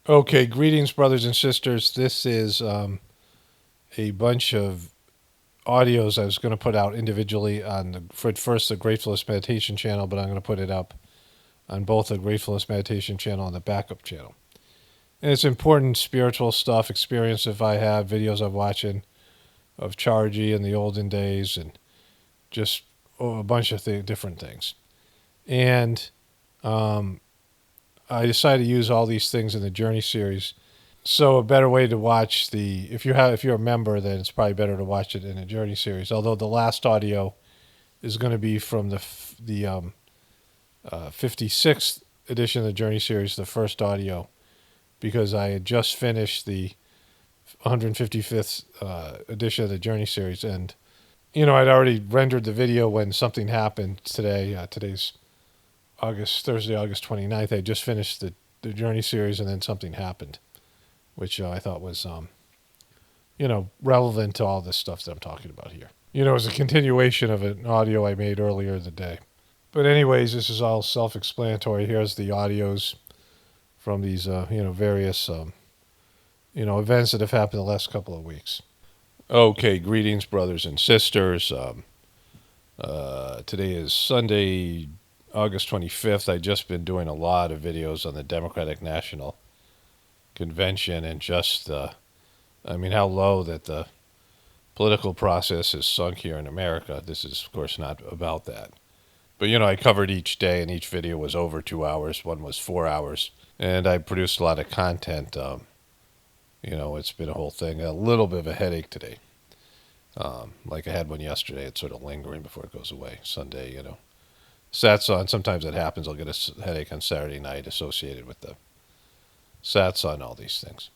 Okay, greetings, brothers and sisters. This is a bunch of audios I was going to put out individually on first the Gratefulness Meditation channel, but I'm going to put it up on both the Gratefulness Meditation channel and the backup channel. And it's important spiritual stuff, experiences I have, videos I'm watching of Chargy in the olden days, and just a bunch of different things. And um, I decided to use all these things in the Journey series. So a better way to watch if you're a member, then it's probably better to watch it in a Journey series. Although the last audio is going to be from the 56th edition of the Journey series, the first audio, because I had just finished the 155th edition of the Journey series, and I'd already rendered the video when something happened today. Today's Thursday, August 29th. I just finished the Journey series, and then something happened, which I thought was relevant to all this stuff that I'm talking about here. It was a continuation of an audio I made earlier in the day. But anyways, this is all self-explanatory. Here's the audios from these, various, events that have happened the last couple of weeks. Okay, greetings, brothers and sisters. Today is Sunday, August 25th. I've just been doing a lot of videos on the Democratic National Convention and just, how low that the political process is sunk here in America. This is, of course, not about that. But, I covered each day, and each video was over 2 hours. One was 4 hours. And I produced a lot of content. It's been a whole thing. A little bit of a headache today. Like I had one yesterday. It's sort of lingering before it goes away. Sunday, Satsang, sometimes it happens. I'll get a headache on Saturday night associated with the Satsang, all these things.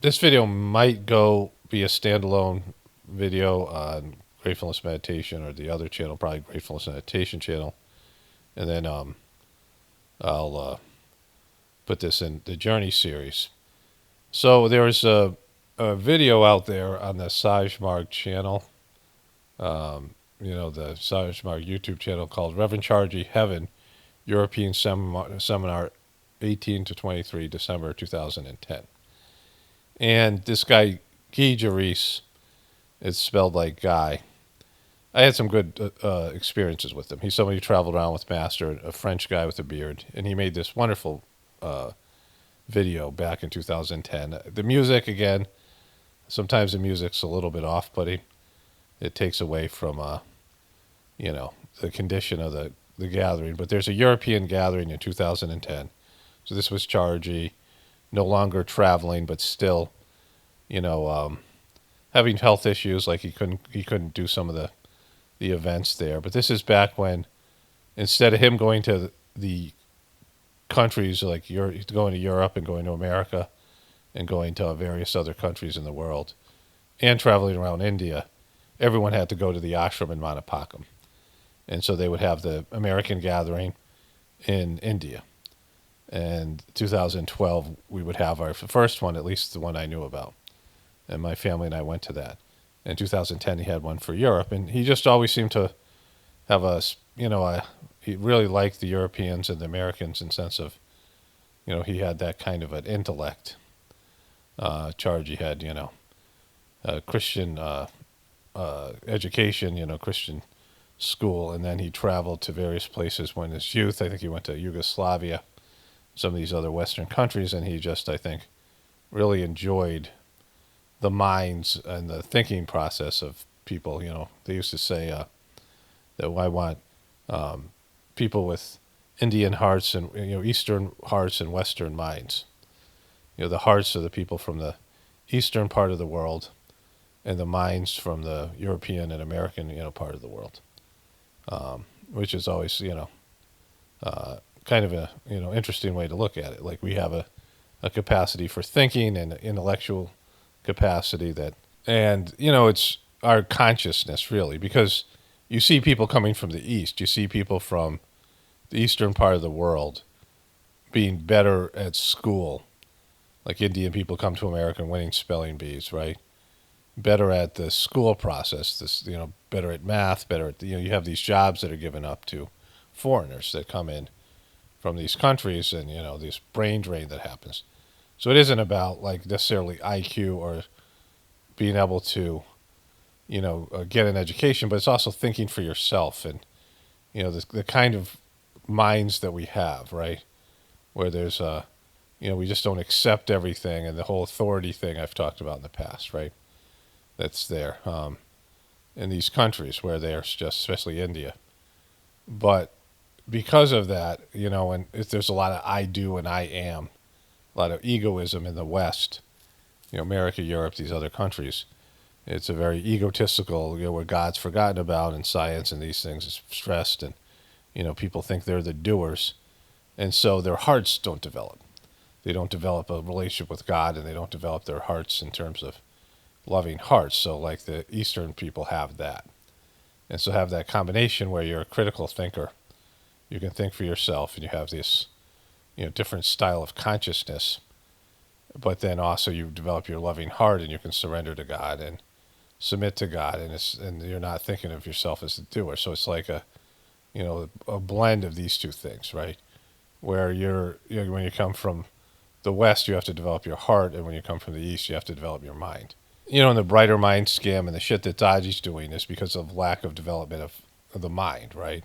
This video might be a standalone video on Gratefulness Meditation or the other channel, probably Gratefulness Meditation channel. And then I'll put this in the Journey series. So there's a video out there on the Sajmarg channel, the Sajmarg YouTube channel called Reverend Chargy Heaven, European Seminar 18 to 23, December 2010. And this guy, Guy Jaris, it's spelled like Guy. I had some good experiences with him. He's somebody who traveled around with Master, a French guy with a beard, and he made this wonderful video back in 2010. The music, again, sometimes the music's a little bit off-putting. It takes away from, the condition of the gathering. But there's a European gathering in 2010. So this was Chargy, no longer traveling, but still, having health issues, like he couldn't do some of the events there. But this is back when, instead of him going to the countries like going to Europe and going to America and going to various other countries in the world and traveling around India, everyone had to go to the ashram in Manapakam. And so they would have the American gathering in India. And 2012, we would have our first one, at least the one I knew about. And my family and I went to that. In 2010, he had one for Europe. And he just always seemed to have he really liked the Europeans and the Americans in the sense of, he had that kind of an intellect. Chargy had, Christian education, Christian school. And then he traveled to various places when his youth. I think he went to Yugoslavia, some of these other Western countries. And he just, I think, really enjoyed the minds and the thinking process of people. They used to say that I want people with Indian hearts and Eastern hearts and Western minds. The hearts of the people from the eastern part of the world, and the minds from the European and American part of the world, which is always kind of a interesting way to look at it. Like we have a capacity for thinking and intellectual capacity and it's our consciousness really, because you see people coming from the East, you see people from the eastern part of the world being better at school, like Indian people come to America and winning spelling bees, right? Better at the school process, better at math, better at you have these jobs that are given up to foreigners that come in from these countries, and this brain drain that happens. So it isn't about like necessarily IQ or being able to get an education, but it's also thinking for yourself, and the kind of minds that we have, right? Where there's we just don't accept everything, and the whole authority thing I've talked about in the past, right? That's there in these countries where there's just, especially India. But because of that, and there's a lot of I do and I am, a lot of egoism in the West, America, Europe, these other countries. It's a very egotistical, where God's forgotten about, and science and these things is stressed, and people think they're the doers, and so their hearts don't develop. They don't develop a relationship with God, and they don't develop their hearts in terms of loving hearts. So like the Eastern people have that. And so have that combination where you're a critical thinker. You can think for yourself, and you have this, different style of consciousness. But then also you develop your loving heart, and you can surrender to God and submit to God, and you're not thinking of yourself as the doer. So it's like a blend of these two things, right? Where when you come from the West, you have to develop your heart, and when you come from the East, you have to develop your mind. And the brighter mind scam and the shit that Dodgy's doing is because of lack of development of the mind, right?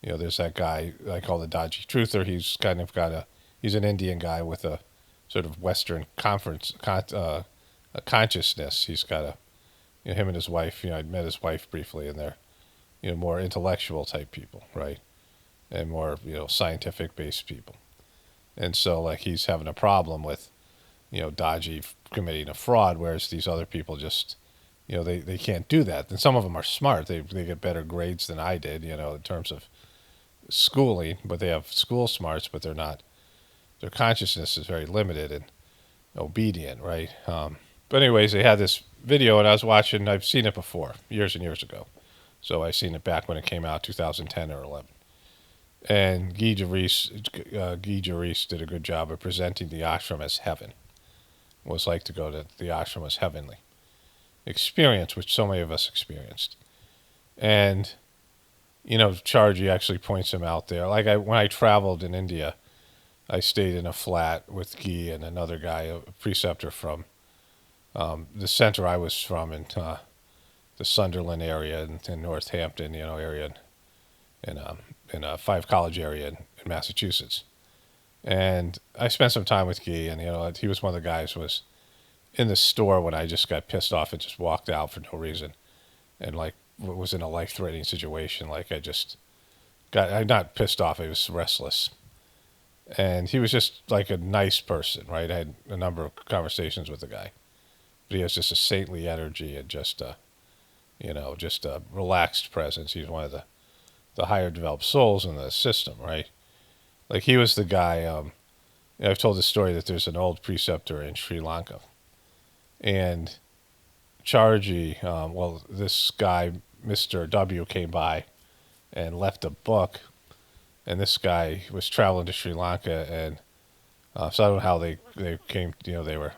There's that guy I call the Dodgy Truther. He's kind of he's an Indian guy with a sort of Western a consciousness. He's got him and his wife, I'd met his wife briefly, and they're, more intellectual type people, right? And more, scientific based people. And so like he's having a problem with, Dodgy committing a fraud, whereas these other people just, they can't do that. And some of them are smart. They get better grades than I did, in terms of schooling, but they have school smarts, but they're not, their consciousness is very limited and obedient, right? But anyways, they had this video, and I was watching, I've seen it before, years and years ago. So I seen it back when it came out, 2010 or 11. And Guy Jarvis did a good job of presenting the ashram as heaven. What it was like to go to the ashram was heavenly experience, which so many of us experienced. And, Charji actually points him out there. Like when I traveled in India, I stayed in a flat with Guy and another guy, a preceptor from the center I was from, in the Sunderland area in Northampton, area in a Five College area in Massachusetts. And I spent some time with Guy, and he was one of the guys who was in the store when I just got pissed off and just walked out for no reason, and like was in a life-threatening situation. Like I'm not pissed off, I was restless. And he was just like a nice person, right? I had a number of conversations with the guy, but he has just a saintly energy and just a relaxed presence. He's one of the higher developed souls in the system, right? Like he was the guy, I've told the story that there's an old preceptor in Sri Lanka, and Charji, this guy, Mr. W, came by and left a book, and this guy was traveling to Sri Lanka, and so I don't know how they came, they were,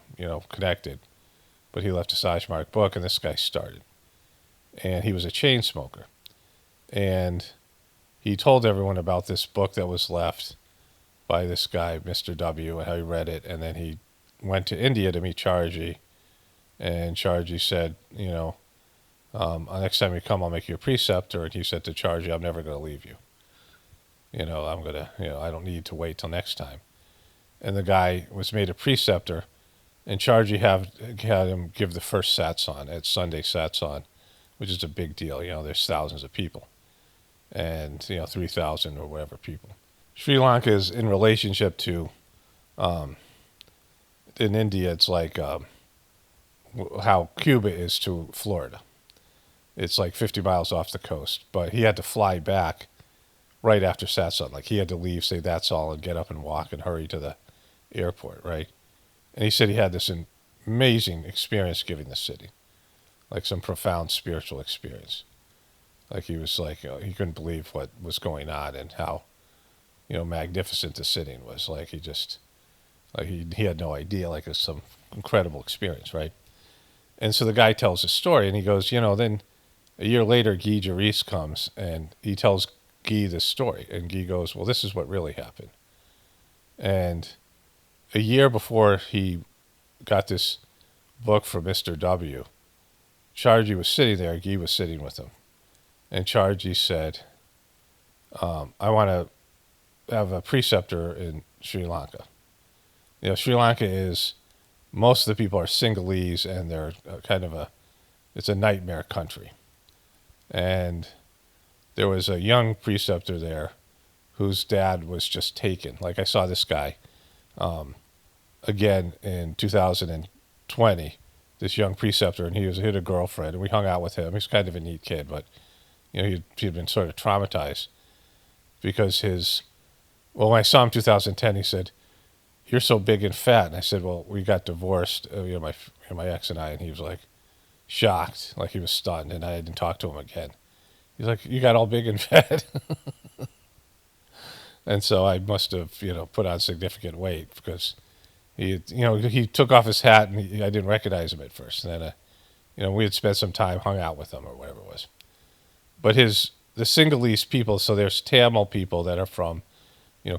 connected, but he left a Sajmark book, and this guy started, and he was a chain smoker, and he told everyone about this book that was left by this guy, Mr. W, and how he read it. And then he went to India to meet Charji. And Charji said, next time you come, I'll make you a preceptor. And he said to Charji, I'm never going to leave you. I'm going to, I don't need to wait till next time. And the guy was made a preceptor. And Charji had him give the first satsang at Sunday satsang, which is a big deal. There's thousands of people. And 3,000 or whatever people. Sri Lanka is in relationship to, in India, it's like how Cuba is to Florida. It's like 50 miles off the coast, but he had to fly back right after satsang. Like he had to leave, say that's all, and get up and walk and hurry to the airport, right? And he said he had this amazing experience giving the city, like some profound spiritual experience. Like he was like, he couldn't believe what was going on and how, magnificent the sitting was. Like he just, like he had no idea. Like it was some incredible experience, right? And so the guy tells his story, and he goes, then a year later, Guy Jarvis comes, and he tells Guy this story, and Guy goes, well, this is what really happened. And a year before he got this book from Mr. W, Charji was sitting there, Guy was sitting with him. And Charji said, I want to have a preceptor in Sri Lanka. Sri Lanka is, most of the people are Sinhalese, and they're kind of it's a nightmare country. And there was a young preceptor there whose dad was just taken. Like I saw this guy again in 2020, this young preceptor, and he had a girlfriend, and we hung out with him. He's kind of a neat kid, but he'd been sort of traumatized because when I saw him in 2010, he said, "You're so big and fat." And I said, "Well, we got divorced, my ex and I," and he was like shocked, like he was stunned, and I didn't talk to him again. He's like, "You got all big and fat." And so I must have, put on significant weight because he took off his hat and I didn't recognize him at first. And then, we had spent some time, hung out with him or whatever it was. But the Sinhalese people, so there's Tamil people that are from,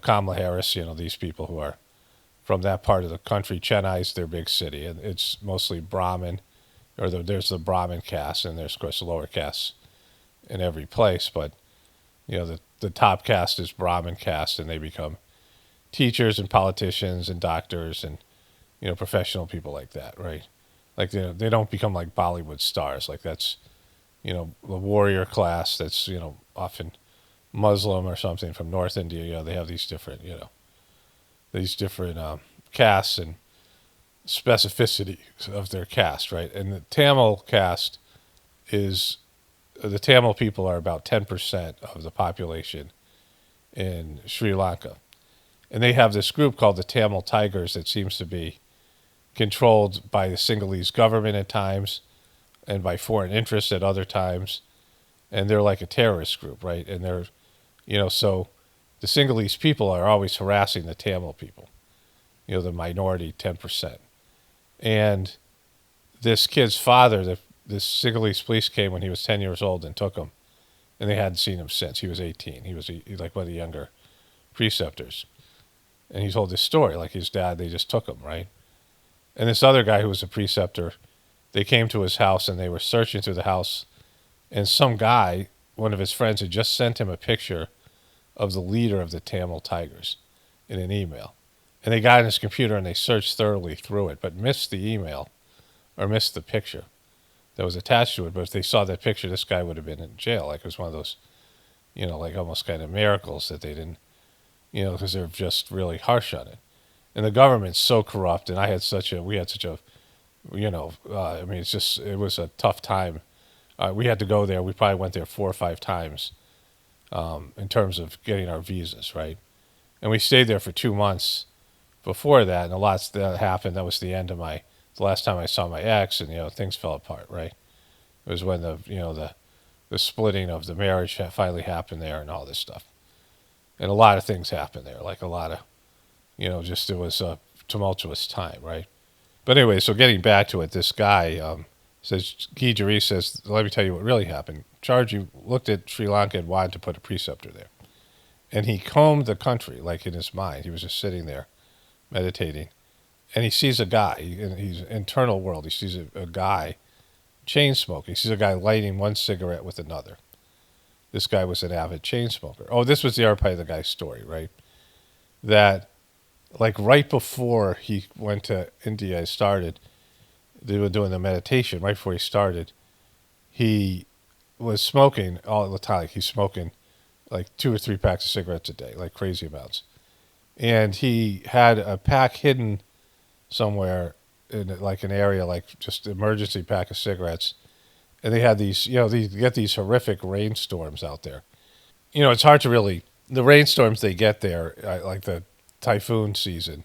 Kamala Harris, these people who are from that part of the country. Chennai's their big city, and it's mostly Brahmin, or there's the Brahmin caste, and there's, of course, lower castes in every place. But, the top caste is Brahmin caste, and they become teachers and politicians and doctors and, professional people like that, right? Like, they don't become like Bollywood stars. Like that's, the warrior class that's, often Muslim or something from North India. They have these different, castes and specificity of their caste, right? And the Tamil caste the Tamil people are about 10% of the population in Sri Lanka. And they have this group called the Tamil Tigers that seems to be controlled by the Sinhalese government at times and by foreign interests at other times. And they're like a terrorist group, right? And so the Sinhalese people are always harassing the Tamil people, the minority 10%. And this kid's father, this Sinhalese police came when he was 10 years old and took him. And they hadn't seen him since. He was 18. He was like one of the younger preceptors. And he told this story, like his dad, they just took him, right? And this other guy who was a preceptor, they came to his house and they were searching through the house. And some guy, one of his friends, had just sent him a picture of the leader of the Tamil Tigers in an email. And they got on his computer and they searched thoroughly through it, but missed the email or missed the picture that was attached to it. But if they saw that picture, this guy would have been in jail. Like it was one of those, like almost kind of miracles that they didn't, because they're just really harsh on it. And the government's so corrupt, and we had such a, it was a tough time. We had to go there. We probably went there 4 or 5 times in terms of getting our visas, right? And we stayed there for 2 months before that, and a lot that happened. That was the end of the last time I saw my ex, and, things fell apart, right? It was when the splitting of the marriage finally happened there and all this stuff. And a lot of things happened there, like a lot of, it was a tumultuous time, right? But anyway, so getting back to it, this guy Guy Jari says, let me tell you what really happened. Charji looked at Sri Lanka and wanted to put a preceptor there. And he combed the country, like in his mind. He was just sitting there meditating. And he sees a guy in his internal world. He sees a guy chain smoking. He sees a guy lighting one cigarette with another. This guy was an avid chain smoker. Oh, this was the other part of the guy's story, right? That, like right before he went to India, they were doing the meditation. Right before he started, he was smoking all the time. Like he's smoking like 2 or 3 packs of cigarettes a day, like crazy amounts. And he had a pack hidden somewhere in like an area, like just emergency pack of cigarettes. And they had these, you get these horrific rainstorms out there. It's hard to really, the rainstorms they get there, like the typhoon season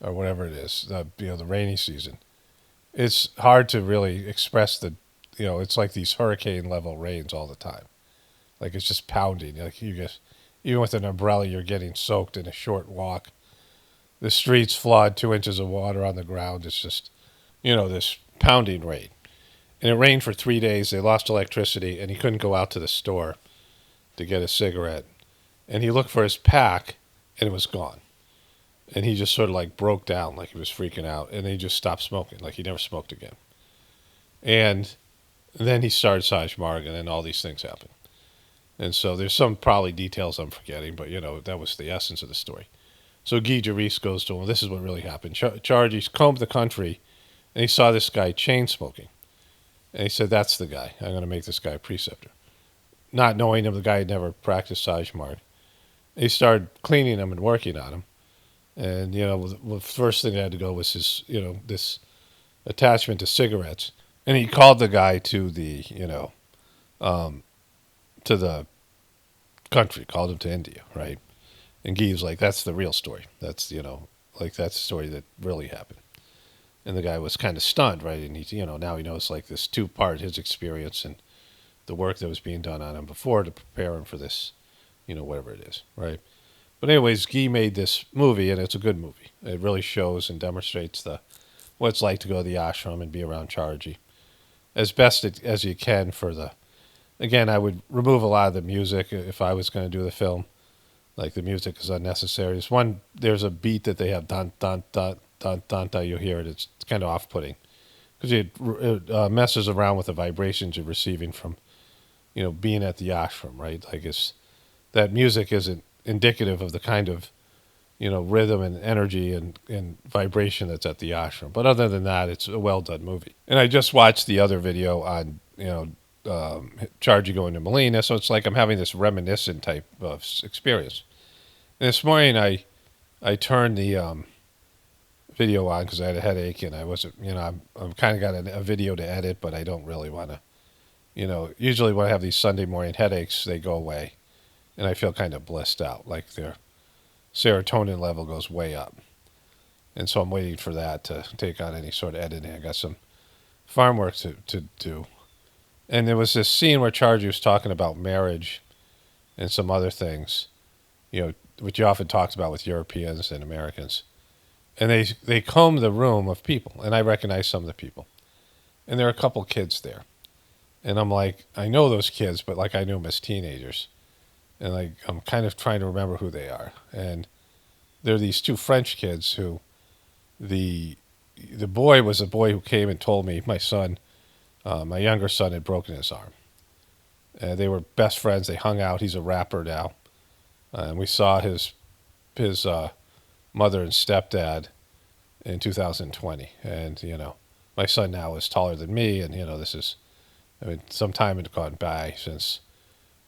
or whatever it is, the rainy season. It's hard to really express it's like these hurricane level rains all the time. Like it's just pounding. Like even with an umbrella, you're getting soaked in a short walk. The streets flood, 2 inches of water on the ground. It's just, this pounding rain. And it rained for 3 days. They lost electricity, and he couldn't go out to the store to get a cigarette. And he looked for his pack, and it was gone. and he just sort of like broke down, like he was freaking out, and he just stopped smoking, like he never smoked again. And then he started Saj Marg, and then all these things happened. And so there's some probably details I'm forgetting, but that was the essence of the story. So Guy Jerice goes to him. This is what really happened. Chargie's combed the country, and he saw this guy chain smoking. And he said, "That's the guy. I'm going to make this guy a preceptor." Not knowing him, the guy had never practiced Saj Marg. He started cleaning him and working on him. And, the first thing I had to go was his, this attachment to cigarettes. And he called the guy to the, to the country, called him to India, right? And Guy was like, "That's the real story. That's, that's the story that really happened." And the guy was kind of stunned, right? And he, now he knows like this two-part, his experience and the work that was being done on him before to prepare him for this, whatever it is, right? But anyways, Guy made this movie, and it's a good movie. It really shows and demonstrates what it's like to go to the ashram and be around Charji as best as you can for the. Again, I would remove a lot of the music if I was going to do the film. Like the music is unnecessary. There's a beat that they have, dun dun dun dun dun dun. You hear it. It's kind of off-putting because it messes around with the vibrations you're receiving from, being at the ashram, right? Like that music isn't indicative of the kind of, rhythm and energy and vibration that's at the ashram. But other than that, it's a well-done movie. And I just watched the other video on, Chargy going to Molina, so it's like I'm having this reminiscent type of experience. And this morning I turned the video on because I had a headache and I wasn't, I'm kind of got a video to edit, but I don't really want to, usually when I have these Sunday morning headaches, they go away and I feel kind of blissed out, like their serotonin level goes way up. And so I'm waiting for that to take on any sort of editing. I got some farm work to do. And there was this scene where Chargy was talking about marriage and some other things, which he often talks about with Europeans and Americans. And they comb the room of people, and I recognize some of the people. And there are a couple kids there. And I'm like, I know those kids, but like I knew them as teenagers. And like I'm kind of trying to remember who they are. And there are these two French kids who the boy was a boy who came and told me my son, my younger son, had broken his arm. They were best friends. They hung out. He's a rapper now. And we saw his mother and stepdad in 2020. And, my son now is taller than me. And, some time had gone by since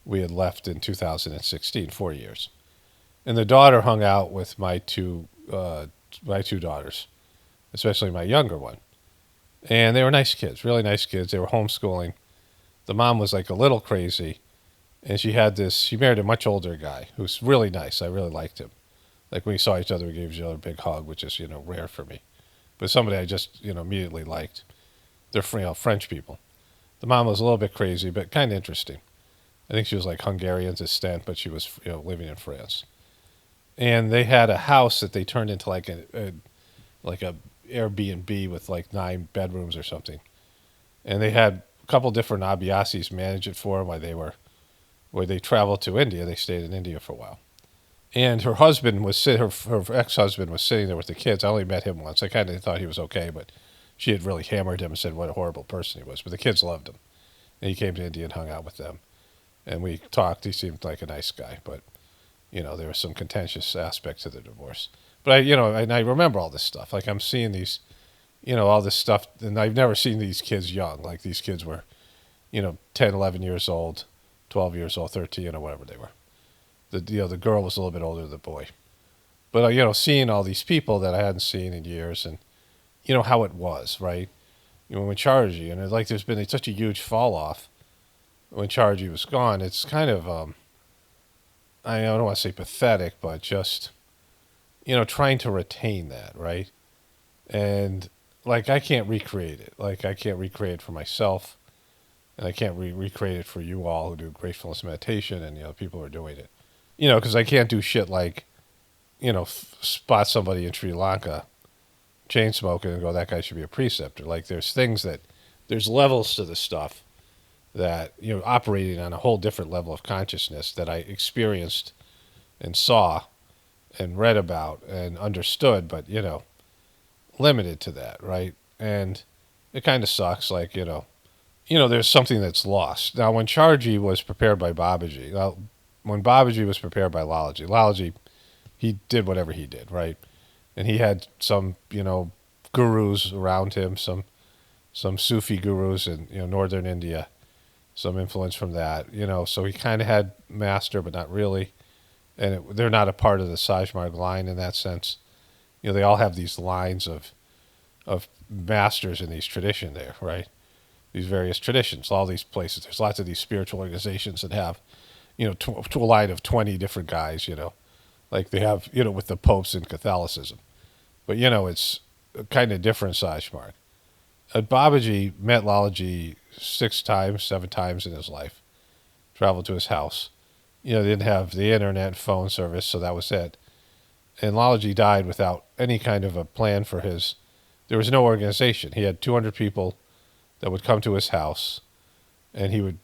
we had left in 2016, 4 years. And the daughter hung out with my two daughters, especially my younger one. And they were nice kids, really nice kids. They were homeschooling. The mom was like a little crazy. And she married a much older guy who's really nice. I really liked him. Like when we saw each other, we gave each other a big hug, which is, rare for me. But somebody I just, immediately liked. They're, French people. The mom was a little bit crazy, but kind of interesting. I think she was like Hungarian descent, but she was, living in France. And they had a house that they turned into like a Airbnb with like 9 bedrooms or something. And they had a couple different Abhyasis manage it for them where they traveled to India. They stayed in India for a while. And her husband her ex-husband was sitting there with the kids. I only met him once. I kind of thought he was okay, but she had really hammered him and said what a horrible person he was. But the kids loved him. And he came to India and hung out with them. And we talked. He seemed like a nice guy, but, there was some contentious aspects to the divorce. But I remember all this stuff. Like I'm seeing these, all this stuff, and I've never seen these kids young. Like these kids were, 10, 11 years old, 12 years old, 13, or whatever they were. The girl was a little bit older than the boy. But, seeing all these people that I hadn't seen in years and, how it was, right? When Chargy, and like there's been such a huge fall off when Chargy was gone. It's kind of, I don't want to say pathetic, but just, trying to retain that, right? And like I can't recreate it. Like I can't recreate it for myself, and I can't recreate it for you all who do gratefulness meditation and people who are doing it. Because I can't do shit like, spot somebody in Sri Lanka chain smoking and go, that guy should be a preceptor. Like there's levels to the stuff that operating on a whole different level of consciousness that I experienced and saw. and read about and understood, but, limited to that, right? And it kind of sucks, like, there's something that's lost. Now, when Charji was prepared by Babaji, when Babaji was prepared by Lalaji, he did whatever he did, right? And he had some, gurus around him, some Sufi gurus in, northern India, some influence from that, so he kind of had master, but not really. And they're not a part of the Sajmarg line in that sense. They all have these lines of masters in these traditions there, right? These various traditions, all these places. There's lots of these spiritual organizations that have, to a line of 20 different guys, like they have, with the popes in Catholicism. But, it's a kind of different Sajmarg. Babaji met Lalaji 6 times, 7 times in his life, traveled to his house. They didn't have the internet phone service, so that was it. And Lalaji died without any kind of a plan for his. There was no organization. He had 200 people that would come to his house, and he would,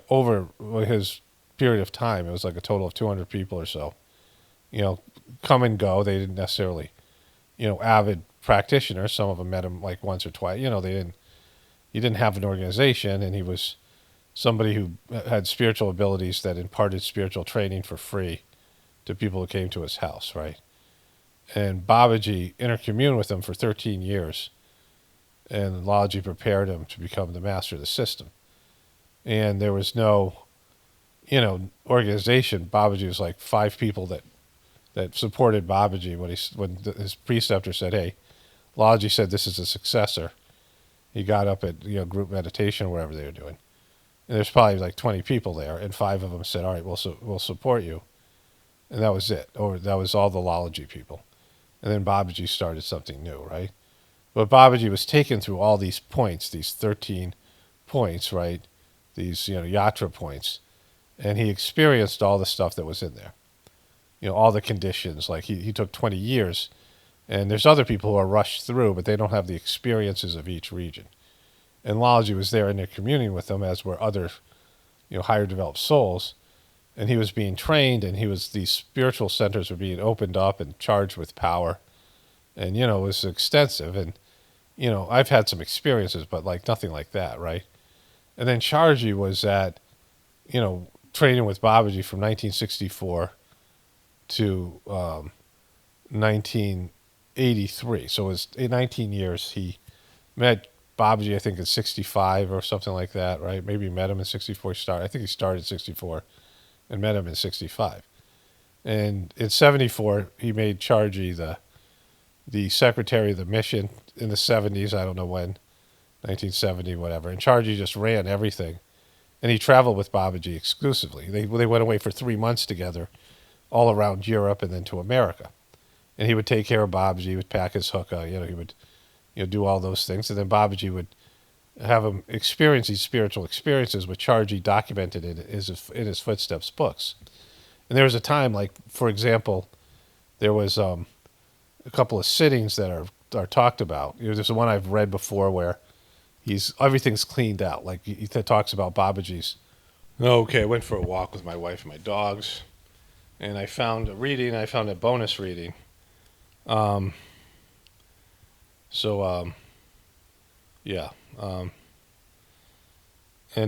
over his period of time, it was like a total of 200 people or so, come and go. They didn't necessarily, avid practitioners. Some of them met him like once or twice. He didn't have an organization, and he was somebody who had spiritual abilities that imparted spiritual training for free to people who came to his house, right? And Babaji intercommuned with him for 13 years, and Lalaji prepared him to become the master of the system. And there was no, organization. Babaji was like 5 people that supported Babaji when his preceptor said, "Hey," Lalaji said, "This is a successor." He got up at group meditation, wherever they were doing. And there's probably like 20 people there, and 5 of them said, "All right, we'll support you." And that was it. Or that was all the Lalaji people. And then Babaji started something new, right? But Babaji was taken through all these points, these 13 points, right? These, yatra points. And he experienced all the stuff that was in there. All the conditions. Like he took 20 years. And there's other people who are rushed through, but they don't have the experiences of each region. And Lalaji was there in their communing with them, as were other, higher developed souls. And he was being trained, and these spiritual centers were being opened up and charged with power. And, it was extensive. And, I've had some experiences, but like nothing like that, right? And then Charji was at, training with Babaji from 1964 to 1983. So it was in 19 years. He met Babaji, I think, in 65 or something like that, right? Maybe he met him in 64. I think he started in 64 and met him in 65. And in 74, he made Charji the secretary of the mission in the 70s. I don't know when, 1970, whatever. And Charji just ran everything. And he traveled with Babaji exclusively. They went away for 3 months together, all around Europe and then to America. And he would take care of Babaji. He would pack his hookah. He would do all those things. And then Babaji would have him experience these spiritual experiences, which Charji documented in his Footsteps books. And there was a time, like, for example, there was a couple of sittings that are talked about. There's the one I've read before where everything's cleaned out. Like, he talks about Babaji's. Okay, I went for a walk with my wife and my dogs, and I found a bonus reading. And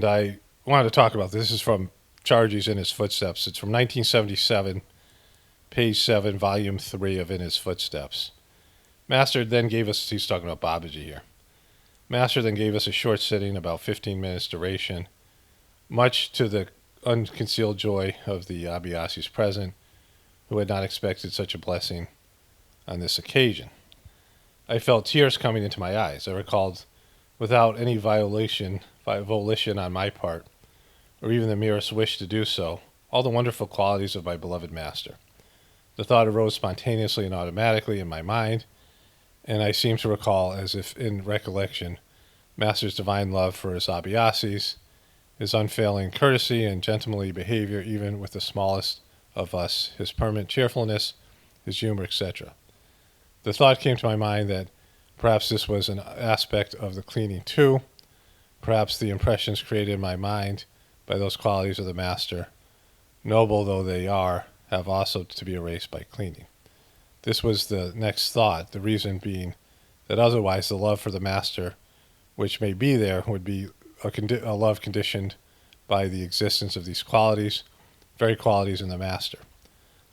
I wanted to talk about this. This is from Charji's In His Footsteps. It's from 1977, page 7, volume 3 of In His Footsteps. Master then gave us, he's talking about Babaji here. Master then gave us a short sitting, about 15 minutes duration, much to the unconcealed joy of the Abhyasis present, who had not expected such a blessing on this occasion. I felt tears coming into my eyes. I recalled, without any volition on my part, or even the merest wish to do so, all the wonderful qualities of my beloved Master. The thought arose spontaneously and automatically in my mind, and I seem to recall, as if in recollection, Master's divine love for his Abhyasis, his unfailing courtesy and gentlemanly behavior even with the smallest of us, his permanent cheerfulness, his humor, etc. The thought came to my mind that perhaps this was an aspect of the cleaning too. Perhaps the impressions created in my mind by those qualities of the Master, noble though they are, have also to be erased by cleaning. This was the next thought, the reason being that otherwise the love for the master, which may be there, would be a love conditioned by the existence of these qualities, very qualities in the master.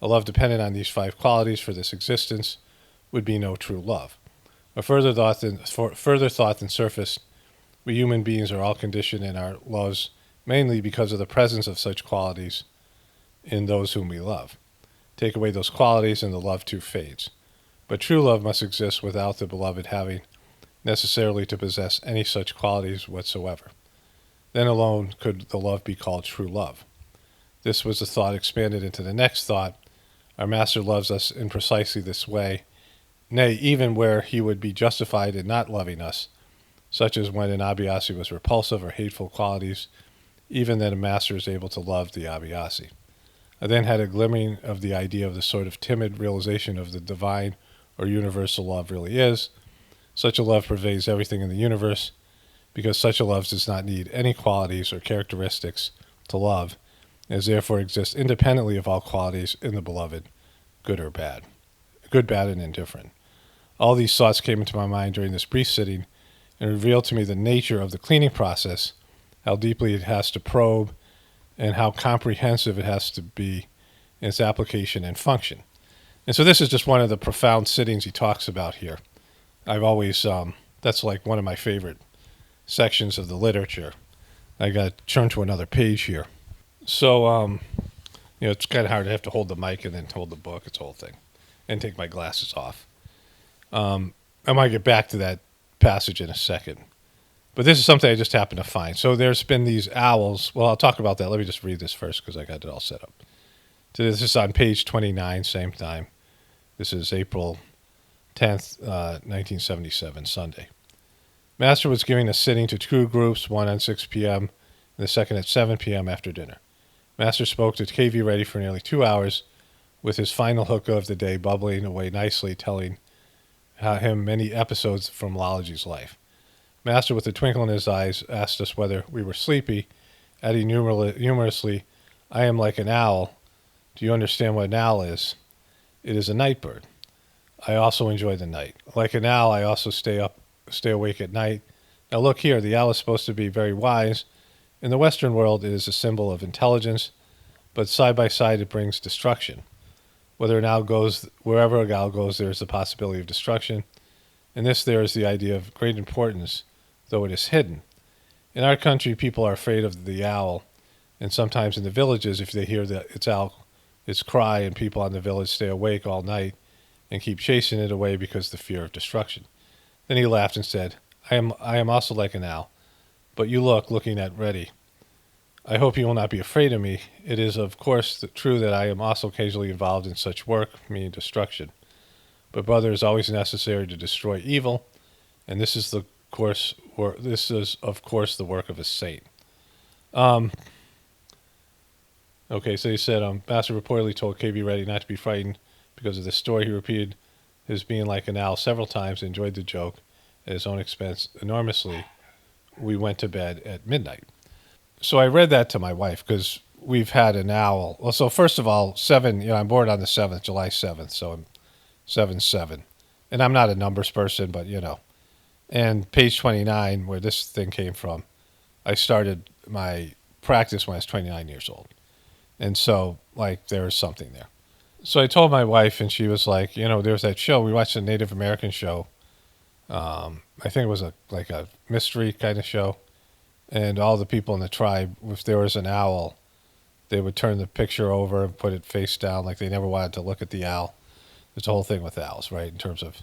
A love dependent on these 5 qualities for this existence would be no true love. A further thought than surfaced, we human beings are all conditioned in our loves mainly because of the presence of such qualities in those whom we love. Take away those qualities and the love too fades. But true love must exist without the beloved having necessarily to possess any such qualities whatsoever. Then alone could the love be called true love. This was the thought expanded into the next thought. Our master loves us in precisely this way, nay, even where he would be justified in not loving us, such as when an Abhyasi was repulsive or hateful qualities. Even then a master is able to love the Abhyasi. I then had a glimmering of the idea of the sort of timid realization of the divine or universal love really is. Such a love pervades everything in the universe, because such a love does not need any qualities or characteristics to love, and is therefore exists independently of all qualities in the beloved, good or bad, good, bad, and indifferent. All these thoughts came into my mind during this brief sitting and revealed to me the nature of the cleaning process, how deeply it has to probe, and how comprehensive it has to be in its application and function. And so this is just one of the profound sittings he talks about here. I've always, that's like one of my favorite sections of the literature. I got to turn to another page here. So, it's kind of hard to have to hold the mic and then hold the book. It's the whole thing. And take my glasses off. I might get back to that passage in a second. But this is something I just happened to find. So there's been these owls. Well, I'll talk about that. Let me just read this first because I got it all set up. So this is on page 29, same time. This is April 10th, 1977, Sunday. Master was giving a sitting to 2 groups, one at 6 p.m. and the second at 7 p.m. after dinner. Master spoke to KV Reddy for nearly 2 hours, with his final hookah of the day bubbling away nicely, telling him many episodes from Lalaji's life. Master, with a twinkle in his eyes, asked us whether we were sleepy, adding humorously, "I am like an owl. Do you understand what an owl is? It is a night bird. I also enjoy the night. Like an owl, I also stay awake at night. Now look here, the owl is supposed to be very wise. In the Western world, it is a symbol of intelligence, but side by side it brings destruction. Wherever an owl goes, there is the possibility of destruction. In this, there is the idea of great importance, though it is hidden. In our country, people are afraid of the owl, and sometimes in the villages, if they hear its cry, and people on the village stay awake all night and keep chasing it away because of the fear of destruction." Then he laughed and said, I am also like an owl, but you looking at Reddy. I hope you will not be afraid of me. It is, of course, true that I am also occasionally involved in such work, meaning destruction. But brother, it is always necessary to destroy evil, and this is, of course, the work of a saint. Okay, so he said, Master reportedly told KV Reddy not to be frightened because of this story. He repeated his being like an owl several times and enjoyed the joke at his own expense enormously. We went to bed at midnight. So I read that to my wife because we've had an owl. Well, so first of all, 7, I'm born on the 7th, July 7th, so I'm 7-7. And I'm not a numbers person, but, And page 29, where this thing came from, I started my practice when I was 29 years old. And so, there was something there. So I told my wife, and she was like, there's that show. We watched a Native American show. I think it was a mystery kind of show. And all the people in the tribe, if there was an owl, they would turn the picture over and put it face down, like they never wanted to look at the owl. There's a whole thing with owls, right? In terms of,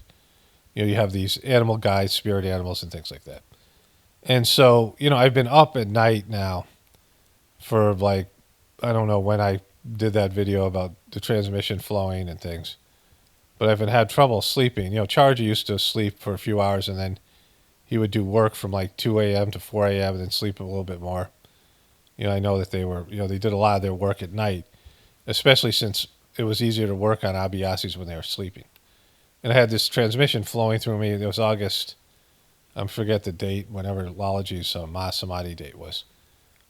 you have these animal guides, spirit animals, and things like that. And so, I've been up at night now for I don't know when I did that video about the transmission flowing and things, but I've had trouble sleeping. Charger used to sleep for a few hours and then he would do work from 2 a.m. to 4 a.m. and then sleep a little bit more. I know that they were, they did a lot of their work at night, especially since it was easier to work on Abhyasis when they were sleeping. And I had this transmission flowing through me. It was August, I forget the date, whenever Lalaji's Mahasamadhi date was.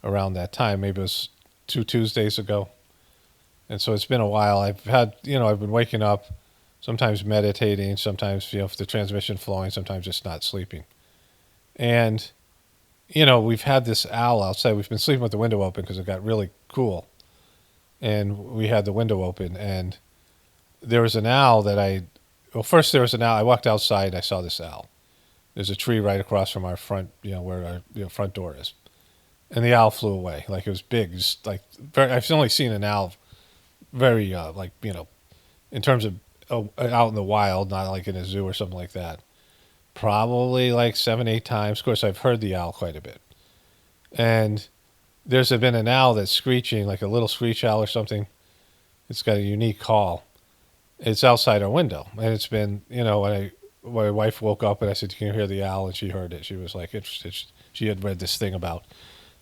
Around that time, maybe it was 2 Tuesdays ago. And so it's been a while. I've been waking up, sometimes meditating, sometimes, if the transmission flowing, sometimes just not sleeping. And, we've had this owl outside. We've been sleeping with the window open because it got really cool. And we had the window open, and there was an owl first there was an owl. I walked outside and I saw this owl. There's a tree right across from our front, where our front door is. And the owl flew away. Like, it was big. Just like, I've only seen an owl very, in terms of out in the wild, not like in a zoo or something like that. Probably like 7, 8 times. Of course, I've heard the owl quite a bit. And there's been an owl that's screeching, like a little screech owl or something. It's got a unique call. It's outside our window. And it's been, when my wife woke up and I said, "Can you hear the owl?" And she heard it. She was like interested. She had read this thing about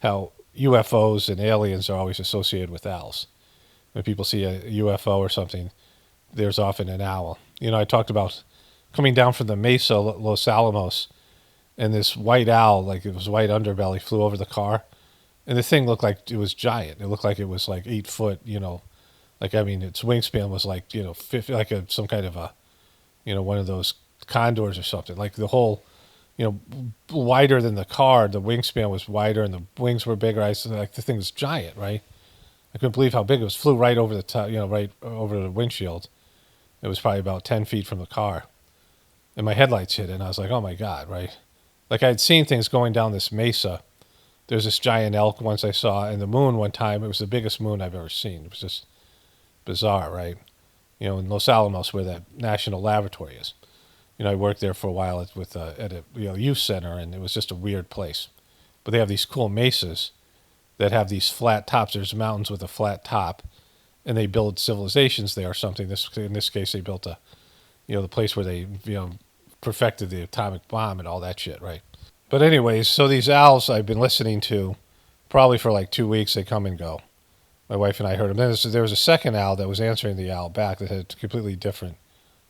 how UFOs and aliens are always associated with owls. When people see a UFO or something, there's often an owl. I talked about coming down from the Mesa, Los Alamos, and this white owl, like it was white underbelly, flew over the car. And the thing looked like it was giant. It looked like it was like 8 foot, its wingspan was like, 50, like some kind of a, one of those condors or something. Like the whole, wider than the car. The wingspan was wider and the wings were bigger. I said, like, the thing was giant, right? I couldn't believe how big it was. Flew right over the top, right over the windshield. It was probably about 10 feet from the car. And my headlights hit it, and I was like, oh my God, right? Like, I had seen things going down this mesa. There's this giant elk once I saw, and the moon one time. It was the biggest moon I've ever seen. It was just bizarre, right? In Los Alamos, where that national laboratory is. I worked there for a while at a youth center, and it was just a weird place. But they have these cool mesas that have these flat tops. There's mountains with a flat top, and they build civilizations there or something. In this case, they built the place where they, perfected the atomic bomb and all that shit, right? But anyways, so these owls I've been listening to probably for like 2 weeks. They come and go. My wife and I heard them. Then there was a second owl that was answering the owl back that had a completely different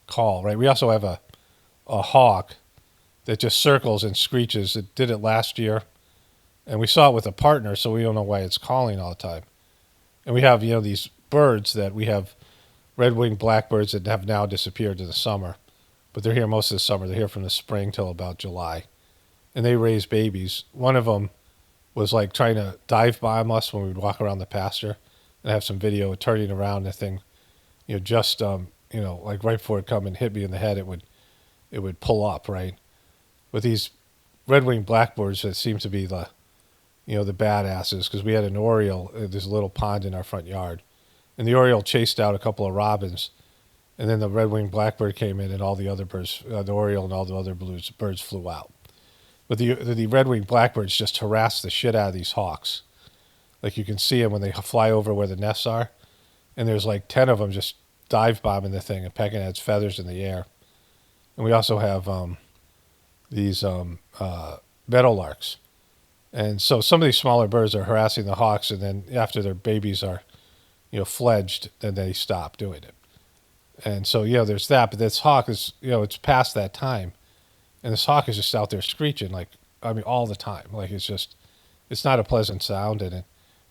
call, right? We also have a hawk that just circles and screeches. It did it last year, and we saw it with a partner, so we don't know why it's calling all the time. And we have, these birds that we have, red-winged blackbirds that have now disappeared in the summer, but they're here most of the summer. They're here from the spring till about July, and they raise babies. One of them was like trying to dive bomb us when we'd walk around the pasture, and I have some video of turning around. The thing, just like right before it come and hit me in the head, it would pull up, right? With these red-winged blackbirds that seem to be the badasses, because we had an oriole, there's a little pond in our front yard, and the oriole chased out a couple of robins, and then the red-winged blackbird came in, and all the other birds, the oriole and all the other birds flew out. But the red-winged blackbirds just harass the shit out of these hawks. Like, you can see them when they fly over where the nests are, and there's like 10 of them just dive bombing the thing and pecking at its feathers in the air. And we also have these meadowlarks. And so some of these smaller birds are harassing the hawks, and then after their babies are, fledged, then they stop doing it. And so, there's that. But this hawk is, it's past that time. And this hawk is just out there screeching, all the time. Like, it's not a pleasant sound. And,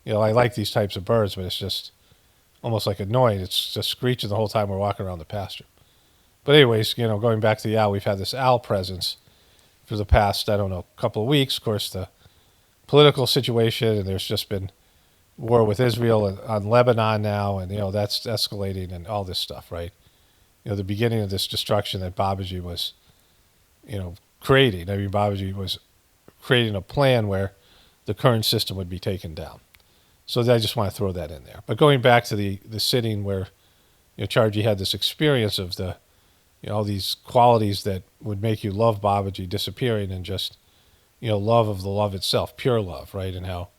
I like these types of birds, but it's just almost like annoying. It's just screeching the whole time we're walking around the pasture. But anyways, going back to the owl, we've had this owl presence for the past, couple of weeks. Of course, the political situation, and there's just been war with Israel and on Lebanon now, and that's escalating and all this stuff, right? The beginning of this destruction that Babaji was, creating. I mean, Babaji was creating a plan where the current system would be taken down. So I just want to throw that in there. But going back to the sitting where, Charji had this experience of the, all these qualities that would make you love Babaji disappearing, and just, love of the love itself, pure love, right? And how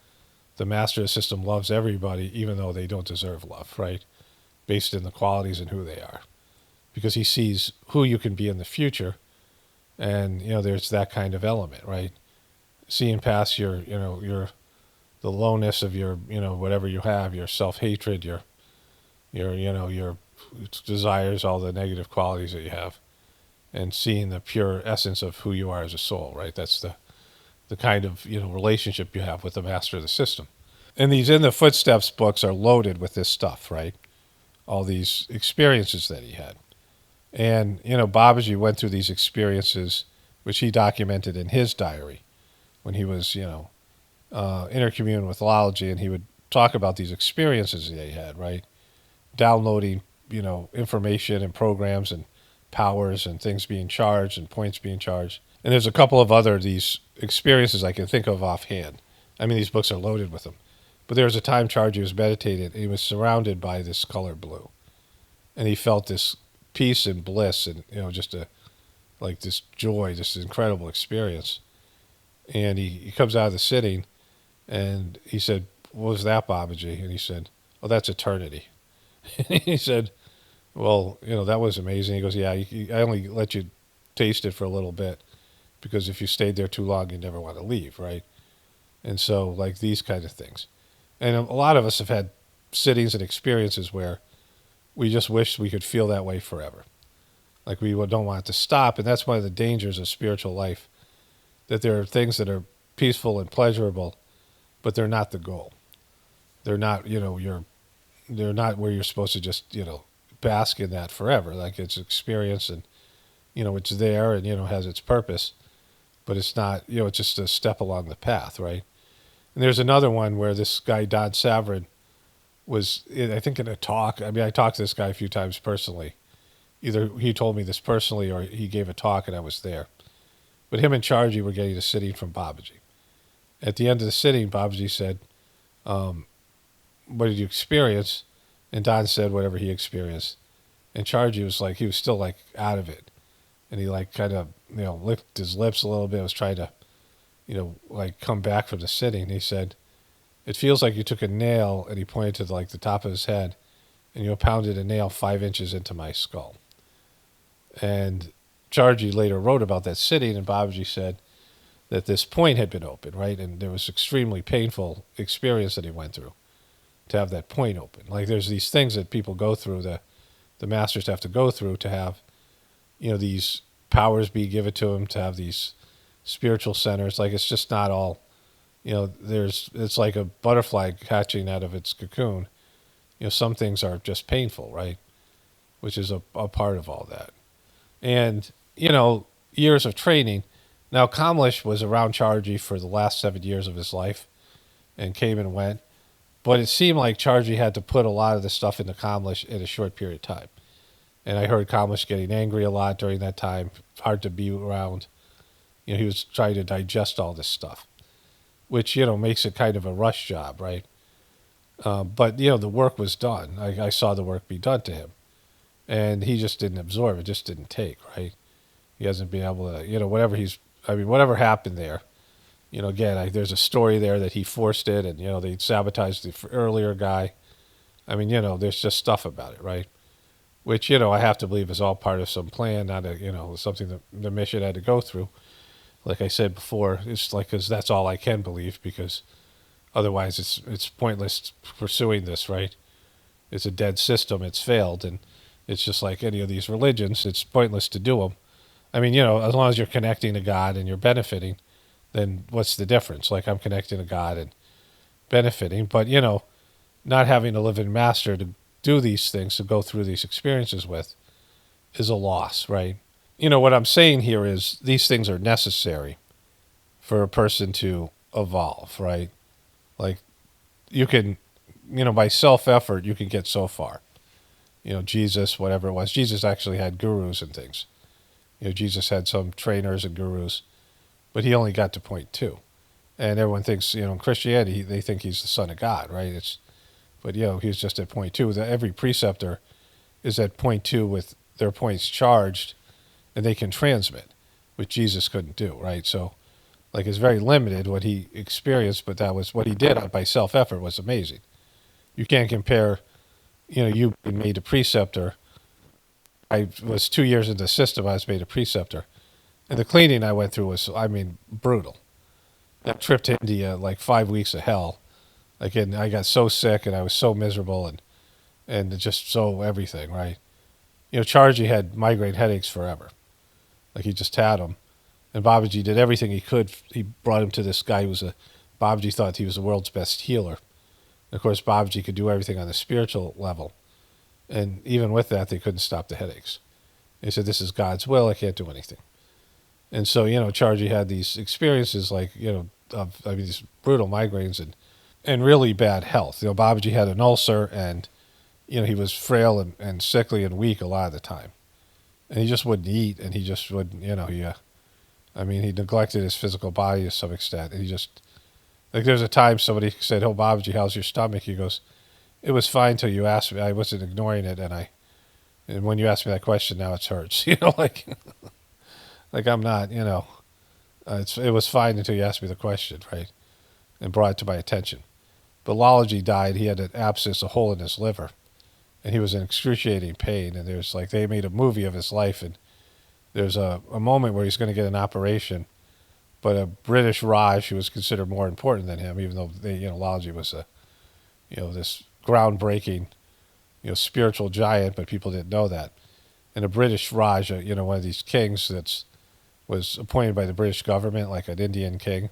the master of the system loves everybody, even though they don't deserve love, right? Based in the qualities and who they are. Because he sees who you can be in the future, and, there's that kind of element, right? Seeing past your, the lowness of your, whatever you have, your self-hatred, your desires, all the negative qualities that you have, and seeing the pure essence of who you are as a soul, right? That's the kind of, relationship you have with the master of the system. And these In the Footsteps books are loaded with this stuff, right? all these experiences that he had. And, Babaji went through these experiences, which he documented in his diary when he was, intercommuning with Lalaji, and he would talk about these experiences that he had, right? Downloading, information and programs and powers and things being charged and points being charged. And there's a couple of other these experiences I can think of offhand. I mean, these books are loaded with them. But there was a time Chargy was meditating, and he was surrounded by this color blue. And he felt this peace and bliss and, just like this joy, this incredible experience. And he comes out of the sitting, and he said, "What was that, Babaji?" And he said, "Oh, that's eternity." And he said, "Well, that was amazing." He goes, "Yeah, I only let you taste it for a little bit, because if you stayed there too long, you'd never want to leave, right?" And so, like, these kind of things. And a lot of us have had sittings and experiences where we just wish we could feel that way forever. Like, we don't want it to stop. And that's one of the dangers of spiritual life, that there are things that are peaceful and pleasurable, but they're not the goal. They're not, they're not where you're supposed to just, bask in that forever. Like, it's experience, and, it's there and, has its purpose, but it's not, it's just a step along the path, right? And there's another one where this guy, Don Savrin, was, I think, in a talk. I mean, I talked to this guy a few times personally. Either he told me this personally or he gave a talk and I was there. But him and Chargy were getting a sitting from Babaji. At the end of the sitting, Babaji said, "What did you experience?" And Don said whatever he experienced. And Chargy was like, he was still like out of it. And he like kind of, licked his lips a little bit, was trying to, like come back from the sitting. He said, "It feels like you took a nail," and he pointed to like the top of his head, "and you pounded a nail 5 inches into my skull." And Chargy later wrote about that sitting, and Babaji said that this point had been open, right? And there was extremely painful experience that he went through to have that point open. Like, there's these things that people go through, the masters have to go through to have, these powers be given to them, to have these spiritual centers. Like, it's just not all, it's like a butterfly hatching out of its cocoon. Some things are just painful, right? Which is a part of all that. And, years of training. Now, Kamlesh was around Chargy for the last 7 years of his life and came and went. But it seemed like Chargy had to put a lot of the stuff into Kamlesh in a short period of time. And I heard Kamlesh getting angry a lot during that time, hard to be around. He was trying to digest all this stuff, which, makes it kind of a rush job, right? But, the work was done. I saw the work be done to him. And he just didn't absorb it, just didn't take, right? He hasn't been able to, whatever happened there. Again, there's a story there that he forced it, and, they sabotaged the earlier guy. There's just stuff about it, right? Which, I have to believe is all part of some plan, not something that the mission had to go through. Like I said before, it's like, because that's all I can believe, because otherwise it's pointless pursuing this, right? It's a dead system. It's failed. And it's just like any of these religions. It's pointless to do them. As long as you're connecting to God and you're benefiting, then what's the difference? Like, I'm connecting to God and benefiting, but, not having a living master to do these things, to go through these experiences with, is a loss, right? What I'm saying here is these things are necessary for a person to evolve, right? Like, you can, by self-effort, you can get so far. Jesus, whatever it was. Jesus actually had gurus and things. Jesus had some trainers and gurus, but he only got to point 2. And everyone thinks, in Christianity, they think he's the son of God, right? But he's just at point 2. Every preceptor is at point 2 with their points charged, and they can transmit, which Jesus couldn't do, right? So, like, it's very limited what he experienced, but that was what he did by self-effort was amazing. You can't compare, you being made a preceptor. I was 2 years into the system, I was made a preceptor. And the cleaning I went through was, brutal. That trip to India, like 5 weeks of hell. Again, I got so sick and I was so miserable and just so everything, right? Chargy had migraine headaches forever. Like, he just had them. And Babaji did everything he could. He brought him to this guy who Babaji thought he was the world's best healer. And of course, Babaji could do everything on the spiritual level. And even with that, they couldn't stop the headaches. They said, this is God's will. I can't do anything. And so, Chargy had these experiences like, these brutal migraines and really bad health. Babaji had an ulcer and, he was frail and sickly and weak a lot of the time. And he just wouldn't eat and he just wouldn't, he neglected his physical body to some extent. And he just, like, there's a time somebody said, "Oh, Babaji, how's your stomach?" He goes, "It was fine till you asked me. I wasn't ignoring it. And when you asked me that question, now it hurts." Like I'm not, it was fine until you asked me the question, right? And brought it to my attention. But Lalaji died. He had an abscess, a hole in his liver. And he was in excruciating pain. And there's like, they made a movie of his life. And there's a moment where he's going to get an operation. But a British Raj, who was considered more important than him, even though Lalaji was this groundbreaking, spiritual giant, but people didn't know that. And a British Raj, one of these kings was appointed by the British government, like an Indian king.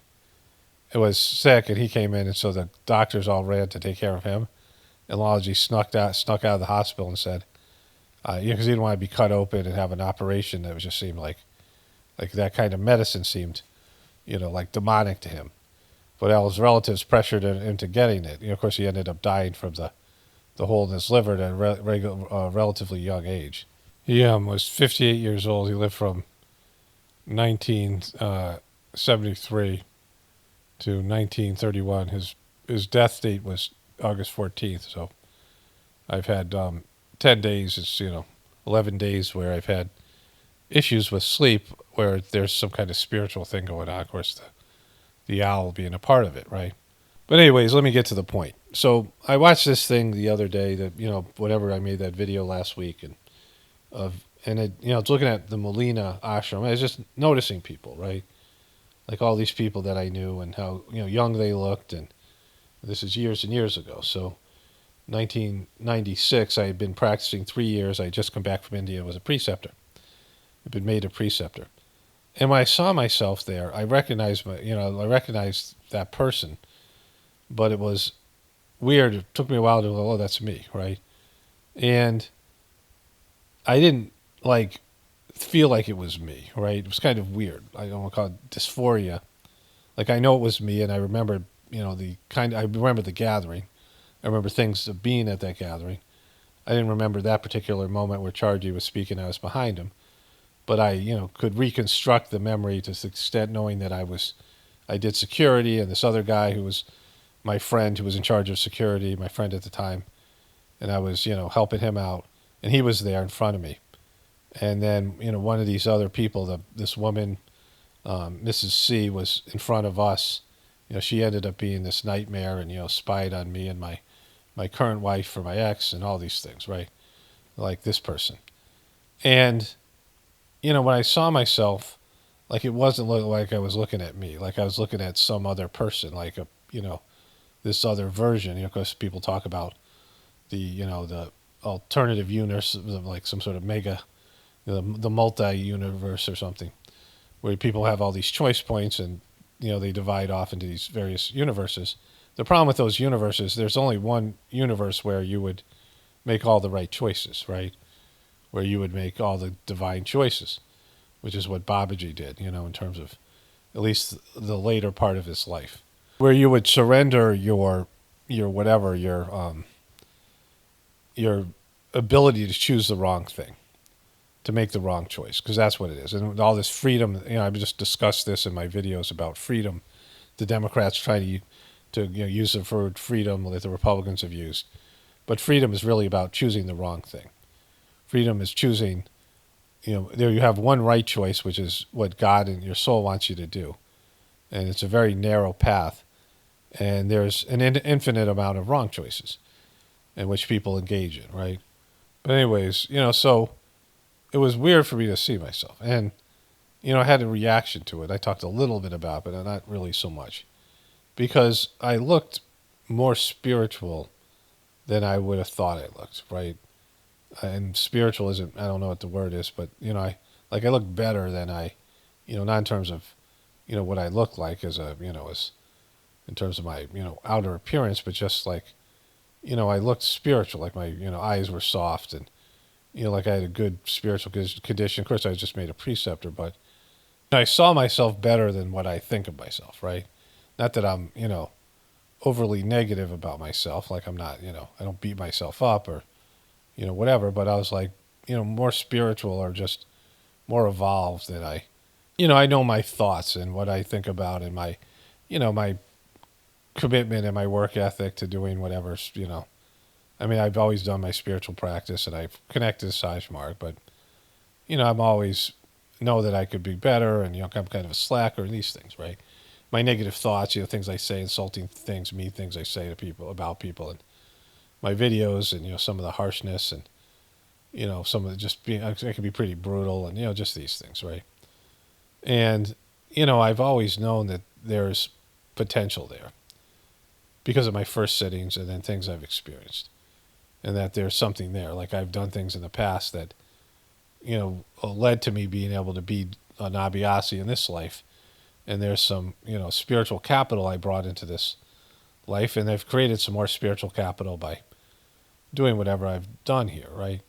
It was sick, and he came in, and so the doctors all ran to take care of him. And Lalaji snuck out of the hospital and said, because he didn't want to be cut open and have an operation that just seemed like that kind of medicine seemed, like demonic to him. But all his relatives pressured him into getting it. Of course, he ended up dying from the hole in his liver at a relatively young age. He was 58 years old. He lived from 1973 to 1931. His death date was August 14th. So I've had 10 days. It's 11 days where I've had issues with sleep, where there's some kind of spiritual thing going on. Of course, the owl being a part of it, right? But anyways, let me get to the point. So I watched this thing the other day that whatever, I made that video last week it's looking at the Molina ashram. I was just noticing people, right? Like all these people that I knew and how young they looked, and this is years and years ago. So 1996, I had been practicing 3 years. I had just come back from India and was a preceptor. I'd been made a preceptor. And when I saw myself there, I recognized that person, but it was weird. It took me a while to go, oh, that's me, right? And I didn't feel like it was me, right? It was kind of weird. I don't want to call it dysphoria. Like I know it was me, and I remember, I remember the gathering. I remember things of being at that gathering. I didn't remember that particular moment where Charji was speaking. I was behind him, but I, could reconstruct the memory to the extent knowing that I did security, and this other guy who was my friend who was in charge of security, my friend at the time, and I was, helping him out, and he was there in front of me. And then, one of these other people, this woman, Mrs. C, was in front of us. She ended up being this nightmare and, spied on me and my current wife for my ex and all these things, right? Like this person. And, when I saw myself, like it wasn't like I was looking at me, like I was looking at some other person, like this other version. Because people talk about the alternative universe, like some sort of mega, the multi-universe or something, where people have all these choice points and, they divide off into these various universes. The problem with those universes, there's only one universe where you would make all the right choices, right? Where you would make all the divine choices, which is what Babaji did, in terms of at least the later part of his life, where you would surrender your ability to choose the wrong thing, to make the wrong choice, because that's what it is. And all this freedom, I've just discussed this in my videos about freedom. The Democrats try to use the word freedom that the Republicans have used. But freedom is really about choosing the wrong thing. Freedom is choosing, there you have one right choice, which is what God and your soul wants you to do. And it's a very narrow path. And there's an infinite amount of wrong choices in which people engage in, right? But anyways, so it was weird for me to see myself. And, I had a reaction to it. I talked a little bit about it, but not really so much. Because I looked more spiritual than I would have thought I looked, right? And spiritual isn't, I don't know what the word is, but, I look better than I, not in terms of, what I look like as in terms of my, outer appearance, but just like, I looked spiritual, like my, eyes were soft and, like I had a good spiritual condition. Of course, I just made a preceptor, but I saw myself better than what I think of myself, right? Not that I'm, overly negative about myself. Like I'm not, I don't beat myself up or, whatever, but I was like, more spiritual or just more evolved than I know my thoughts and what I think about and my commitment and my work ethic to doing whatever, I mean, I've always done my spiritual practice and I've connected to Sajmark, but, I'm always know that I could be better and, I'm kind of a slacker and these things, right? My negative thoughts, things I say, insulting things, mean things I say to people, about people, and my videos and, some of the harshness and, some of the just being, I can be pretty brutal and, just these things, right? And, I've always known that there's potential there because of my first sittings and then things I've experienced, and that there's something there. Like I've done things in the past that, led to me being able to be an Abhyasi in this life. And there's some, spiritual capital I brought into this life, and I've created some more spiritual capital by doing whatever I've done here, right?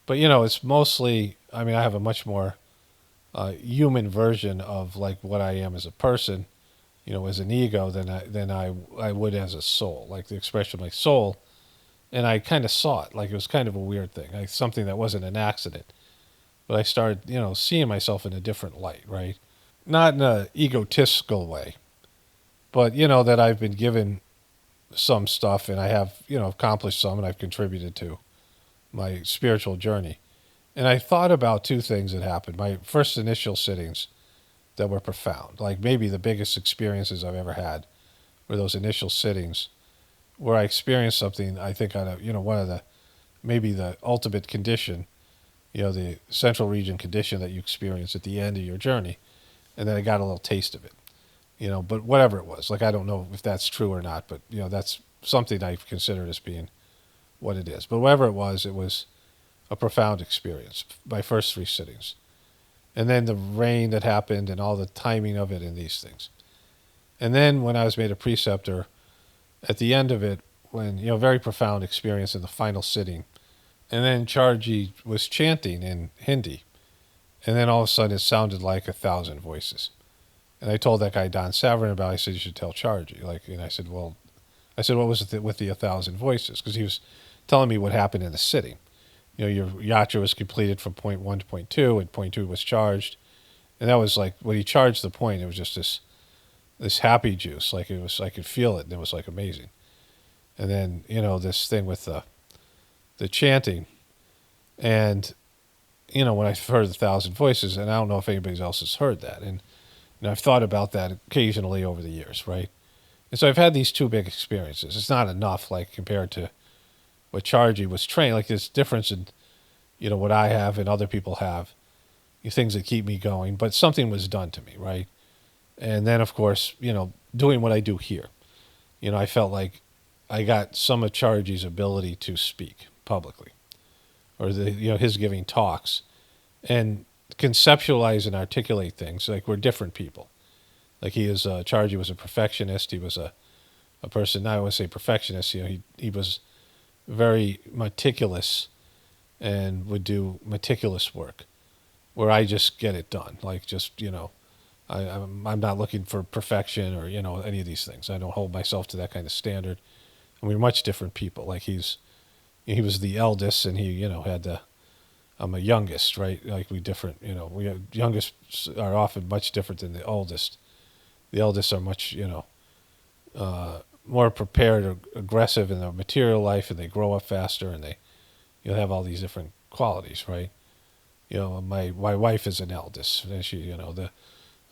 But it's mostly, I mean, I have a much more human version of like what I am as a person, as an ego than I would as a soul, like the expression of my soul. And I kind of saw it, like it was kind of a weird thing, like something that wasn't an accident. But I started, seeing myself in a different light, right? Not in an egotistical way, but that I've been given some stuff and I have accomplished some and I've contributed to my spiritual journey. And I thought about two things that happened. My first initial sittings that were profound, like maybe the biggest experiences I've ever had, were those initial sittings where I experienced something. I think on a one of the maybe the ultimate condition, the central region condition that you experience at the end of your journey, and then I got a little taste of it. But whatever it was, like I don't know if that's true or not, but that's something I've considered as being what it is. But whatever it was a profound experience. My first three sittings, and then the rain that happened and all the timing of it and these things, and then when I was made a preceptor, at the end of it, when very profound experience in the final sitting, and then Charji was chanting in Hindi, and then all of a sudden it sounded like 1,000 voices. And I told that guy Don Saverin about it. I said, you should tell Charji. And I said, what was it with the 1,000 voices? Because he was telling me what happened in the sitting. Your yatra was completed from point 1 to point 2, and point 2 was charged. And that was like, when he charged the point, it was just this happy juice. Like it was, I could feel it, and it was like amazing. And then, this thing with the chanting. And, when I heard 1,000 voices, and I don't know if anybody else has heard that. And I've thought about that occasionally over the years, right? And so I've had these two big experiences. It's not enough, like, compared to what Charji was trained. Like, there's difference in, what I have and other people have, things that keep me going. But something was done to me, right? And then, of course, doing what I do here. I felt like I got some of Charji's ability to speak publicly, or his giving talks, and conceptualize and articulate things. Like we're different people. Like Charji was a perfectionist. He was a person. I always say perfectionist. He was very meticulous, and would do meticulous work, where I just get it done. Like just I'm not looking for perfection or any of these things. I don't hold myself to that kind of standard. And we're much different people. Like he was the eldest, and he had the. I'm a youngest, right? Like we different, youngest are often much different than the oldest. The eldest are much, more prepared or aggressive in their material life, and they grow up faster, and they, have all these different qualities, right? My wife is an eldest, and she,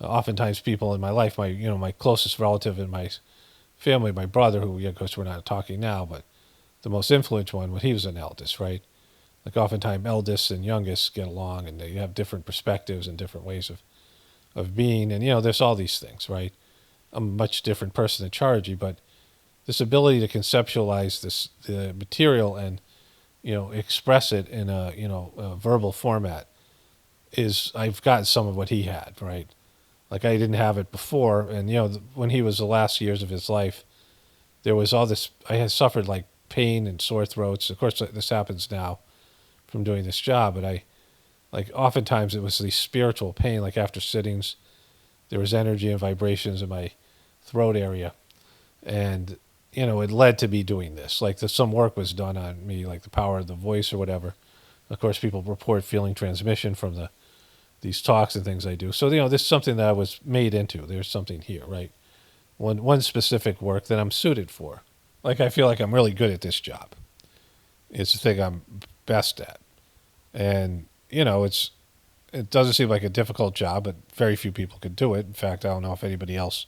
oftentimes people in my life, my closest relative in my family, my brother, who, of course, we're not talking now, but the most influential one, when he was an eldest, right? Like oftentimes eldest and youngest get along, and they have different perspectives and different ways of being. And, there's all these things, right? I'm a much different person than Charji, but this ability to conceptualize the material and, express it in a verbal format I've gotten some of what he had, right? Like I didn't have it before. And, when he was the last years of his life, there was all this, I had suffered like pain and sore throats. Of course, this happens now from doing this job, but oftentimes it was the spiritual pain. Like after sittings, there was energy and vibrations in my throat area, and it led to me doing this. Like some work was done on me, like the power of the voice or whatever. Of course, people report feeling transmission from these talks and things I do. So this is something that I was made into. There's something here, right? One specific work that I'm suited for. Like I feel like I'm really good at this job. It's the thing I'm best at, and it doesn't seem like a difficult job, but very few people could do it. In fact, I don't know if anybody else.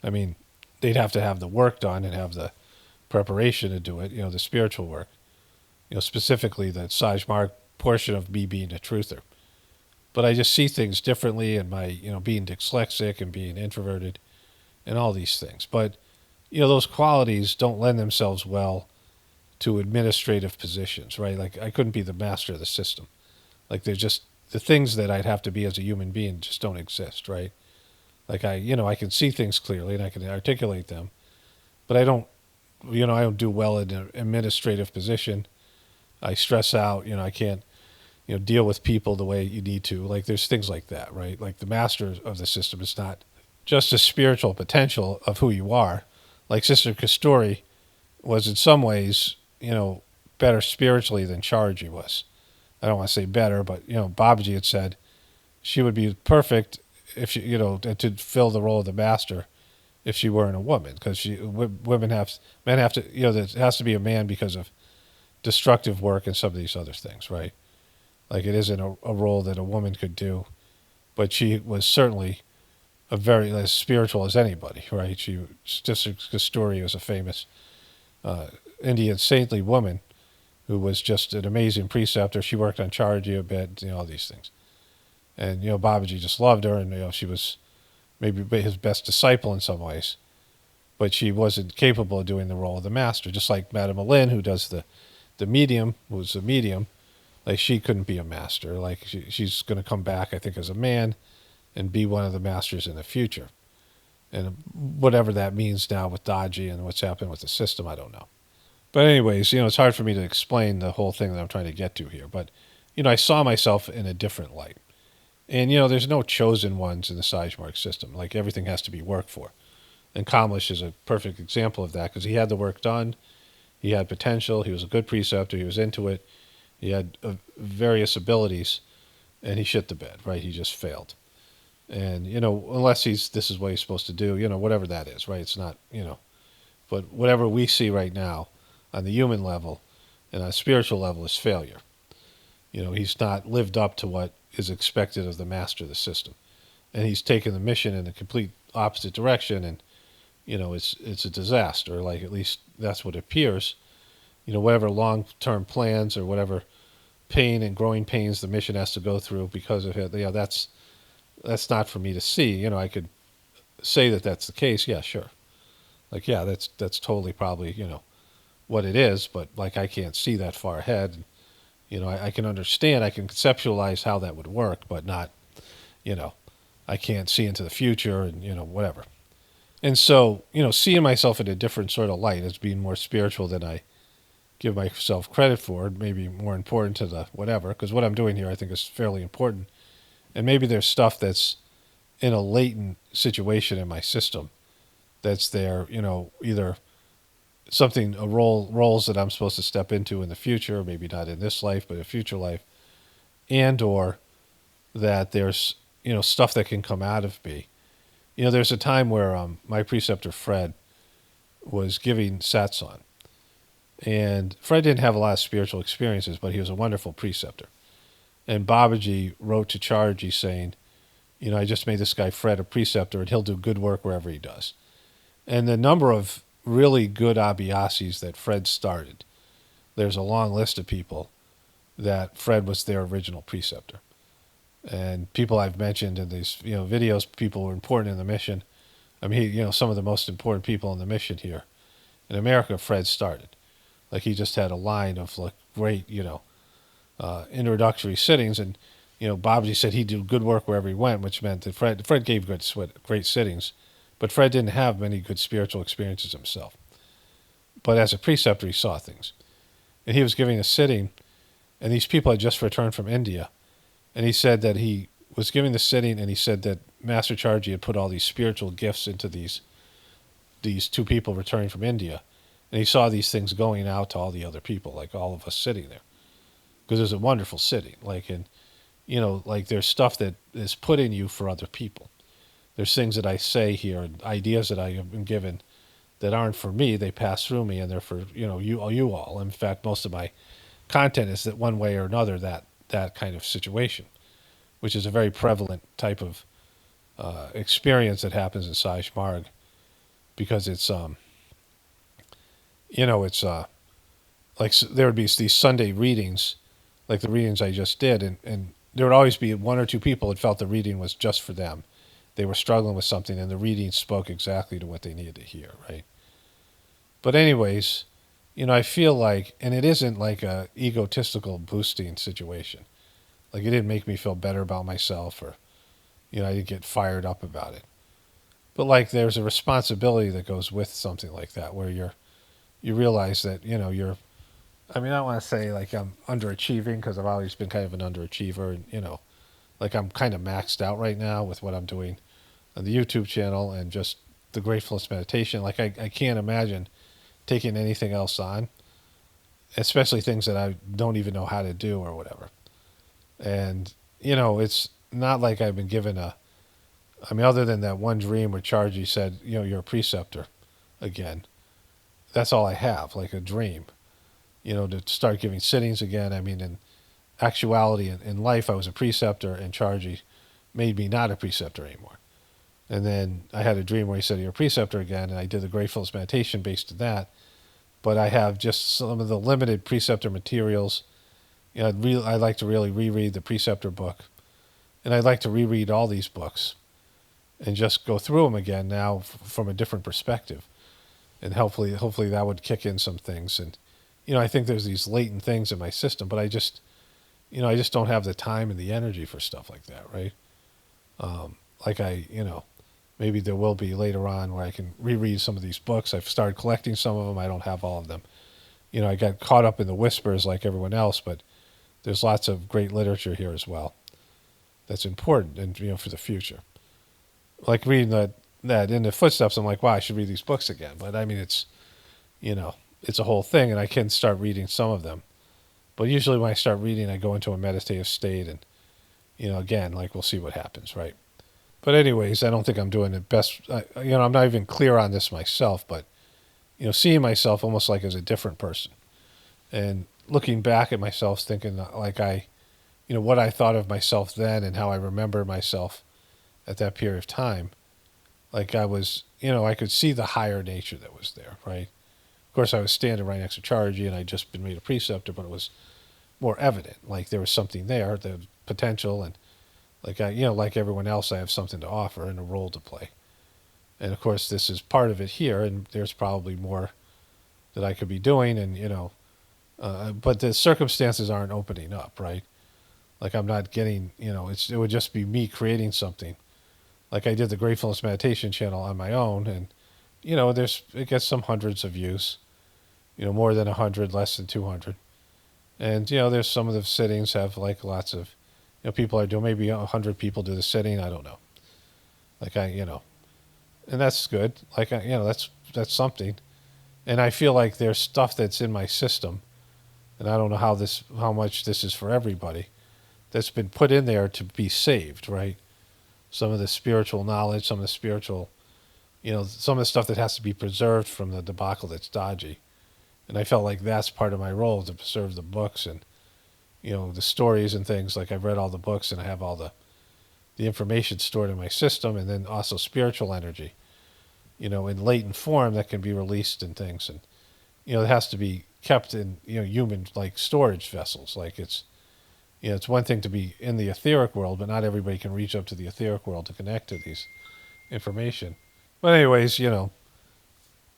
I mean, they'd have to have the work done and have the preparation to do it. The spiritual work. Specifically the Sajmark portion of me being a truther. But I just see things differently, and my being dyslexic and being introverted, and all these things. But those qualities don't lend themselves well to administrative positions, right? Like I couldn't be the master of the system. Like they're just the things that I'd have to be as a human being just don't exist, right? Like I can see things clearly and I can articulate them, but I don't do well in an administrative position. I stress out, I can't, deal with people the way you need to. Like there's things like that, right? Like the master of the system is not just a spiritual potential of who you are. Like Sister Kasturi was in some ways, better spiritually than Charji was. I don't want to say better, but, Babaji had said she would be perfect if she, to fill the role of the master if she weren't a woman. Because men have to, there has to be a man because of destructive work and some of these other things, right? Like it isn't a role that a woman could do, but she was certainly as spiritual as anybody, right? Sister Kasturi was a famous Indian saintly woman who was just an amazing preceptor. She worked on Charji a bit, all these things. And, Babaji just loved her, and, she was maybe his best disciple in some ways. But she wasn't capable of doing the role of the master, just like Madame Alin, who does the medium, who's a medium. Like, she couldn't be a master. Like, she's going to come back, I think, as a man and be one of the masters in the future. And whatever that means now with Daji and what's happened with the system, I don't know. But anyways, it's hard for me to explain the whole thing that I'm trying to get to here. But, I saw myself in a different light. And, there's no chosen ones in the Sajmark system. Like, everything has to be worked for. And Kamlesh is a perfect example of that because he had the work done. He had potential. He was a good preceptor. He was into it. He had various abilities. And he shit the bed, right? He just failed. And, unless this is what he's supposed to do, whatever that is, right? It's not, But whatever we see right now on the human level and on a spiritual level is failure. He's not lived up to what is expected of the master of the system. And he's taken the mission in the complete opposite direction, and, it's a disaster. Like, at least that's what it appears. Whatever long-term plans or whatever pain and growing pains the mission has to go through because of it, that's not for me to see. I could say that that's the case. Yeah, sure. Like, yeah, that's totally probably, what it is, but like I can't see that far ahead. I can understand, I can conceptualize how that would work, but not, I can't see into the future and, whatever. And so, seeing myself in a different sort of light as being more spiritual than I give myself credit for, maybe more important to the whatever, because what I'm doing here I think is fairly important. And maybe there's stuff that's in a latent situation in my system that's there, either roles that I'm supposed to step into in the future, maybe not in this life, but a future life, and or that there's, stuff that can come out of me. There's a time where my preceptor Fred was giving satsang, and Fred didn't have a lot of spiritual experiences, but he was a wonderful preceptor. And Babaji wrote to Charji saying, I just made this guy Fred a preceptor, and he'll do good work wherever he does. And the number of really good abhyasis that Fred started, there's a long list of people that Fred was their original preceptor. And people I've mentioned in these videos, people who are important in the mission. I mean, some of the most important people in the mission here in America, Fred started. Like, he just had a line of like great, introductory sittings, and Babaji said he'd do good work wherever he went, which meant that Fred gave great sittings, but Fred didn't have many good spiritual experiences himself. but as a preceptor, he saw things. And he was giving a sitting, and these people had just returned from India. And he said that he was giving the sitting, and he said that Master Charji had put all these spiritual gifts into these two people returning from India. And he saw these things going out to all the other people, like all of us sitting there. Because it was a wonderful sitting. Like, and, like there's stuff that is put in you for other people. There's things that I say here, and ideas that I have been given that aren't for me. They pass through me, and they're for, you all. In fact, most of my content is that one way or another, that kind of situation, which is a very prevalent type of experience that happens in Saj Marg, because it's it's like there would be these Sunday readings, like the readings I just did, and there would always be one or two people that felt the reading was just for them. They were struggling with something, and the reading spoke exactly to what they needed to hear, right? But anyways, I feel like, and it isn't like a egotistical boosting situation. Like, it didn't make me feel better about myself, or, I didn't get fired up about it. But like, there's a responsibility that goes with something like that, where you realize that, you're, I mean, I don't want to say like I'm underachieving, because I've always been kind of an underachiever, and, like I'm kind of maxed out right now with what I'm doing on the YouTube channel and just the Gratefulness meditation. Like, I can't imagine taking anything else on, especially things that I don't even know how to do or whatever. And, it's not like I've been given other than that one dream where Charji said, you're a preceptor again. That's all I have, like a dream, to start giving sittings again. I mean, in actuality, in life, I was a preceptor, and Charji made me not a preceptor anymore. And then I had a dream where he said, you're a preceptor again, and I did the Gratefulness meditation based on that. But I have just some of the limited preceptor materials. I'd like to really reread the preceptor book. And I'd like to reread all these books and just go through them again now from a different perspective. And hopefully that would kick in some things. And, I think there's these latent things in my system, but I just don't have the time and the energy for stuff like that, right? Maybe there will be later on where I can reread some of these books. I've started collecting some of them. I don't have all of them. I got caught up in the whispers like everyone else, but there's lots of great literature here as well that's important, and, for the future. Like reading that in the footsteps, I'm like, wow, I should read these books again. But I mean, it's a whole thing, and I can start reading some of them. But usually when I start reading, I go into a meditative state, and, again, like, we'll see what happens, right? But anyways, I don't think I'm doing the best. I'm not even clear on this myself, but, seeing myself almost like as a different person, and looking back at myself, thinking like what I thought of myself then and how I remember myself at that period of time, like I was, I could see the higher nature that was there, right? Of course, I was standing right next to Charji, and I'd just been made a preceptor, but it was more evident, like there was something there, the potential, and like like everyone else, I have something to offer and a role to play. And of course, this is part of it here, and there's probably more that I could be doing, and but the circumstances aren't opening up, right? Like I'm not getting, it would just be me creating something. Like I did the Gratefulness meditation channel on my own, and it gets some hundreds of views, more than 100, less than 200, and there's some of the sittings have like lots of, people are doing, maybe 100 people do the sitting. I don't know. Like and that's good. Like that's something, and I feel like there's stuff that's in my system, and I don't know how much this is for everybody, that's been put in there to be saved, right? Some of the spiritual knowledge, some of the spiritual, some of the stuff that has to be preserved from the debacle that's dodgy. And I felt like that's part of my role, to preserve the books and, the stories and things. Like I've read all the books, and I have all the information stored in my system, and then also spiritual energy, in latent form that can be released and things. And, it has to be kept in, human like storage vessels. Like it's one thing to be in the etheric world, but not everybody can reach up to the etheric world to connect to these information. But anyways,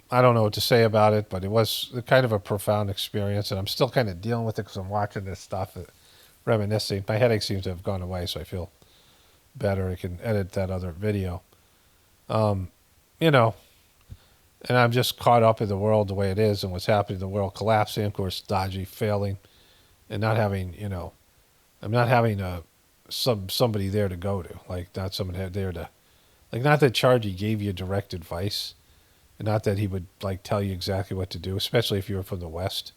I don't know what to say about it, but it was kind of a profound experience, and I'm still kind of dealing with it because I'm watching this stuff, reminiscing. My headache seems to have gone away, so I feel better. I can edit that other video. And I'm just caught up in the world the way it is and what's happening, the world collapsing, of course, dodgy, failing, and not having, I'm not having somebody there to go to, like not someone there to, like not that Chargy gave you direct advice, and not that he would like tell you exactly what to do, especially if you were from the West.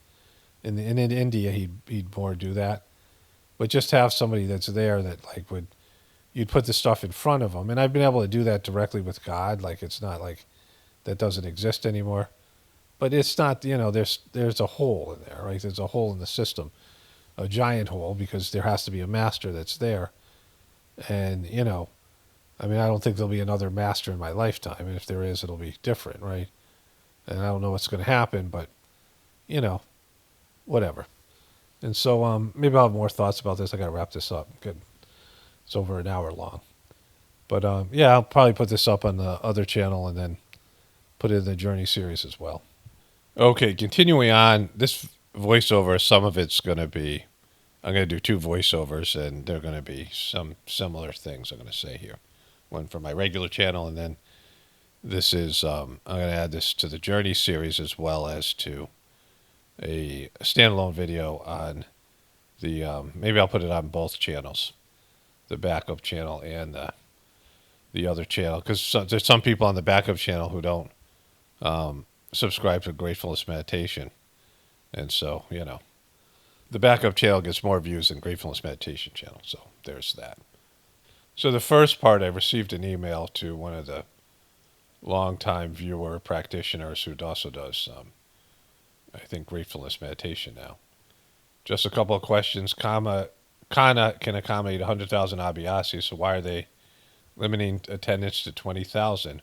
In India, he'd more do that, but just have somebody that's there that like would you'd put the stuff in front of them, and I've been able to do that directly with God. Like it's not like that doesn't exist anymore, but it's not there's a hole in there, right? There's a hole in the system, a giant hole because there has to be a master that's there, and I mean I don't think there'll be another master in my lifetime, and if there is, it'll be different, right? And I don't know what's going to happen, but you know whatever. And so maybe I'll have more thoughts about this. I got to wrap this up. Good. It's over an hour long. But yeah, I'll probably put this up on the other channel and then put it in the Journey series as well. Okay, continuing on. This voiceover, some of it's going to be, I'm going to do two voiceovers, and they're going to be some similar things I'm going to say here. One for my regular channel, and then this is, I'm going to add this to the Journey series as well as to a standalone video on the, maybe I'll put it on both channels, the backup channel and the other channel, because there's some people on the backup channel who don't subscribe to Gratefulness Meditation. And so, the backup channel gets more views than Gratefulness Meditation channel. So there's that. So the first part, I received an email to one of the longtime viewer practitioners who also does, I think, Gratefulness Meditation now. Just a couple of questions. Kana can accommodate 100,000 abhyasis, so why are they limiting attendance to 20,000?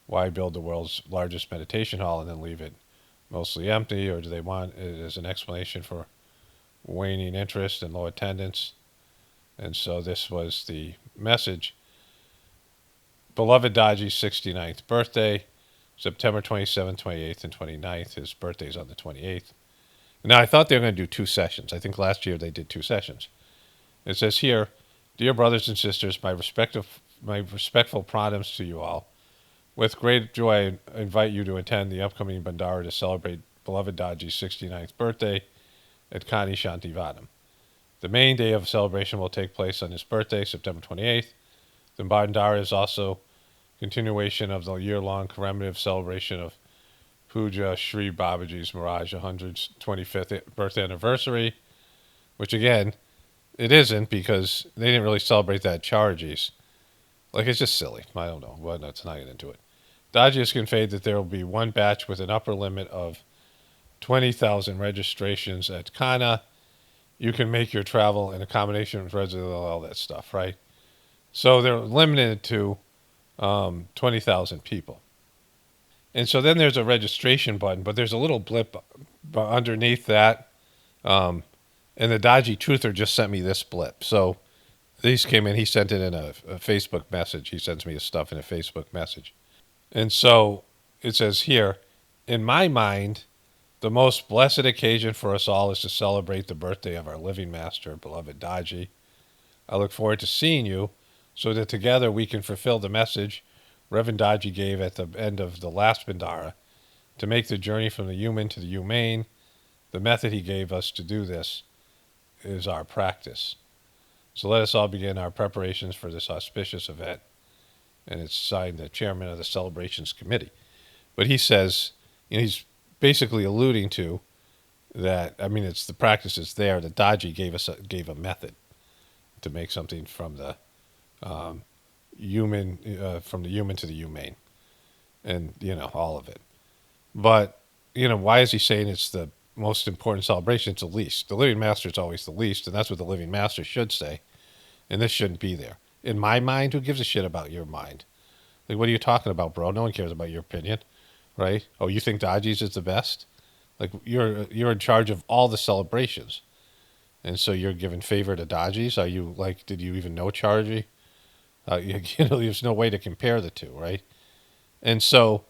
Why build the world's largest meditation hall and then leave it mostly empty? Or do they want it as an explanation for waning interest and low attendance? And so this was the message. Beloved Daji's 69th birthday, September 27th, 28th, and 29th. His birthday's on the 28th. Now, I thought they were going to do 2 sessions. I think last year they did 2 sessions. It says here, dear brothers and sisters, my respectful pranams to you all. With great joy, I invite you to attend the upcoming Bandara to celebrate beloved Daji's 69th birthday at Kani Shantivanam. The main day of celebration will take place on his birthday, September 28th. The Bandara is also continuation of the year-long commemorative celebration of Puja Sri Babaji's Maharaj 125th birthday anniversary, which again, it isn't because they didn't really celebrate that Charji's. Like, it's just silly. I don't know. Well, let's not get into it. Daji has conveyed that there will be one batch with an upper limit of 20,000 registrations at Kana. You can make your travel in accommodation with residents, all that stuff, right? So they're limited to 20,000 people. And so then there's a registration button, but there's a little blip underneath that. And the Daji Truther just sent me this blip. So these came in. He sent it in a Facebook message. He sends me his stuff in a Facebook message. And so it says here, in my mind, the most blessed occasion for us all is to celebrate the birthday of our living master, beloved Daji. I look forward to seeing you so that together we can fulfill the message Reverend Daji gave at the end of the last Bandara, to make the journey from the human to the humane. The method he gave us to do this is our practice. So let us all begin our preparations for this auspicious event. And it's signed the chairman of the celebrations committee. But he says, he's basically alluding to that, I mean, it's the practice is there. The Daji gave a method to make something from the human to the humane, and all of it. But why is he saying it's the most important celebration? It's the least. The living master is always the least, and that's what the living master should say. And this shouldn't be there. In my mind, who gives a shit about your mind? Like, what are you talking about, bro? No one cares about your opinion, right? Oh, you think Daji's is the best? Like, you're in charge of all the celebrations, and so you're giving favor to Daji's. Are you like? Did you even know Charji? There's no way to compare the two, right? And so,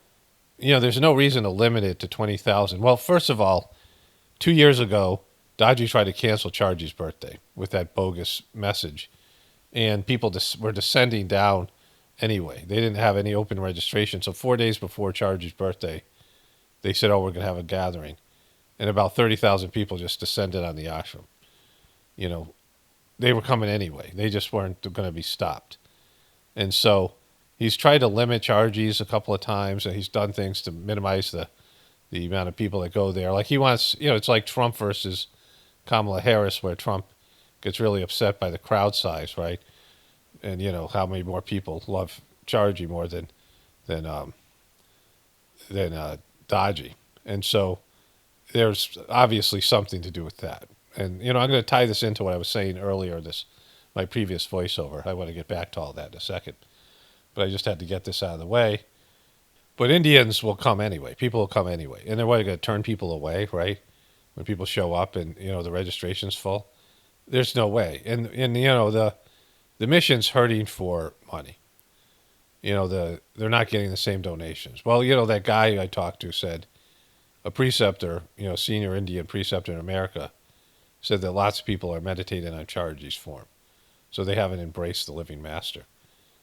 there's no reason to limit it to 20,000. Well, first of all, 2 years ago, Daji tried to cancel Charji's birthday with that bogus message, and people were descending down anyway. They didn't have any open registration. So 4 days before Chargie's birthday, they said, "Oh, we're going to have a gathering," and about 30,000 people just descended on the ashram. You know, they were coming anyway. They just weren't going to be stopped. And so he's tried to limit charges a couple of times, and he's done things to minimize the amount of people that go there. Like he wants, it's like Trump versus Kamala Harris, where Trump gets really upset by the crowd size, right? And how many more people love Chargy more than Dodgy, and so there's obviously something to do with that. And I'm going to tie this into what I was saying earlier. My previous voiceover. I want to get back to all that in a second, but I just had to get this out of the way. But Indians will come anyway. People will come anyway, and they're going to turn people away, right? When people show up and the registration's full, there's no way. And the mission's hurting for money. They're not getting the same donations. Well, that guy I talked to said, a preceptor, senior Indian preceptor in America, said that lots of people are meditating on Chargy's form, so they haven't embraced the living master.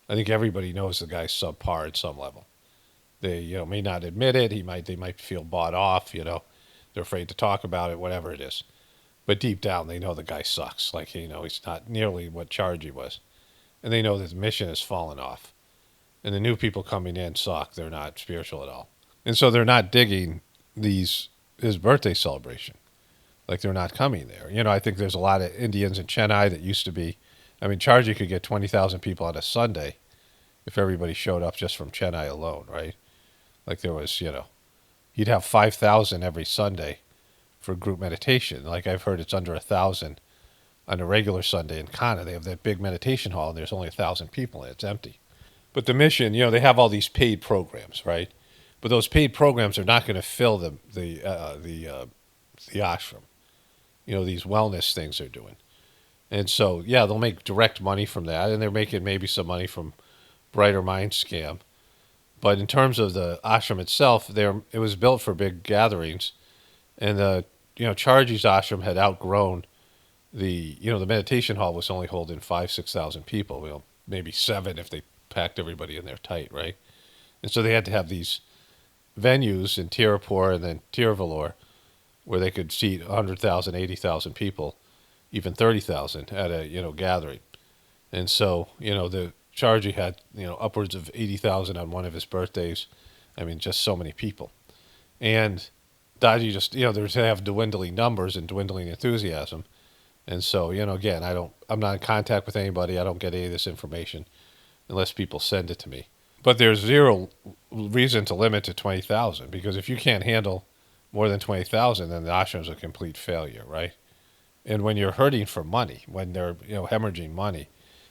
I think everybody knows the guy's subpar at some level. They may not admit it. They might feel bought off. They're afraid to talk about it, whatever it is. But deep down, they know the guy sucks. Like he's not nearly what Chargy was, and they know that the mission has fallen off. And the new people coming in suck. They're not spiritual at all. And so they're not digging his birthday celebration. Like they're not coming there. I think there's a lot of Indians in Chennai that used to be. I mean, Chargy could get 20,000 people on a Sunday if everybody showed up just from Chennai alone, right? Like there was, he'd have 5,000 every Sunday for group meditation. Like I've heard it's under 1,000 on a regular Sunday in Kana. They have that big meditation hall and there's only 1,000 people and it's empty. But the mission, they have all these paid programs, right? But those paid programs are not going to fill the ashram. These wellness things they're doing. And so, yeah, they'll make direct money from that, and they're making maybe some money from Brighter Mind scam. But in terms of the ashram itself, it was built for big gatherings, and Chargy's ashram had outgrown the meditation hall was only holding 5,000-6,000 people. Maybe 7 if they packed everybody in there tight, right? And so they had to have these venues in Tirupur and then Tiruvallur where they could seat 100,000, 80,000 people, even 30,000 at a gathering. And so the Chargy had upwards of 80,000 on one of his birthdays. I mean, just so many people. And Dodgy just they have dwindling numbers and dwindling enthusiasm. And so again, I'm not in contact with anybody. I don't get any of this information unless people send it to me. But there's zero reason to limit to 20,000 because if you can't handle more than 20,000, then the ashram's a complete failure, right? And when you're hurting for money, when they're hemorrhaging money,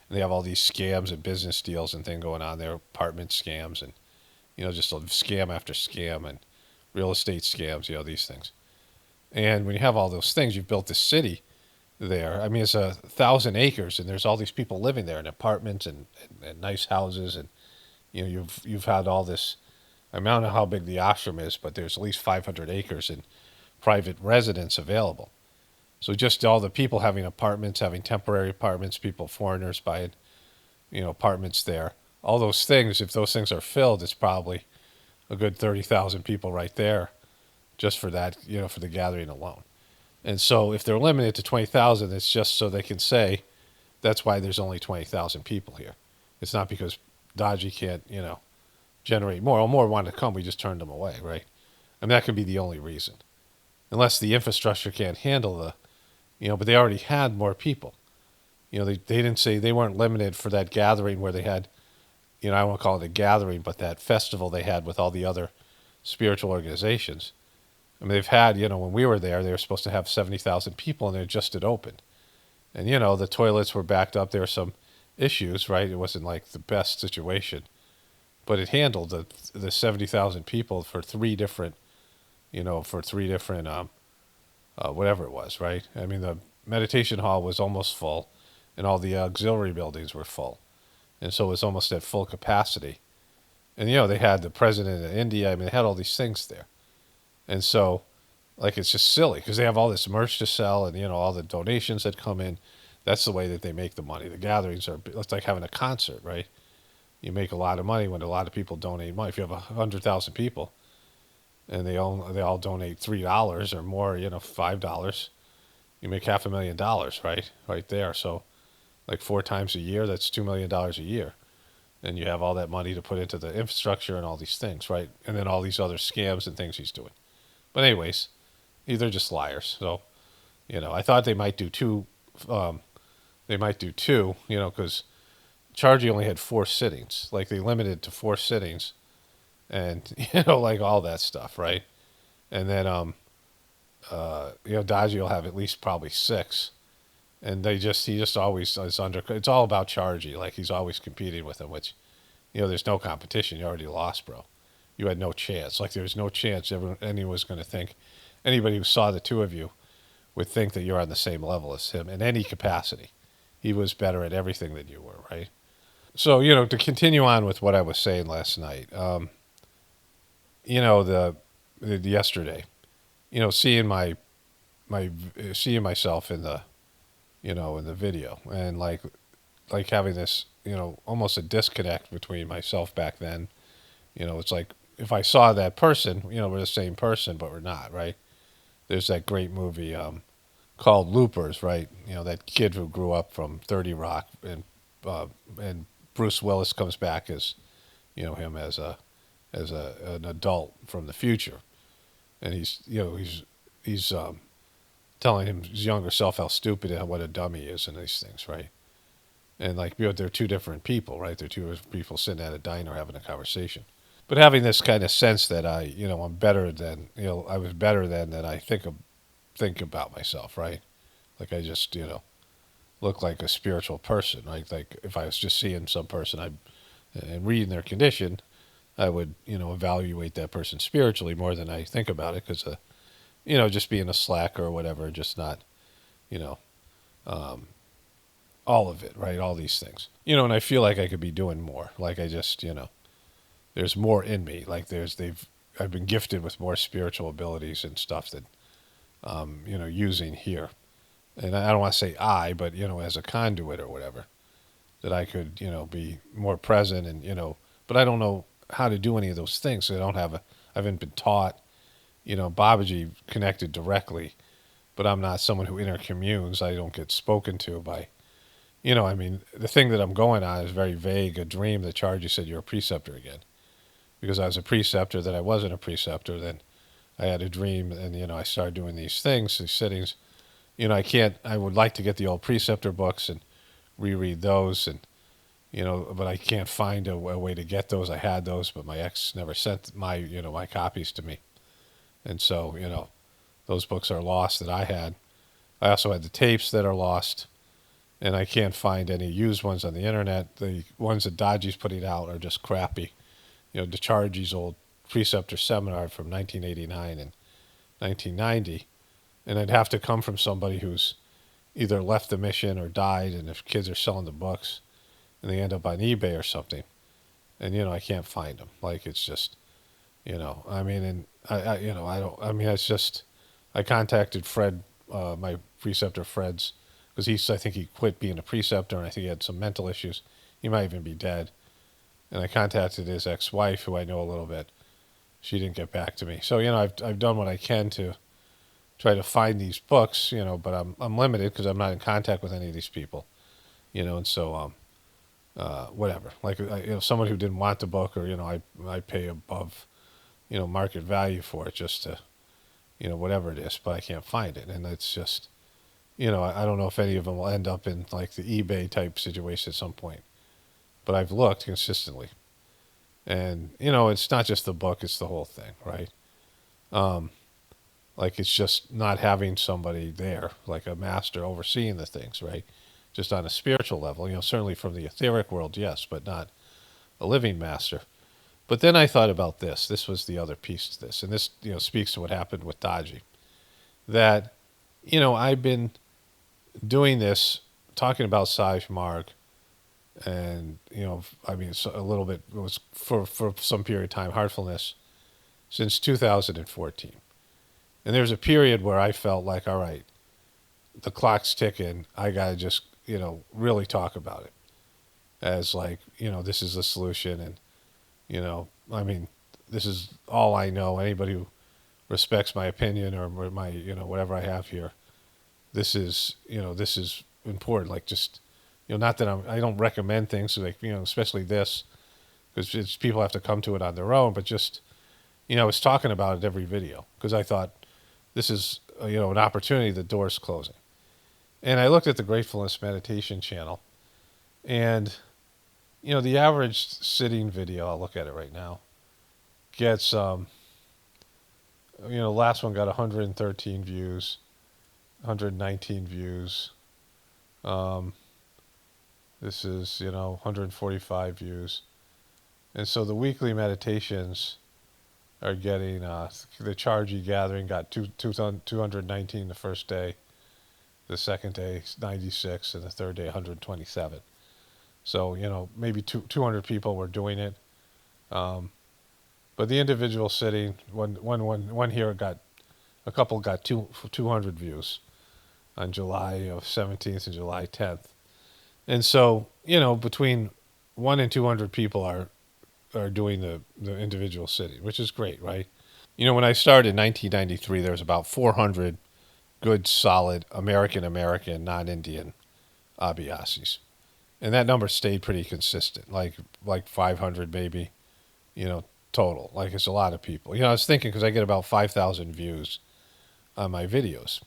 and they have all these scams and business deals and things going on there, apartment scams and just a scam after scam and real estate scams, these things. And when you have all those things, you've built this city there. I mean, it's 1,000 acres, and there's all these people living there in apartments and nice houses, and you've had all this. I mean, I don't know how big the ashram is, but there's at least 500 acres and private residence available. So just all the people having apartments, having temporary apartments, foreigners buying, apartments there. All those things, if those things are filled, it's probably a good 30,000 people right there just for that, for the gathering alone. And so if they're limited to 20,000, it's just so they can say that's why there's only 20,000 people here. It's not because Dodgy can't, generate more. Or more want to come, we just turned them away, right? I mean, that could be the only reason. Unless the infrastructure can't handle but they already had more people. They didn't say they weren't limited for that gathering where they had, I won't call it a gathering, but that festival they had with all the other spiritual organizations. I mean, they've had, when we were there, they were supposed to have 70,000 people and they just had opened. And, the toilets were backed up. There were some issues, right? It wasn't like the best situation. But it handled the 70,000 people for three different, whatever it was, right? I mean, the meditation hall was almost full and all the auxiliary buildings were full. And so it was almost at full capacity. And, they had the president of India. I mean, they had all these things there. And so, like, it's just silly because they have all this merch to sell and, all the donations that come in. That's the way that they make the money. The gatherings it's like having a concert, right? you make a lot of money when a lot of people donate money. If you have 100,000 people and they all donate $3 or more, $5, you make $500,000, right there. So like 4 times a year, that's $2 million a year, and you have all that money to put into the infrastructure and all these things, right? And then all these other scams and things he's doing. But anyways, they're just liars. So I thought they might do two. They might do two, because Chargy only had 4 sittings. Like they limited to 4 sittings, and like all that stuff, right? And then Dodgy will have at least probably 6, and he just always is under. It's all about Chargy. Like he's always competing with him, which there's no competition. You already lost, bro. You had no chance. Like there was no chance anyone was going to think. Anybody who saw the two of you would think that you're on the same level as him in any capacity. He was better at everything than you were, right? So, to continue on with what I was saying last night, the yesterday, seeing seeing myself in the, in the video, and like having this, almost a disconnect between myself back then. It's like if I saw that person, we're the same person, but we're not, right? There's that great movie called Loopers, right? That kid who grew up from 30 Rock, and Bruce Willis comes back as, him as an adult from the future, and he's telling his younger self how stupid and what a dummy he is and these things, right? And like, they're two different people, right? They're two different people sitting at a diner having a conversation, but having this kind of sense that I'm better than, I was better than that. I think about myself, right? Like I just, look like a spiritual person, right? Like if I was just seeing some person, and reading their condition, I would, evaluate that person spiritually more than I think about it, because, just being a slacker or whatever, just not, you know, um, all of it, right? All these things, and I feel like I could be doing more. Like I just, there's more in me. Like I've been gifted with more spiritual abilities and stuff that, using here. And I don't want to say but, as a conduit or whatever, that I could, be more present and, but I don't know how to do any of those things. So I haven't been taught, Babaji connected directly, but I'm not someone who intercommunes. I don't get spoken to by, the thing that I'm going on is very vague, a dream that Chargy said you're a preceptor again. Because I was a preceptor, then I wasn't a preceptor, then I had a dream, and, I started doing these things, these sittings. I would like to get the old preceptor books and reread those, and, but I can't find a way to get those. I had those, but my ex never sent my copies to me. And so, those books are lost that I had. I also had the tapes that are lost, and I can't find any used ones on the internet. The ones that Dodgy's putting out are just crappy. DeChargy's old preceptor seminar from 1989 and 1990, and it'd have to come from somebody who's either left the mission or died, and if kids are selling the books and they end up on eBay or something, and I can't find them. Like it's just, and I don't. It's just, I contacted Fred, my preceptor Fred's, because I think he quit being a preceptor, and I think he had some mental issues. He might even be dead. And I contacted his ex-wife, who I know a little bit. She didn't get back to me. So I've done what I can to try to find these books, but I'm limited because I'm not in contact with any of these people, and so whatever. Like someone who didn't want the book, or I pay above market value for it just to whatever it is, but I can't find it, and it's just I don't know if any of them will end up in like the eBay type situation at some point. But I've looked consistently, and it's not just the book; it's the whole thing, right? Like it's just not having somebody there, like a master overseeing the things, right? Just on a spiritual level, certainly from the etheric world, yes, but not a living master. But then I thought about this. This was the other piece to this, and this speaks to what happened with Dodgy. That I've been doing this, talking about Saj Marg. And it's a little bit. It was for some period of time, Heartfulness, since 2014. And there's a period where I felt like, all right, the clock's ticking. I gotta just really talk about it. as like, this is the solution. And, I mean, this is all I know. Anybody who respects my opinion or my, whatever I have here, this is important. Like just, not that I don't recommend things like, especially this, because people have to come to it on their own, but just, I was talking about it every video because I thought this is, an opportunity, the door's closing. And I looked at the Gratefulness meditation channel, and, the average sitting video, I'll look at it right now, gets, last one got 113 views, 119 views. This is, 145 views. And so the weekly meditations are getting, the Chargy Gathering got 219 the first day, the second day 96, and the third day 127. So, maybe 200 people were doing it. But the individual sitting, one here got, a couple got 200 views on July 17th and July 10th. And so, between 1 and 200 people are doing the individual sitting, which is great, right? When I started in 1993, there was about 400 good, solid American, non-Indian Abhyasis. And that number stayed pretty consistent, like 500 maybe, total. Like it's a lot of people. I was thinking because I get about 5,000 views on my videos.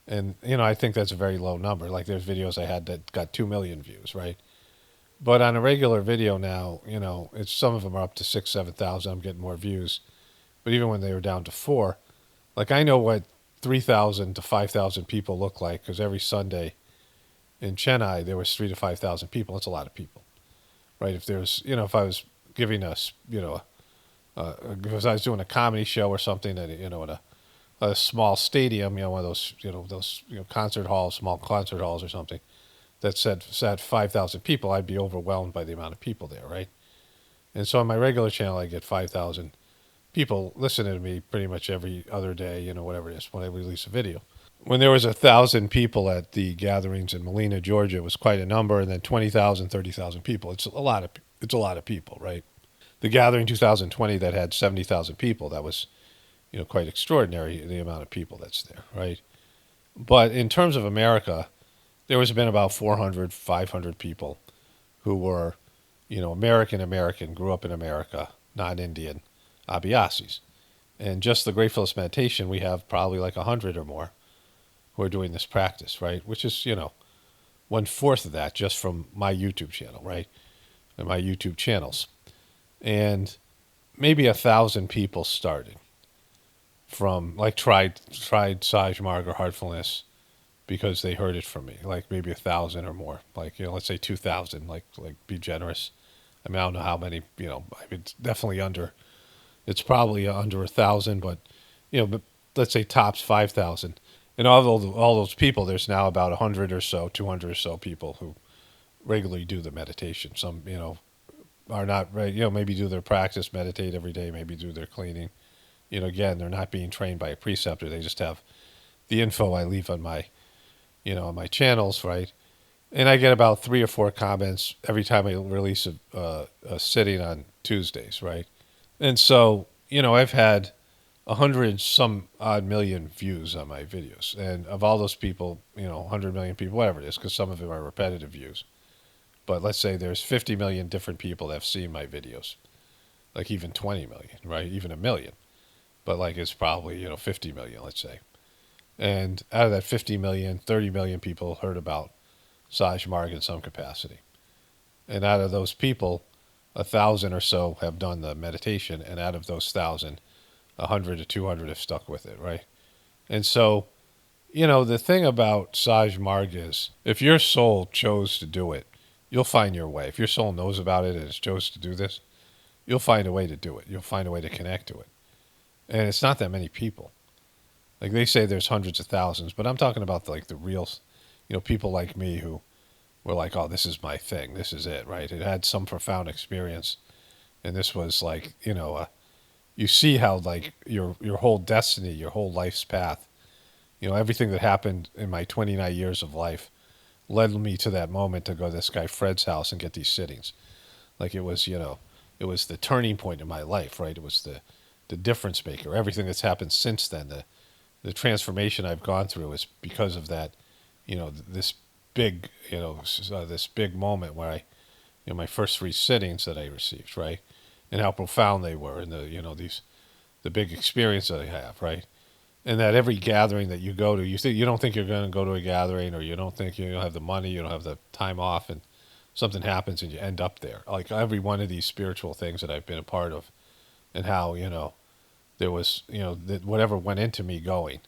And, I think that's a very low number. Like there's videos I had that got 2 million views, right? But on a regular video now, it's some of them are up to 6,000, 7,000. I'm getting more views. But even when they were down to 4, like I know what 3,000 to 5,000 people look like because every Sunday in Chennai there was 3,000 to 5,000 people. That's a lot of people, right? If there's, if I was giving us, because I was doing a comedy show or something, that at a small stadium, one of those concert halls, small concert halls or something, that said 5,000 people, I'd be overwhelmed by the amount of people there, right? And so on my regular channel, I get 5,000 people listening to me pretty much every other day, whatever it is, when I release a video. When there was 1,000 people at the gatherings in Molina, Georgia, it was quite a number, and then 20,000, 30,000 people. It's a lot of people, right? The gathering 2020 that had 70,000 people, that was, quite extraordinary, the amount of people that's there, right? But in terms of America, there was been about 400, 500 people who were, American, grew up in America, not Indian, Abhyasis. And just the Gratefulness meditation, we have probably like 100 or more who are doing this practice, right? Which is, 1/4 of that just from my YouTube channel, right? And my YouTube channels. And maybe 1,000 people started from, like, tried Saj Marg or Heartfulness because they heard it from me, like maybe 1,000 or more, like, let's say 2,000, like be generous. I mean, I don't know how many, I mean, it's definitely it's probably under 1,000, but, but let's say tops 5,000. And all those people, there's now about 100 or so, 200 or so people who regularly do the meditation. Some, are not, maybe do their practice, meditate every day, maybe do their cleaning. Again, they're not being trained by a preceptor. They just have the info I leave on my, on my channels, right? And I get about 3 or 4 comments every time I release a sitting on Tuesdays, right? And so, I've had 100 some odd million views on my videos. And of all those people, 100 million people, whatever it is, because some of them are repetitive views. But let's say there's 50 million different people that have seen my videos, like even 20 million, right? Even a million. But like it's probably, 50 million, let's say. And out of that 50 million, 30 million people heard about Saj Marg in some capacity. And out of those people, 1,000 or so have done the meditation. And out of those 1,000, 100 to 200 have stuck with it, right? And so, the thing about Saj Marg is if your soul chose to do it, you'll find your way. If your soul knows about it and it's chose to do this, you'll find a way to do it. You'll find a way to connect to it. And it's not that many people. Like they say there's hundreds of thousands, but I'm talking about like the real, people like me who were like, oh, this is my thing. This is it, right? It had some profound experience. And this was like, you see how like your whole destiny, your whole life's path, everything that happened in my 29 years of life, led me to that moment to go to this guy Fred's house and get these sittings. Like it was, it was the turning point in my life, right? It was the difference maker. Everything that's happened since then, the transformation I've gone through is because of that, this big, this big moment where my first three sittings that I received, right? And how profound they were, and the big experience that I have, right? And that every gathering that you go to, you don't think you're going to go to a gathering, or you don't think you don't have the money, you don't have the time off, and something happens and you end up there. Like every one of these spiritual things that I've been a part of, and how there was that whatever went into me going,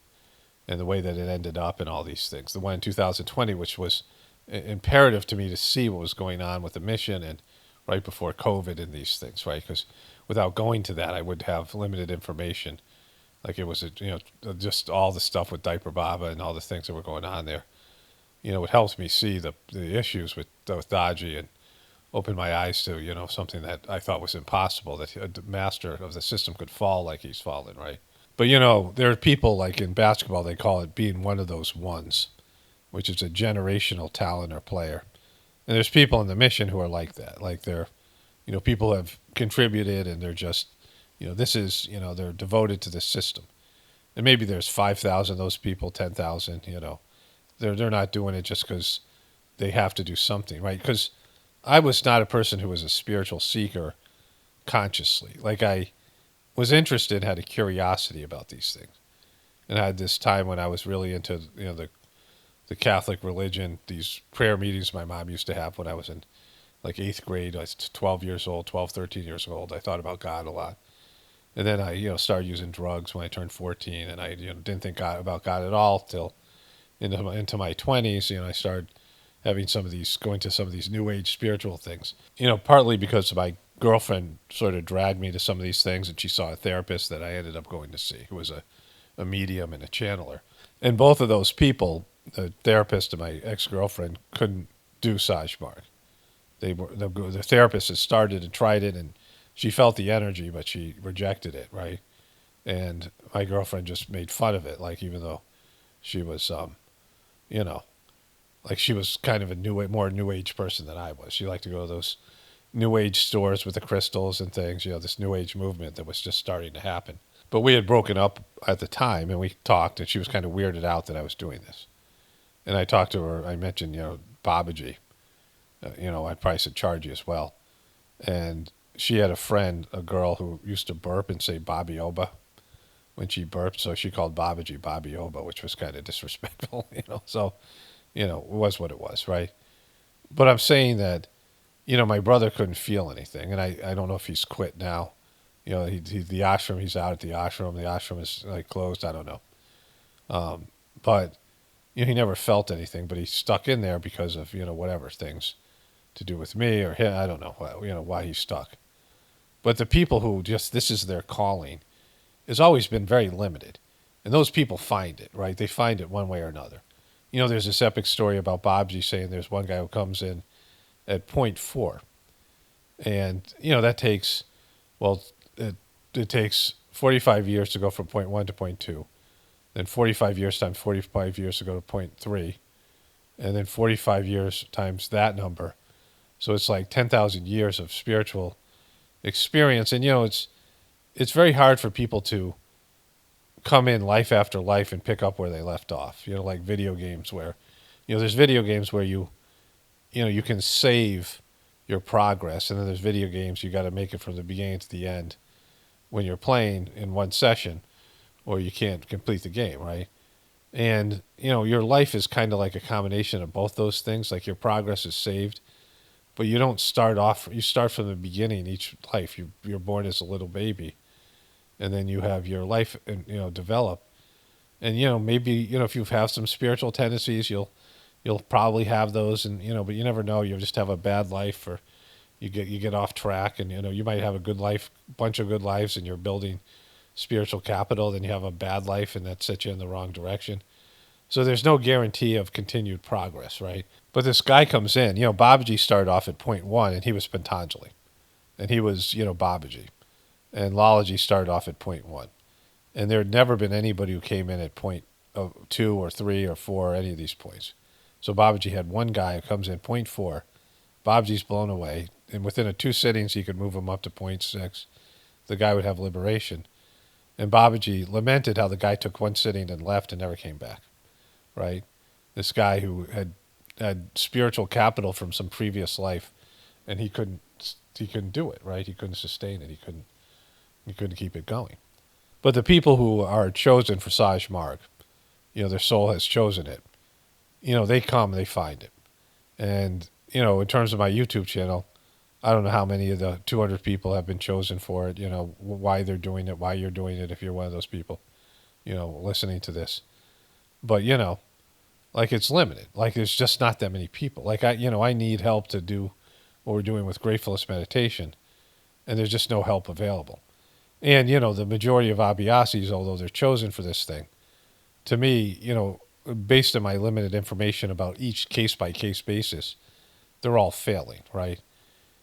and the way that it ended up, and all these things. The one in 2020, which was imperative to me to see what was going on with the mission, and right before COVID and these things, right? Because without going to that, I would have limited information. Like it was, just all the stuff with Diaper Baba and all the things that were going on there. It helps me see the issues with Daji, and open my eyes to, something that I thought was impossible, that a master of the system could fall like he's fallen, right? But, there are people like in basketball, they call it being one of those ones, which is a generational talent or player. And there's people in the mission who are like that. Like they're, people have contributed, and they're just, this is, they're devoted to this system. And maybe there's 5,000 of those people, 10,000, they're not doing it just because they have to do something, right? Because I was not a person who was a spiritual seeker consciously. Like I was interested, had a curiosity about these things. And I had this time when I was really into, the Catholic religion, these prayer meetings my mom used to have when I was in like eighth grade. I was 12 years old, 12, 13 years old. I thought about God a lot. And then I, started using drugs when I turned 14, and I, didn't think about God at all till into my 20s. I started having going to some of these new age spiritual things. Partly because my girlfriend sort of dragged me to some of these things, and she saw a therapist that I ended up going to see, who was a medium and a channeler. And both of those people, the therapist and my ex-girlfriend, couldn't do Sajmark. The therapist had started and tried it, and she felt the energy, but she rejected it, right? And my girlfriend just made fun of it, like even though she was, like she was kind of more new age person than I was. She liked to go to those new age stores with the crystals and things, this new age movement that was just starting to happen. But we had broken up at the time, and we talked, and she was kind of weirded out that I was doing this. And I talked to her, I mentioned, Babaji. I probably said Chargy as well. And she had a friend, a girl who used to burp and say Bobby Oba when she burped. So she called Babaji Bobby Oba, which was kind of disrespectful, So, it was what it was, right? But I'm saying that, my brother couldn't feel anything. And I don't know if he's quit now. The ashram, he's out at the ashram. The ashram is like closed. I don't know. But, he never felt anything, but he's stuck in there because of, whatever things to do with me or him. I don't know why he's stuck. But the people who just, this is their calling, has always been very limited. And those people find it, right? They find it one way or another. There's this epic story about Babji saying there's one guy who comes in at point 4. And, that takes, it takes 45 years to go from point 1 to point 2. Then 45 years times 45 years to go to point 3. And then 45 years times that number. So it's like 10,000 years of spiritual experience. And, it's very hard for people to come in life after life and pick up where they left off. Like video games where, there's video games where you can save your progress. And then there's video games you got to make it from the beginning to the end when you're playing in one session, or you can't complete the game, right? And, your life is kind of like a combination of both those things. Like your progress is saved, but you don't start off, you start from the beginning each life. You're born as a little baby, and then you have your life, develop. And, maybe, if you have some spiritual tendencies, you'll probably have those, and, but you never know. You just have a bad life, or you get off track, and, you might have a good life, bunch of good lives, and you're building spiritual capital. Then you have a bad life, and that sets you in the wrong direction. So there's no guarantee of continued progress, right? But this guy comes in, Babaji started off at point 1, and he was Patanjali, and he was, Babaji. And Lalaji started off at point 1. And there had never been anybody who came in at point 2 or 3 or 4 or any of these points. So Babaji had one guy who comes in point 0.4. Babaji's blown away. And within 2 sittings, he could move him up to point 0.6. The guy would have liberation. And Babaji lamented how the guy took 1 sitting and left and never came back, right? This guy who had spiritual capital from some previous life, and he couldn't do it, right? He couldn't sustain it. He couldn't keep it going. But the people who are chosen for Saj Marg, their soul has chosen it. They come, they find it. And, in terms of my YouTube channel, I don't know how many of the 200 people have been chosen for it, why they're doing it, why you're doing it if you're one of those people, listening to this. But, like it's limited. Like there's just not that many people. Like I need help to do what we're doing with Gratefulness meditation, and there's just no help available. And, the majority of Abhyasis, although they're chosen for this thing, to me, based on my limited information about each case-by-case basis, they're all failing, right?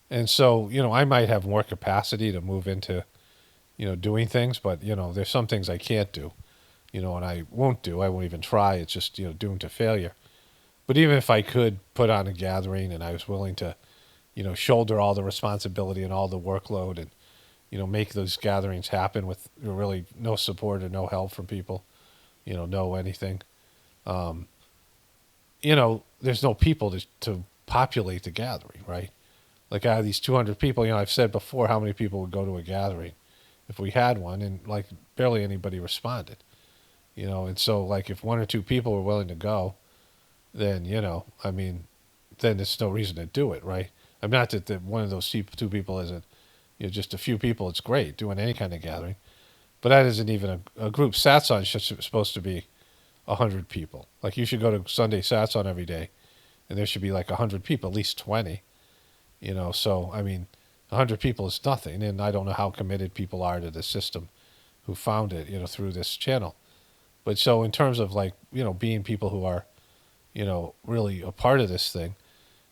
And so, I might have more capacity to move into, doing things, but, there's some things I can't do, and I won't do. I won't even try. It's just, doomed to failure. But even if I could put on a gathering and I was willing to, shoulder all the responsibility and all the workload and, make those gatherings happen with really no support or no help from people, no anything. There's no people to populate the gathering, right? Like out of these 200 people, I've said before how many people would go to a gathering if we had one, and like barely anybody responded, and so like if 1 or 2 people were willing to go, then, then there's no reason to do it, right? I'm not that one of those 2 people isn't, just a few people, it's great doing any kind of gathering, but that isn't even a group. Satsang is supposed to be 100 people. Like you should go to Sunday satsang every day, and there should be like 100 people, at least 20. So 100 people is nothing, and I don't know how committed people are to the system who found it, through this channel. But so in terms of like being people who are, really a part of this thing,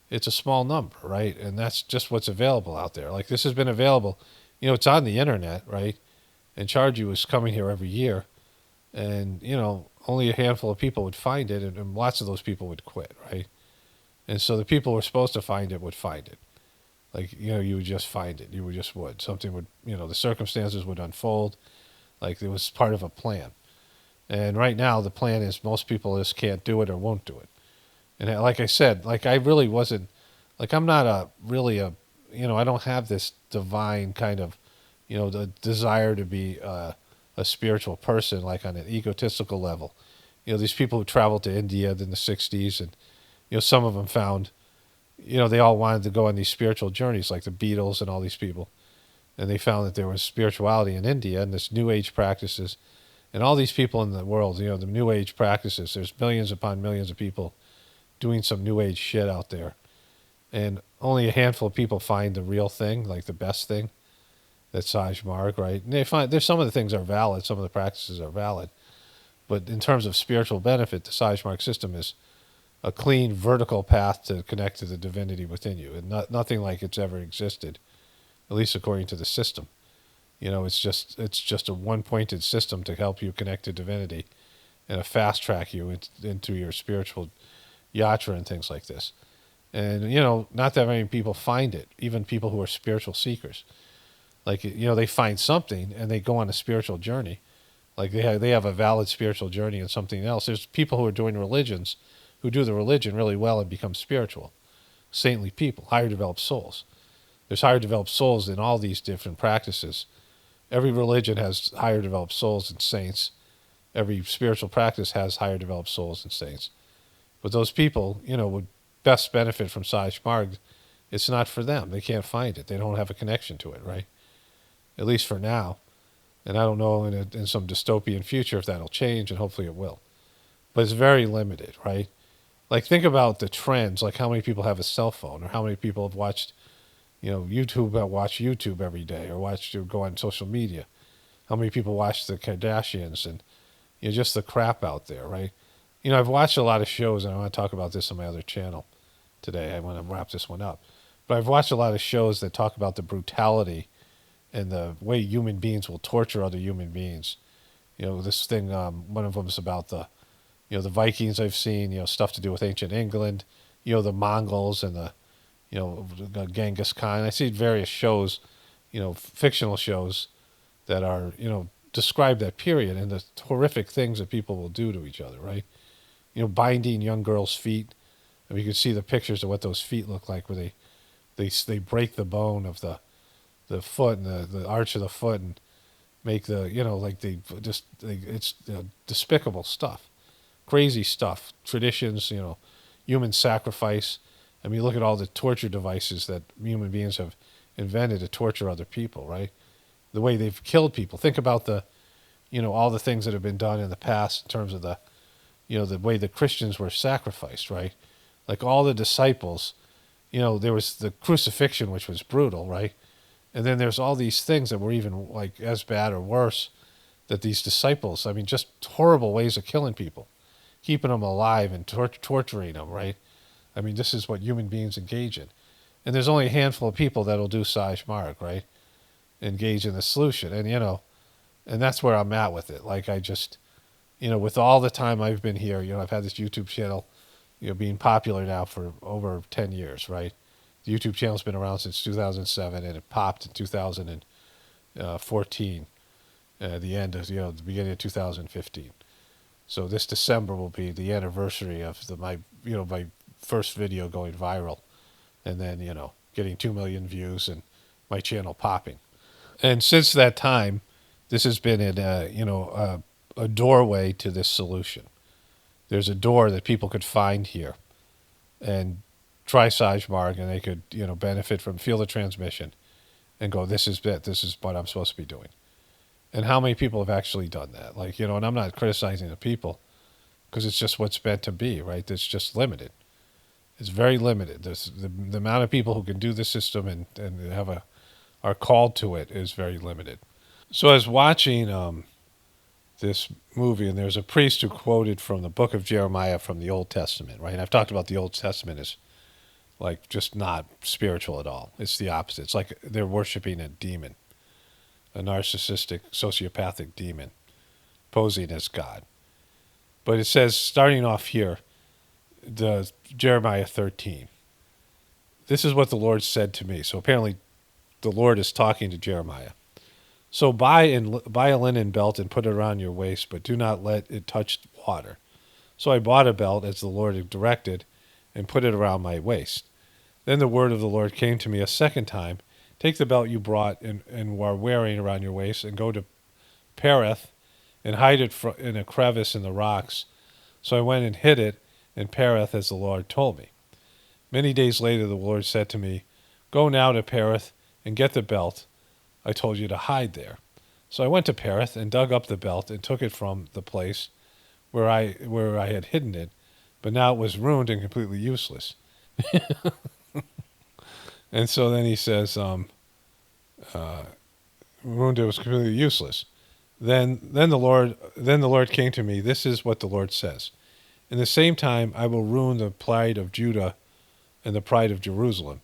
it's a small number, right? And that's just what's available out there. Like this has been available, it's on the internet, right? And Charju is coming here every year, and only a handful of people would find it, and lots of those people would quit, right? And so the people who were supposed to find it would find it. Like, you would just find it. You would. Something would, the circumstances would unfold. Like it was part of a plan. And right now the plan is most people just can't do it or won't do it. And like I said, like I really wasn't, like I'm not I don't have this divine kind of, the desire to be a spiritual person, like on an egotistical level. These people who traveled to India in the 60s, and, some of them found, they all wanted to go on these spiritual journeys, like the Beatles and all these people. And they found that there was spirituality in India and this New Age practices. And all these people in the world, the New Age practices, there's millions upon millions of people doing some New Age shit out there. And only a handful of people find the real thing, like the best thing, that's Saj Marg, right? And they find there's some of the things are valid, some of the practices are valid. But in terms of spiritual benefit, the Saj Marg system is a clean vertical path to connect to the divinity within you, and nothing like it's ever existed, at least according to the system. It's just a one-pointed system to help you connect to divinity, and a fast track you into your spiritual yatra and things like this. And not that many people find it, even people who are spiritual seekers. Like they find something and they go on a spiritual journey, like they have a valid spiritual journey in something else. There's people who are doing religions, who do the religion really well and become spiritual, saintly people, higher developed souls. There's higher developed souls in all these different practices. Every religion has higher developed souls and saints. Every spiritual practice has higher developed souls and saints. But those people, would best benefit from Saj Marg. It's not for them. They can't find it. They don't have a connection to it, right? At least for now. And I don't know in some dystopian future if that'll change, and hopefully it will. But it's very limited, right? Like think about the trends, like how many people have a cell phone, or how many people have watched, watch YouTube every day, or go on social media. How many people watch the Kardashians and just the crap out there, right? I've watched a lot of shows, and I want to talk about this on my other channel today. I want to wrap this one up. But I've watched a lot of shows that talk about the brutality and the way human beings will torture other human beings. This thing, one of them is about the the Vikings I've seen, stuff to do with ancient England, the Mongols and the, Genghis Khan. I see various shows, fictional shows that are, describe that period and the horrific things that people will do to each other, right? Binding young girls' feet. I mean, you can see the pictures of what those feet look like where they break the bone of the foot and the arch of the foot and make the, like it's despicable stuff, crazy stuff, traditions, human sacrifice. I mean, look at all the torture devices that human beings have invented to torture other people, right? The way they've killed people. Think about all the things that have been done in the past in terms of the way the Christians were sacrificed, right? Like all the disciples, there was the crucifixion, which was brutal, right? And then there's all these things that were even like as bad or worse that these disciples, I mean, just horrible ways of killing people, keeping them alive and torturing them, right? I mean, this is what human beings engage in. And there's only a handful of people that'll do Saj Marg, right? Engage in the solution. And, and that's where I'm at with it. Like I just, with all the time I've been here, I've had this YouTube channel, being popular now for over 10 years, right? The YouTube channel's been around since 2007, and it popped in 2014, the end of, the beginning of 2015. So this December will be the anniversary of my first video going viral, and then, getting 2 million views and my channel popping. And since that time, this has been a doorway to this solution. There's a door that people could find here and try Saj Marg, and they could, benefit from, feel the transmission and go, this is it. This is what I'm supposed to be doing. And how many people have actually done that? Like, and I'm not criticizing the people because it's just what's meant to be, right? It's just limited. It's very limited. The amount of people who can do the system and are called to it is very limited. So I was watching this movie, and there's a priest who quoted from the book of Jeremiah from the Old Testament, right? And I've talked about the Old Testament as like just not spiritual at all. It's the opposite. It's like they're worshiping a demon, a narcissistic, sociopathic demon, posing as God. But it says, starting off here, the Jeremiah 13. This is what the Lord said to me. So apparently the Lord is talking to Jeremiah. So buy a linen belt and put it around your waist, but do not let it touch water. So I bought a belt as the Lord had directed and put it around my waist. Then the word of the Lord came to me a second time. Take the belt you brought and are wearing around your waist and go to Pereth and hide it in a crevice in the rocks. So I went and hid it in Pereth as the Lord told me. Many days later the Lord said to me, go now to Pereth and get the belt I told you to hide there. So I went to Pereth and dug up the belt and took it from the place where I had hidden it, but now it was ruined and completely useless. And so then he says, ruined, it was completely useless. Then the Lord came to me. This is what the Lord says. In the same time, I will ruin the pride of Judah and the pride of Jerusalem.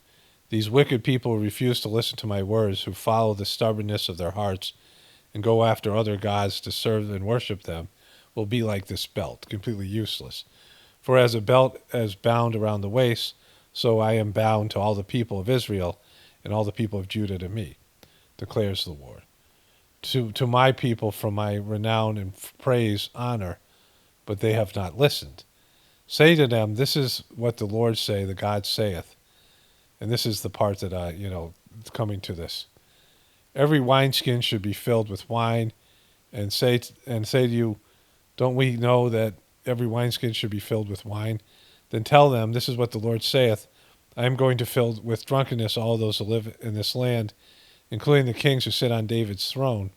These wicked people who refuse to listen to my words, who follow the stubbornness of their hearts and go after other gods to serve and worship them, will be like this belt, completely useless. For as a belt is bound around the waist, so I am bound to all the people of Israel and all the people of Judah to me, declares the Lord. To my people from my renown and praise, honor, but they have not listened. Say to them, this is what the Lord say, the God saith. And this is the part that coming to this. Every wineskin should be filled with wine, and say to you, don't we know that every wineskin should be filled with wine? Then tell them, this is what the Lord saith, I am going to fill with drunkenness all those who live in this land, including the kings who sit on David's throne,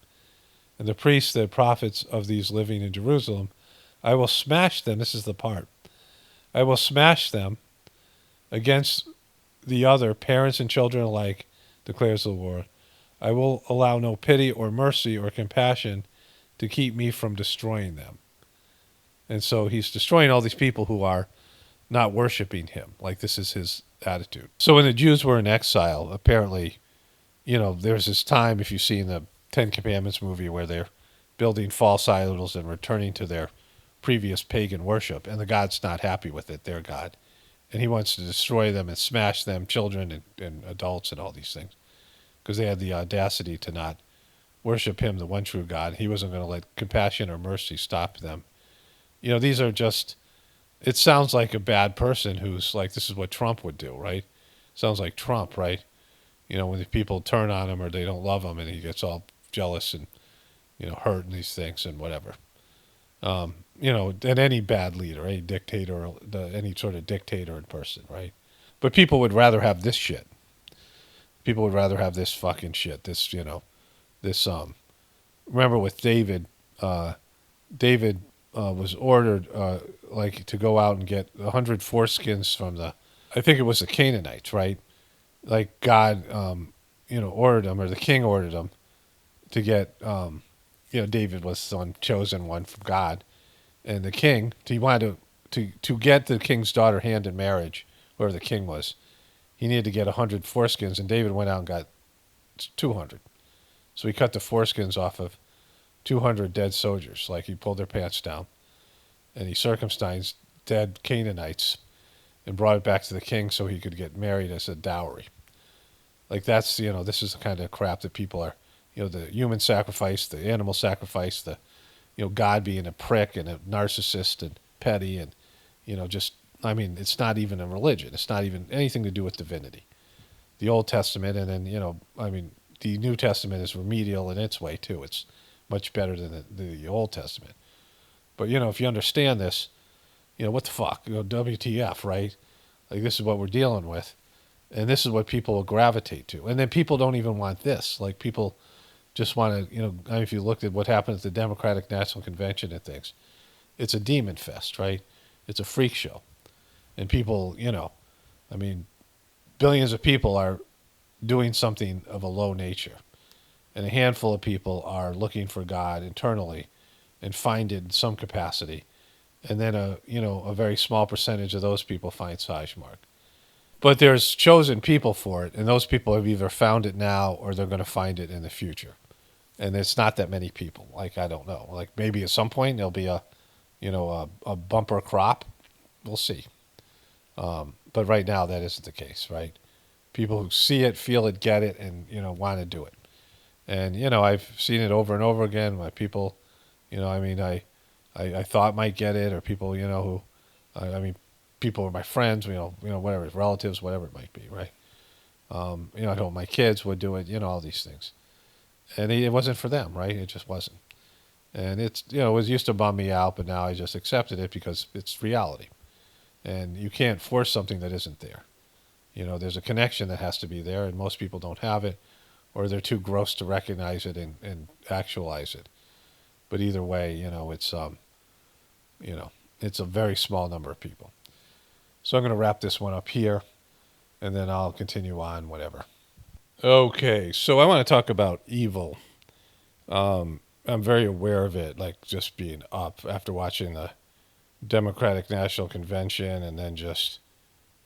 and the priests, the prophets of these living in Jerusalem. I will smash them, this is the part, I will smash them against the other, parents and children alike, declares the Lord. I will allow no pity or mercy or compassion to keep me from destroying them. And so he's destroying all these people who are not worshiping him. Like this is his attitude. So when the Jews were in exile, apparently, there's this time, if you've seen the Ten Commandments movie, where they're building false idols and returning to their previous pagan worship, and the God's not happy with it, their God. And he wants to destroy them and smash them, children and adults and all these things, because they had the audacity to not worship him, the one true God. He wasn't going to let compassion or mercy stop them. These are just, it sounds like a bad person who's like, this is what Trump would do, right? Sounds like Trump, right? When the people turn on him or they don't love him and he gets all jealous and, hurt in these things and whatever. And any bad leader, any dictator, any sort of dictator in person, right? But people would rather have this shit. People would rather have this fucking shit. This. Remember with David, David was ordered to go out and get 100 foreskins from I think it was the Canaanites, right? Like God, ordered him, or the king ordered him to get. David was the chosen one from God, and the king, he wanted to get the king's daughter hand in marriage, whoever the king was. He needed to get 100 foreskins, and David went out and got 200. So he cut the foreskins off of 200 dead soldiers. Like, he pulled their pants down, and he circumcised dead Canaanites and brought it back to the king so he could get married as a dowry. Like, that's, this is the kind of crap that people are, the human sacrifice, the animal sacrifice, the, God being a prick and a narcissist and petty and, it's not even a religion. It's not even anything to do with divinity. The Old Testament, and then, the New Testament is remedial in its way, too. It's much better than the Old Testament. But, if you understand this, what the fuck? WTF, right? Like, this is what we're dealing with. And this is what people will gravitate to. And then people don't even want this. Like, people just want to, if you looked at what happened at the Democratic National Convention and things, it's a demon fest, right? It's a freak show. And people, billions of people are doing something of a low nature. And a handful of people are looking for God internally and find it in some capacity. And then a very small percentage of those people find Saishmark. But there's chosen people for it, and those people have either found it now or they're going to find it in the future. And it's not that many people. Like, I don't know. Like, maybe at some point there'll be a bumper crop. We'll see. But right now that isn't the case, right? People who see it, feel it, get it, and, want to do it. And, I've seen it over and over again. My people, I thought might get it, or people, who, people are my friends, whatever, relatives, whatever it might be, right? I know my kids would do it, all these things. And it wasn't for them, right? It just wasn't. And it's, it was used to bum me out, but now I just accepted it because it's reality. And you can't force something that isn't there. There's a connection that has to be there, and most people don't have it, or they're too gross to recognize it and actualize it. But either way, it's a very small number of people. So I'm going to wrap this one up here, and then I'll continue on, whatever. Okay, so I want to talk about evil. I'm very aware of it, like just being up after watching the Democratic National Convention, and then just,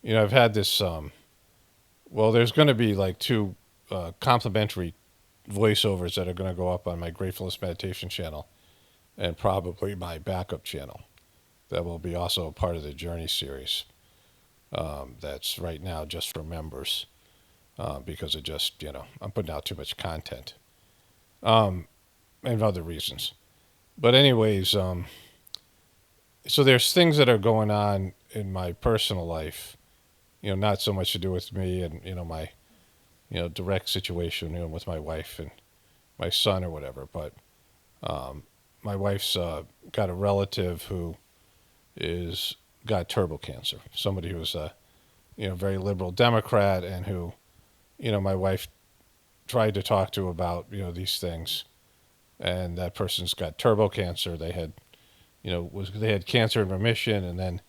I've had this, there's going to be like two complimentary voiceovers that are going to go up on my Gratefulness Meditation channel and probably my backup channel. That will be also a part of the Journey series. That's right now just for members because it just, I'm putting out too much content and other reasons. But anyways, so there's things that are going on in my personal life, not so much to do with me and, my, direct situation, with my wife and my son or whatever. But my wife's got a relative who got turbo cancer. Somebody who's a, very liberal Democrat and who, my wife tried to talk to about, these things. And that person's got turbo cancer. They had, they had cancer in remission, and then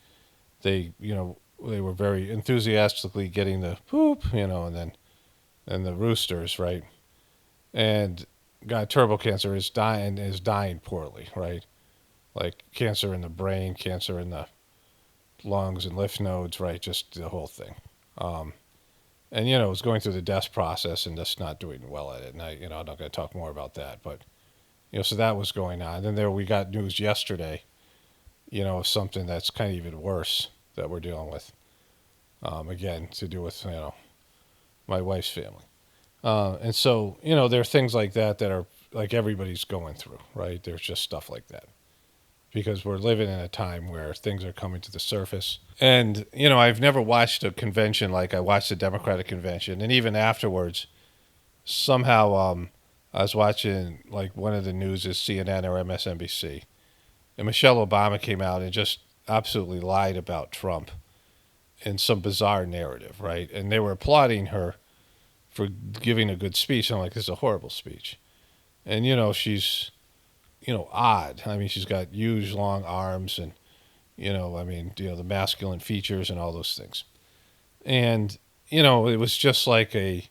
they, they were very enthusiastically getting the poop, and the roosters, right? And got turbo cancer, is dying poorly, right? Like cancer in the brain, cancer in the lungs and lymph nodes, right? Just the whole thing. And, it was going through the death process and just not doing well at it. And I'm not going to talk more about that, but, so that was going on. And then we got news yesterday something that's kind of even worse that we're dealing with. Again, to do with, my wife's family. And so, there are things like that that are like everybody's going through, right? There's just stuff like that because we're living in a time where things are coming to the surface. And, I've never watched a convention like I watched the Democratic convention. And even afterwards, somehow I was watching like one of the news is CNN or MSNBC. And Michelle Obama came out and just absolutely lied about Trump in some bizarre narrative, right? And they were applauding her for giving a good speech. I'm like, this is a horrible speech. And, she's, odd. I mean, she's got huge, long arms and, the masculine features and all those things. And, it was just like a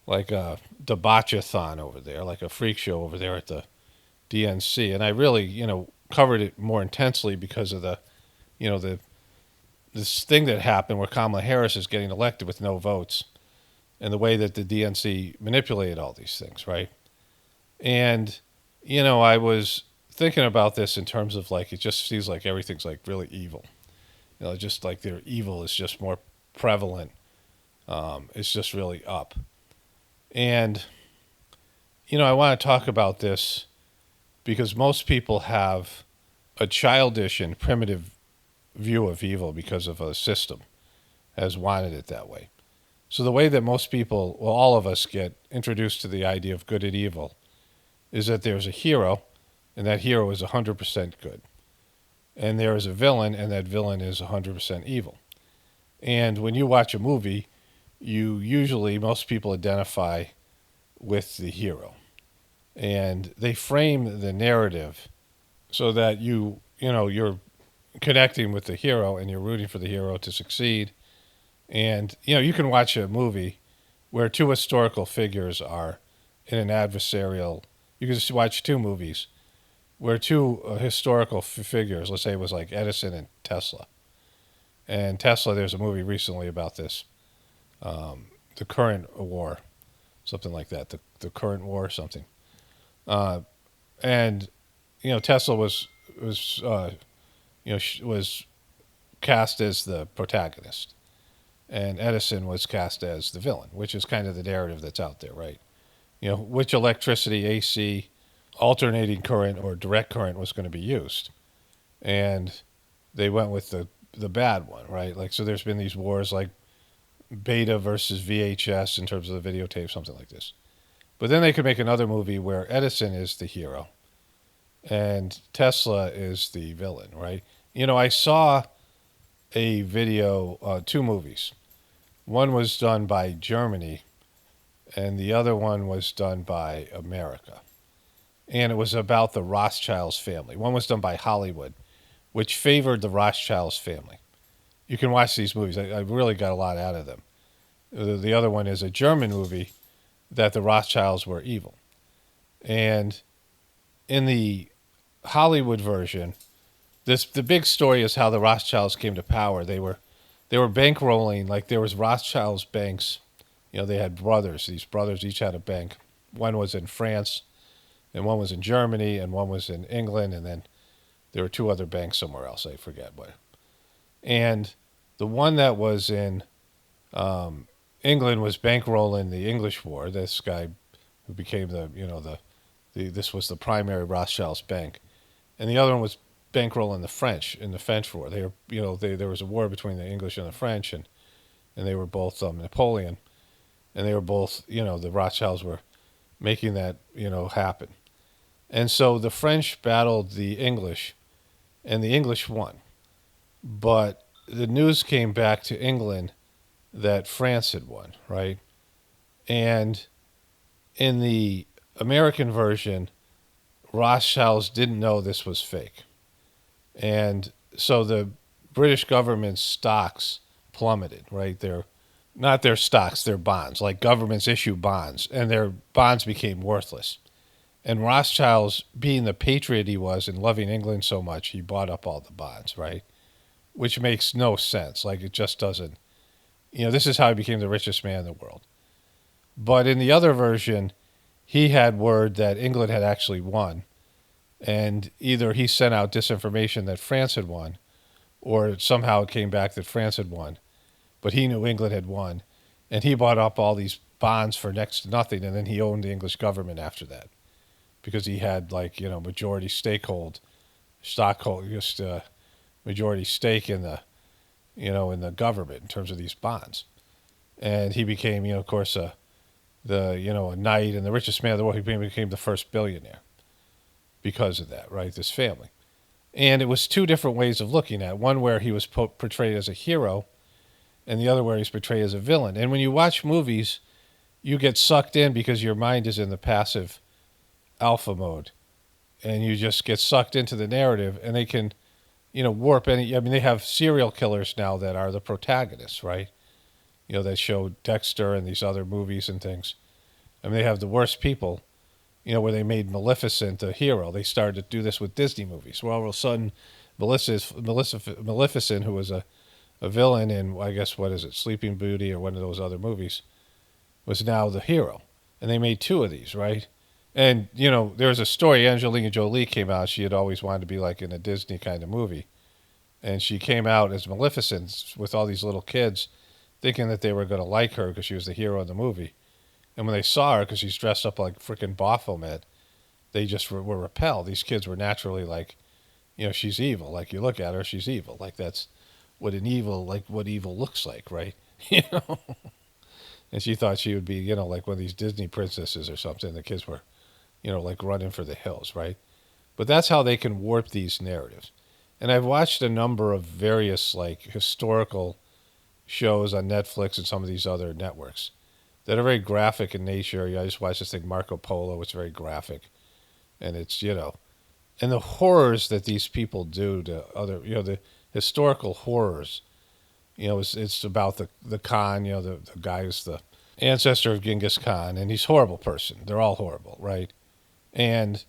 debauchathon over there, like a freak show over there at the DNC. And I really, covered it more intensely because of this thing that happened where Kamala Harris is getting elected with no votes and the way that the DNC manipulated all these things, right? And, I was thinking about this in terms of like, it just seems like everything's like really evil. Just like their evil is just more prevalent. It's just really up. And, I want to talk about this because most people have a childish and primitive view of evil because of a system has wanted it that way. So the way that most people, well, all of us get introduced to the idea of good and evil is that there's a hero, and that hero is 100% good. And there is a villain, and that villain is 100% evil. And when you watch a movie, most people identify with the hero. And they frame the narrative so that you're connecting with the hero and you're rooting for the hero to succeed. And, you can watch a movie where two historical figures are in an adversarial. You can just watch two movies where two historical figures, let's say it was like Edison and Tesla. And Tesla, there's a movie recently about this, the current war, something like that, the current war or something. And, Tesla was cast as the protagonist. And Edison was cast as the villain, which is kind of the narrative that's out there, right? Which electricity, AC, alternating current, or direct current was going to be used. And they went with the bad one, right? Like, so there's been these wars like Beta versus VHS in terms of the videotape, something like this. But then they could make another movie where Edison is the hero and Tesla is the villain, right? I saw a video, two movies. One was done by Germany, and the other one was done by America. And it was about the Rothschilds family. One was done by Hollywood, which favored the Rothschilds family. You can watch these movies. I really got a lot out of them. The other one is a German movie that the Rothschilds were evil. And in the Hollywood version, the big story is how the Rothschilds came to power. They were bankrolling, like there was Rothschilds banks. They had brothers. These brothers each had a bank. One was in France, and one was in Germany, and one was in England, and then there were two other banks somewhere else. I forget what. And the one that was in England was bankrolling the English war. This guy who became this was the primary Rothschilds bank, and the other one was bankrolling the French in the French war. There was a war between the English and the French, and they were both Napoleon, and they were both the Rothschilds were making that happen, and so the French battled the English, and the English won, but the news came back to England that France had won, right? And in the American version, Rothschilds didn't know this was fake. And so the British government's stocks plummeted, right? Not their stocks, their bonds. Like governments issue bonds, and their bonds became worthless. And Rothschilds, being the patriot he was and loving England so much, he bought up all the bonds, right? Which makes no sense. Like, it just doesn't. This is how he became the richest man in the world. But in the other version, he had word that England had actually won. And either he sent out disinformation that France had won, or somehow it came back that France had won, but he knew England had won, and he bought up all these bonds for next to nothing, and then he owned the English government after that because he had majority stockhold, just majority stake in the in the government in terms of these bonds, and he became of course a knight and the richest man in the world. He became the first billionaire because of that, right? This family. And it was two different ways of looking at it. One where he was portrayed as a hero, and the other where he's portrayed as a villain. And when you watch movies, you get sucked in because your mind is in the passive alpha mode, and you just get sucked into the narrative, and they can, warp any. I mean, they have serial killers now that are the protagonists, right? They show Dexter and these other movies and things. I mean, they have the worst people, where they made Maleficent a hero. They started to do this with Disney movies. Well, all of a sudden, Maleficent, who was a villain in, I guess, what is it, Sleeping Beauty or one of those other movies, was now the hero. And they made two of these, right? And, there was a story, Angelina Jolie came out. She had always wanted to be like in a Disney kind of movie. And she came out as Maleficent with all these little kids thinking that they were going to like her because she was the hero in the movie. And when they saw her, because she's dressed up like freaking Baphomet, they just were repelled. These kids were naturally like, she's evil. Like, you look at her, she's evil. Like, that's what what evil looks like, right? And she thought she would be, like one of these Disney princesses or something. The kids were, like running for the hills, right? But that's how they can warp these narratives. And I've watched a number of various, like, historical shows on Netflix and some of these other networks that are very graphic in nature. I just watched this thing, Marco Polo. It's very graphic. And it's, and the horrors that these people do to other, the historical horrors, it's about the Khan, the guy who's the ancestor of Genghis Khan, and he's a horrible person. They're all horrible, right? And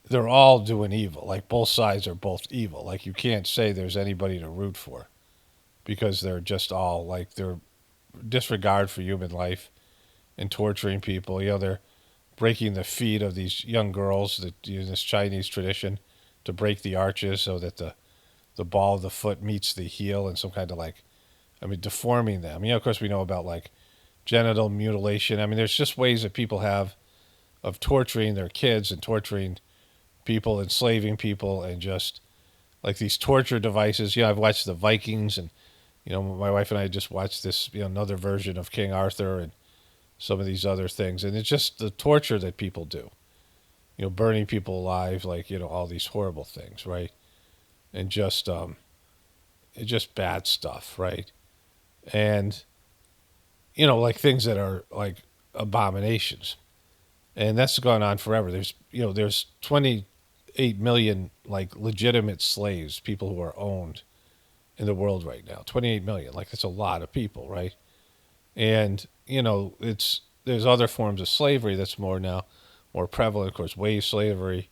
they're all doing evil. Like, both sides are both evil. Like, you can't say there's anybody to root for because they're just all, like, they're disregard for human life and torturing people. They're breaking the feet of these young girls that use this Chinese tradition to break the arches so that the ball of the foot meets the heel and some kind of deforming them. Of course, we know about like genital mutilation. I mean, there's just ways that people have of torturing their kids and torturing people, enslaving people, and just like these torture devices. I've watched the Vikings, and my wife and I just watched this another version of King Arthur and some of these other things, and it's just the torture that people do. Burning people alive, like all these horrible things, right? And just bad stuff, right? And like things that are like abominations, and that's gone on forever. There's 28 million like legitimate slaves, people who are owned in the world right now. 28 million, like that's a lot of people, right? And there's other forms of slavery that's more prevalent, of course, wage slavery,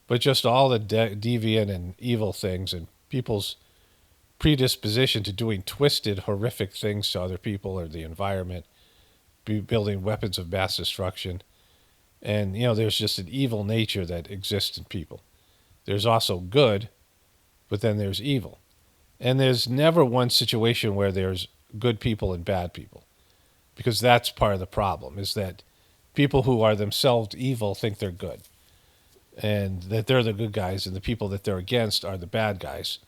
but just all the deviant and evil things and people's predisposition to doing twisted, horrific things to other people or the environment, building weapons of mass destruction. And, there's just an evil nature that exists in people. There's also good, but then there's evil. And there's never one situation where there's good people and bad people, because that's part of the problem, is that people who are themselves evil think they're good and that they're the good guys, and the people that they're against are the bad guys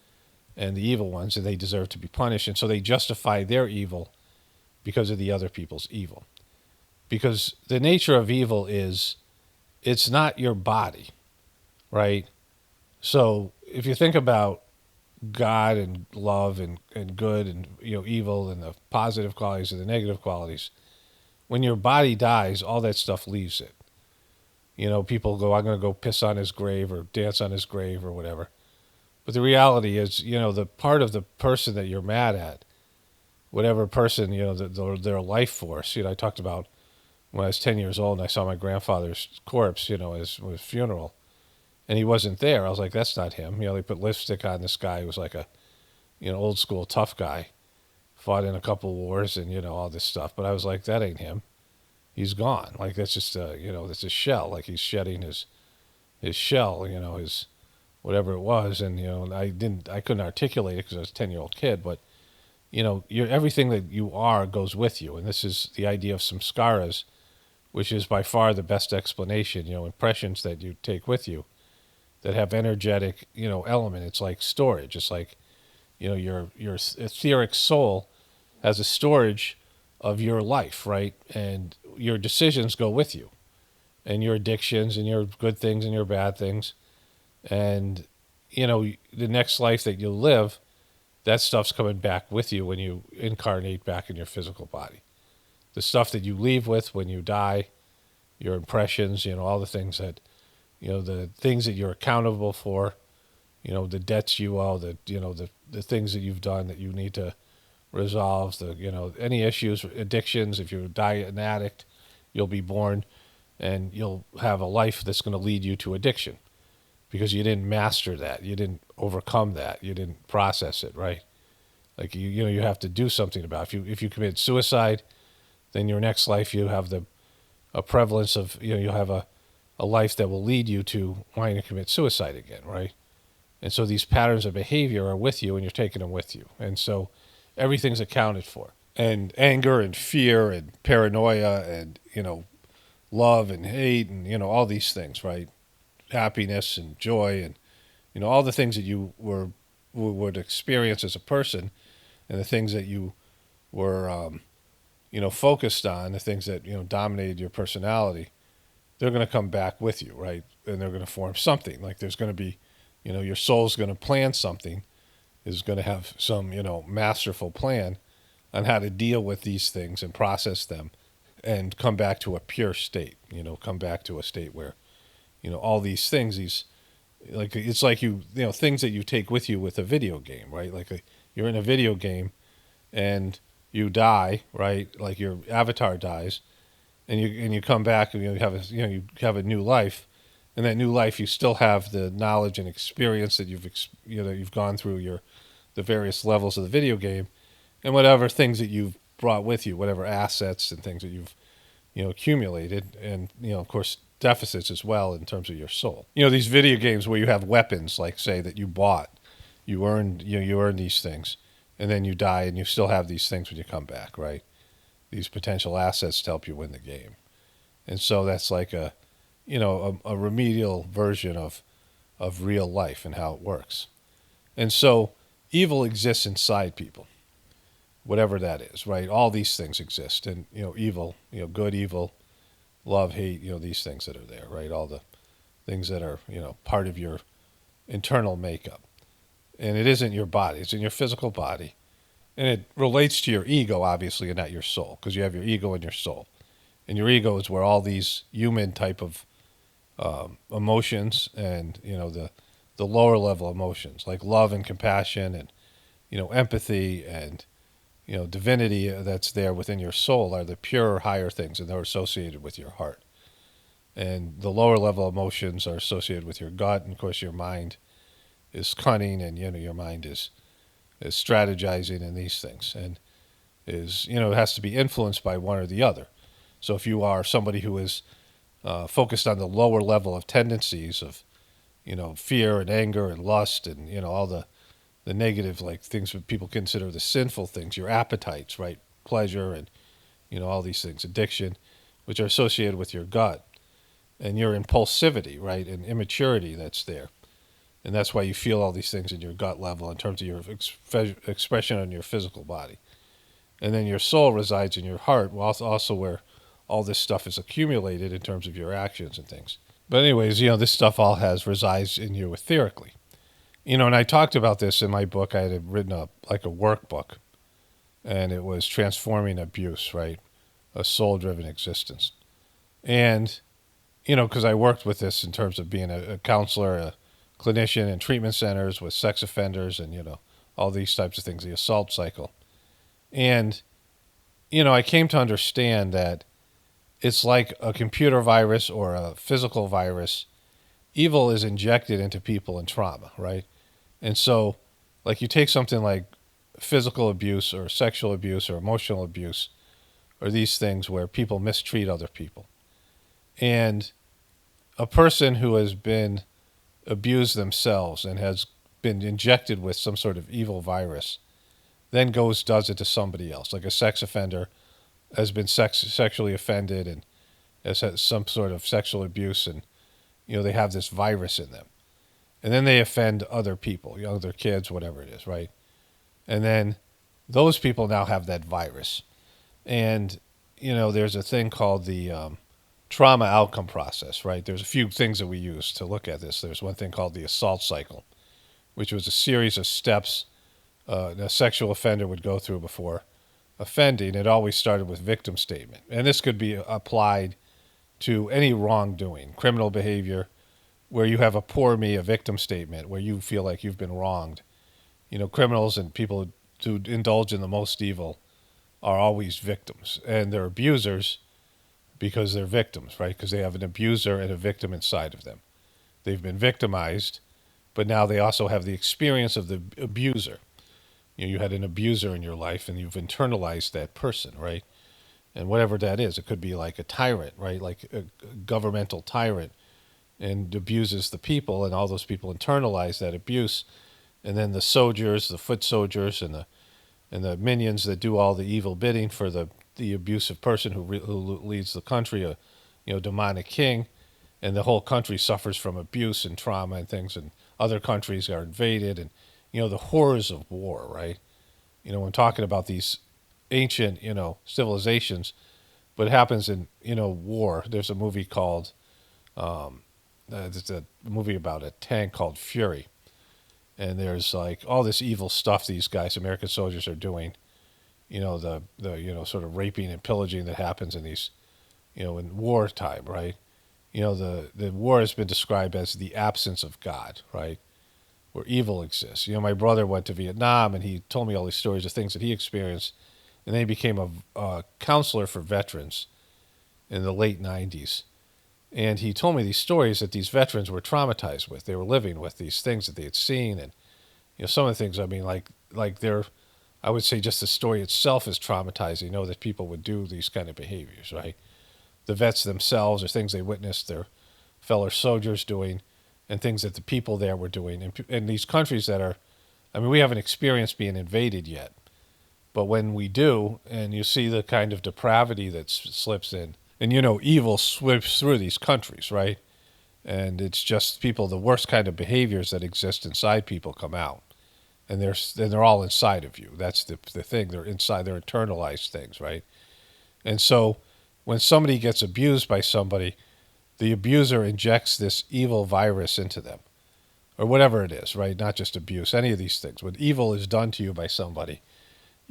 and the evil ones, and they deserve to be punished. And so they justify their evil because of the other people's evil. Because the nature of evil is it's not your body, right? So if you think about God and love and good and evil and the positive qualities and the negative qualities, when your body dies, all that stuff leaves it. People go, I'm going to go piss on his grave or dance on his grave or whatever. But the reality is, the part of the person that you're mad at, whatever person, their life force. I talked about when I was 10 years old and I saw my grandfather's corpse, at his funeral, and he wasn't there. I was like, that's not him. They put lipstick on this guy who was like a, old school tough guy, fought in a couple wars and, all this stuff. But I was like, that ain't him. He's gone. Like, that's just, that's a shell. Like, he's shedding his his shell, his whatever it was. And, I couldn't articulate it because I was a 10-year-old kid, but, everything that you are goes with you. And this is the idea of samskaras, which is by far the best explanation, impressions that you take with you that have energetic, element. It's like storage. It's like, your etheric soul has a storage of your life, right? And your decisions go with you, and your addictions and your good things and your bad things. And, the next life that you live, that stuff's coming back with you when you incarnate back in your physical body. The stuff that you leave with when you die, your impressions, all the things that, the things that you're accountable for, the debts you owe, the things that you've done that you need to resolve, any issues, addictions. If you die an addict, you'll be born and you'll have a life that's going to lead you to addiction because you didn't master that. You didn't overcome that. You didn't process it, right? Like, you have to do something about it. If you commit suicide, then your next life you have a prevalence of, you'll have a life that will lead you to wanting to commit suicide again, right? And so these patterns of behavior are with you and you're taking them with you. And so everything's accounted for. And anger and fear and paranoia and, love and hate and, all these things, right? Happiness and joy and, all the things that you would experience as a person and the things that you were, focused on, the things that, dominated your personality, they're going to come back with you, right? And they're going to form something. Like there's going to be, your soul's going to plan something, is going to have some, masterful plan on how to deal with these things and process them and come back to a pure state, come back to a state where, all these things, it's like things that you take with you with a video game, right? Like you're in a video game and you die, right? Like your avatar dies and you come back and you have a new life. In that new life, you still have the knowledge and experience that you've gone through the various levels of the video game, and whatever things that you've brought with you, whatever assets and things that you've accumulated, and of course deficits as well in terms of your soul. These video games where you have weapons, like say that you bought, you earned these things, and then you die and you still have these things when you come back, right? These potential assets to help you win the game, and so that's like a remedial version of real life and how it works. And so evil exists inside people, whatever that is, right? All these things exist. And, evil, good, evil, love, hate, these things that are there, right? All the things that are, part of your internal makeup. And it isn't your body. It's in your physical body. And it relates to your ego, obviously, and not your soul, because you have your ego and your soul. And your ego is where all these human type of emotions and the lower level emotions like love and compassion and empathy and divinity that's there within your soul are the pure higher things, and they're associated with your heart. And the lower level emotions are associated with your gut, and of course your mind is cunning, and your mind is strategizing in these things, and is it has to be influenced by one or the other. So if you are somebody who is focused on the lower level of tendencies of, fear and anger and lust and, all the negative, like things that people consider the sinful things, your appetites, right? Pleasure and, all these things, addiction, which are associated with your gut and your impulsivity, right? And immaturity that's there. And that's why you feel all these things in your gut level in terms of your expression on your physical body. And then your soul resides in your heart, also where all this stuff is accumulated in terms of your actions and things. But anyways, this stuff all resides in you etherically. And I talked about this in my book. I had written a workbook, and it was Transforming Abuse, right? A soul-driven existence. And, because I worked with this in terms of being a counselor, a clinician in treatment centers with sex offenders and, all these types of things, the assault cycle. And, I came to understand that it's like a computer virus or a physical virus. Evil is injected into people in trauma, right? And so, like you take something like physical abuse or sexual abuse or emotional abuse or these things where people mistreat other people. And a person who has been abused themselves and has been injected with some sort of evil virus then does it to somebody else, like a sex offender has been sexually offended and has had some sort of sexual abuse, and they have this virus in them, and then they offend other people, other kids, whatever it is, right? And then those people now have that virus, and there's a thing called the trauma outcome process, right? There's a few things that we use to look at this. There's one thing called the assault cycle, which was a series of steps a sexual offender would go through before offending. It always started with victim statement, and this could be applied to any wrongdoing, criminal behavior, where you have a poor me, a victim statement, where you feel like you've been wronged. Criminals and people who indulge in the most evil are always victims, and they're abusers because they're victims, right? Because they have an abuser and a victim inside of them. They've been victimized, but now they also have the experience of the abuser. You had an abuser in your life, and you've internalized that person, right? And whatever that is, it could be like a tyrant, right? Like a governmental tyrant, and abuses the people, and all those people internalize that abuse, and then the soldiers, the foot soldiers, and the minions that do all the evil bidding for the abusive person who leads the country, a demonic king, and the whole country suffers from abuse and trauma and things, and other countries are invaded, and the horrors of war, right? When talking about these ancient, civilizations, but it happens in, war. There's a movie called, there's a movie about a tank called Fury. And there's like all this evil stuff these guys, American soldiers, are doing. The sort of raping and pillaging that happens in these, in wartime, right? The war has been described as the absence of God, right? Where evil exists. My brother went to Vietnam, and he told me all these stories of things that he experienced, and then he became a counselor for veterans in the late 90s. And he told me these stories that these veterans were traumatized with. They were living with these things that they had seen, and some of the things, I mean, like they're, I would say just the story itself is traumatizing. That people would do these kind of behaviors, right? The vets themselves, or things they witnessed their fellow soldiers doing, and things that the people there were doing. And these countries that are, I mean, we haven't experienced being invaded yet. But when we do, and you see the kind of depravity that slips in, and evil slips through these countries, right? And it's just people, the worst kind of behaviors that exist inside people come out. And they're all inside of you. That's the thing. They're inside, they're internalized things, right? And so when somebody gets abused by somebody, the abuser injects this evil virus into them, or whatever it is, right? Not just abuse, any of these things. When evil is done to you by somebody,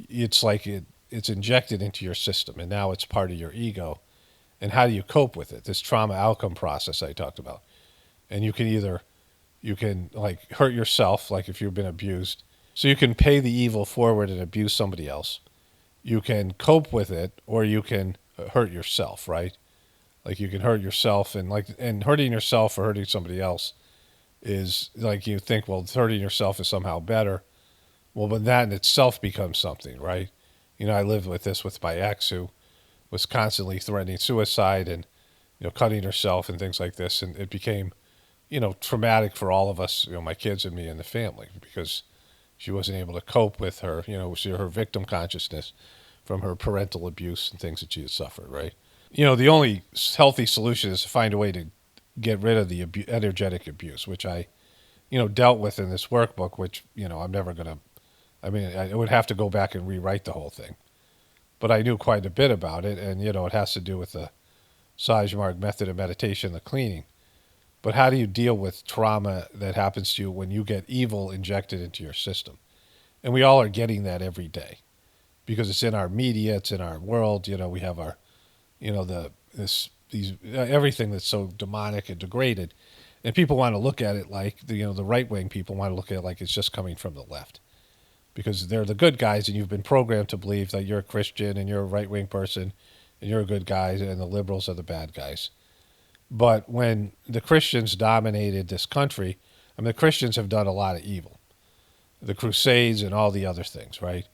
it's like it's injected into your system, and now it's part of your ego. And how do you cope with it? This trauma outcome process I talked about. And you can like hurt yourself, like if you've been abused. So you can pay the evil forward and abuse somebody else. You can cope with it, or you can hurt yourself, right? Like you can hurt yourself, and hurting yourself or hurting somebody else is like, you think, well, hurting yourself is somehow better. Well, but that in itself becomes something, right? I lived with this with my ex, who was constantly threatening suicide and, cutting herself and things like this. And it became, traumatic for all of us, my kids and me and the family, because she wasn't able to cope with her, her victim consciousness from her parental abuse and things that she had suffered, right? The only healthy solution is to find a way to get rid of the energetic abuse, which I, dealt with in this workbook, which, I'm never going to, I mean, I would have to go back and rewrite the whole thing. But I knew quite a bit about it, and, it has to do with the Sajmark method of meditation, the cleaning. But how do you deal with trauma that happens to you when you get evil injected into your system? And we all are getting that every day, because it's in our media, it's in our world. We have our, everything that's so demonic and degraded, and people want to look at it like the right wing people want to look at it like it's just coming from the left, because they're the good guys, and you've been programmed to believe that you're a Christian and you're a right wing person, and you're a good guy, and the liberals are the bad guys. But when the Christians dominated this country, I mean, the Christians have done a lot of evil, the Crusades and all the other things, right?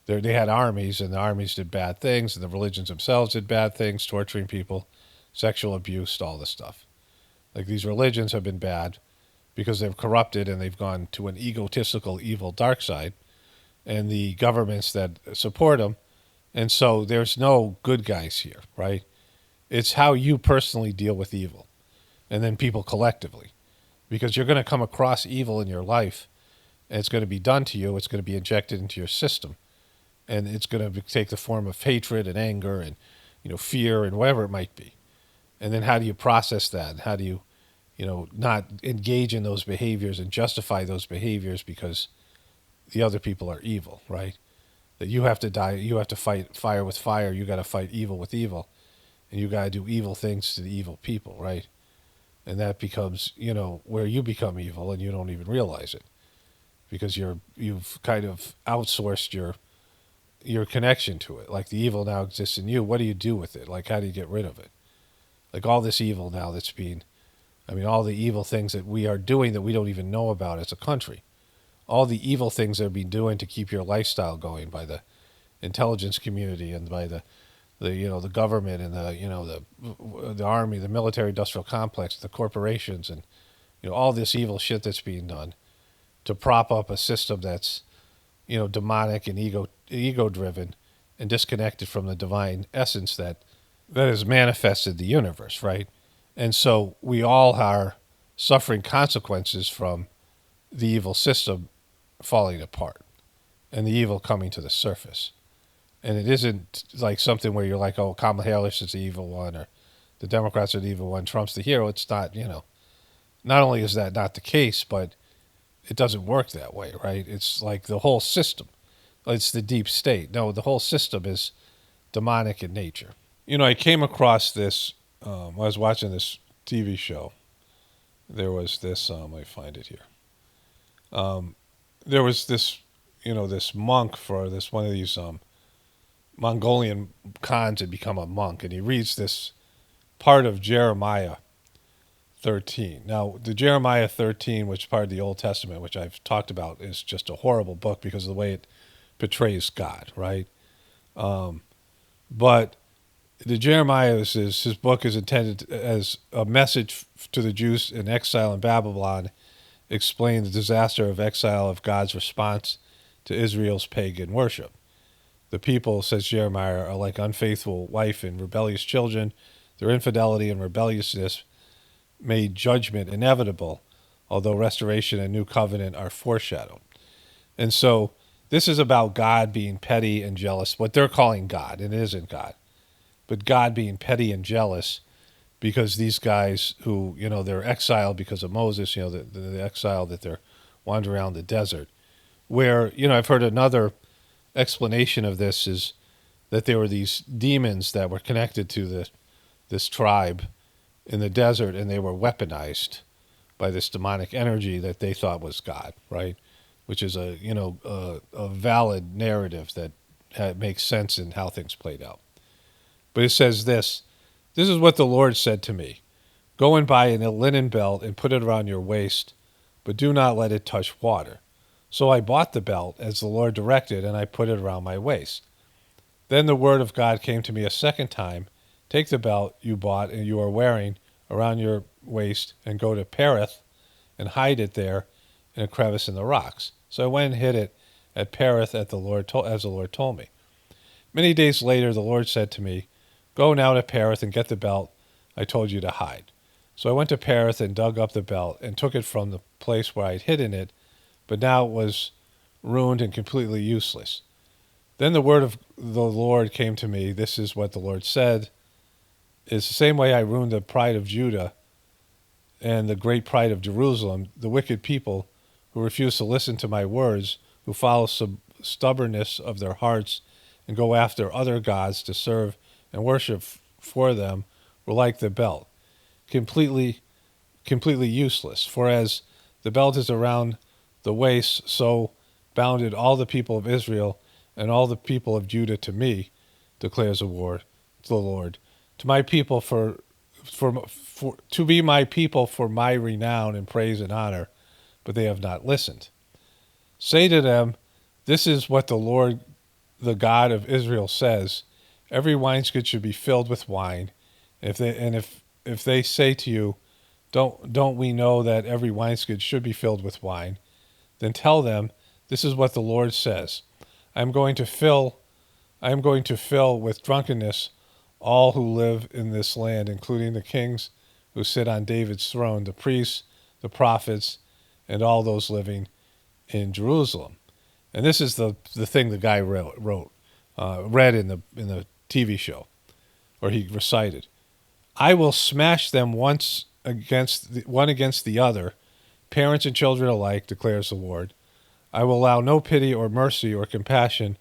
They had armies, and the armies did bad things, and the religions themselves did bad things, torturing people, sexual abuse, all this stuff. Like these religions have been bad because they've corrupted and they've gone to an egotistical, evil dark side, and the governments that support them. And so there's no good guys here, right? It's how you personally deal with evil, and then people collectively, because you're going to come across evil in your life, and it's going to be done to you. It's going to be injected into your system, and it's going to take the form of hatred and anger and fear and whatever it might be. And then how do you process that? How do you not engage in those behaviors and justify those behaviors because the other people are evil, right? That you have to die, you have to fight fire with fire, you got to fight evil with evil, and you got to do evil things to the evil people, right? And that becomes, where you become evil and you don't even realize it because you've kind of outsourced your connection to it. Like the evil now exists in you. What do you do with it? Like how do you get rid of it? Like all this evil now that's being, all the evil things that we are doing that we don't even know about as a country. All the evil things that are being doing to keep your lifestyle going by the intelligence community and by the government and the army, the military industrial complex, the corporations, and all this evil shit that's being done to prop up a system that's demonic and ego driven and disconnected from the divine essence that has manifested the universe, right? And so we all are suffering consequences from the evil system falling apart and the evil coming to the surface. And it isn't like something where you're like, oh, Kamala Harris is the evil one or the Democrats are the evil one, Trump's the hero. It's not, not only is that not the case, but it doesn't work that way, right? It's like the whole system. It's the deep state. No, the whole system is demonic in nature. I came across this, I was watching this TV show. There was this, let me find it here. There was this, this monk for this one of these Mongolian Khans had become a monk, and he reads this part of Jeremiah 13. Now, the Jeremiah 13, which is part of the Old Testament, which I've talked about, is just a horrible book because of the way it portrays God, right? But the Jeremiah his book is intended as a message to the Jews in exile in Babylon, explain the disaster of exile of God's response to Israel's pagan worship. The people, says Jeremiah, are like unfaithful wife and rebellious children. Their infidelity and rebelliousness made judgment inevitable, although restoration and new covenant are foreshadowed. And so this is about God being petty and jealous, what they're calling God, and it isn't God. But God being petty and jealous because these guys who, they're exiled because of Moses, the exile that they're wandering around the desert. Where, I've heard another explanation of this is that there were these demons that were connected to this tribe in the desert, and they were weaponized by this demonic energy that they thought was God, right? Which is a valid narrative that makes sense in how things played out. But it says this is what the Lord said to me. Go and buy a linen belt and put it around your waist, but do not let it touch water. So I bought the belt as the Lord directed, and I put it around my waist. Then the word of God came to me a second time. Take the belt you bought and you are wearing around your waist and go to Perith and hide it there in a crevice in the rocks. So I went and hid it at Perith as the Lord told me. Many days later, the Lord said to me, go now to Perith and get the belt I told you to hide. So I went to Perith and dug up the belt and took it from the place where I had hidden it, but now it was ruined and completely useless. Then the word of the Lord came to me. This is what the Lord said. It's the same way I ruined the pride of Judah and the great pride of Jerusalem, the wicked people who refuse to listen to my words, who follow stubbornness of their hearts and go after other gods to serve and worship for them, were like the belt, completely useless. For as the belt is around the waist, so bounded all the people of Israel and all the people of Judah to me, declares the Lord. To my people to be my people for my renown and praise and honor, but they have not listened. Say to them, this is what the Lord, the God of Israel, says. Every wineskin should be filled with wine. If they say to you, Don't we know that every wineskin should be filled with wine? Then tell them, this is what the Lord says. I am going to fill I am going to fill with drunkenness all who live in this land, including the kings who sit on David's throne, the priests, the prophets, and all those living in Jerusalem. And this is the thing the guy read in the TV show, or he recited. I will smash them one against the other, parents and children alike, declares the Lord. I will allow no pity or mercy or compassion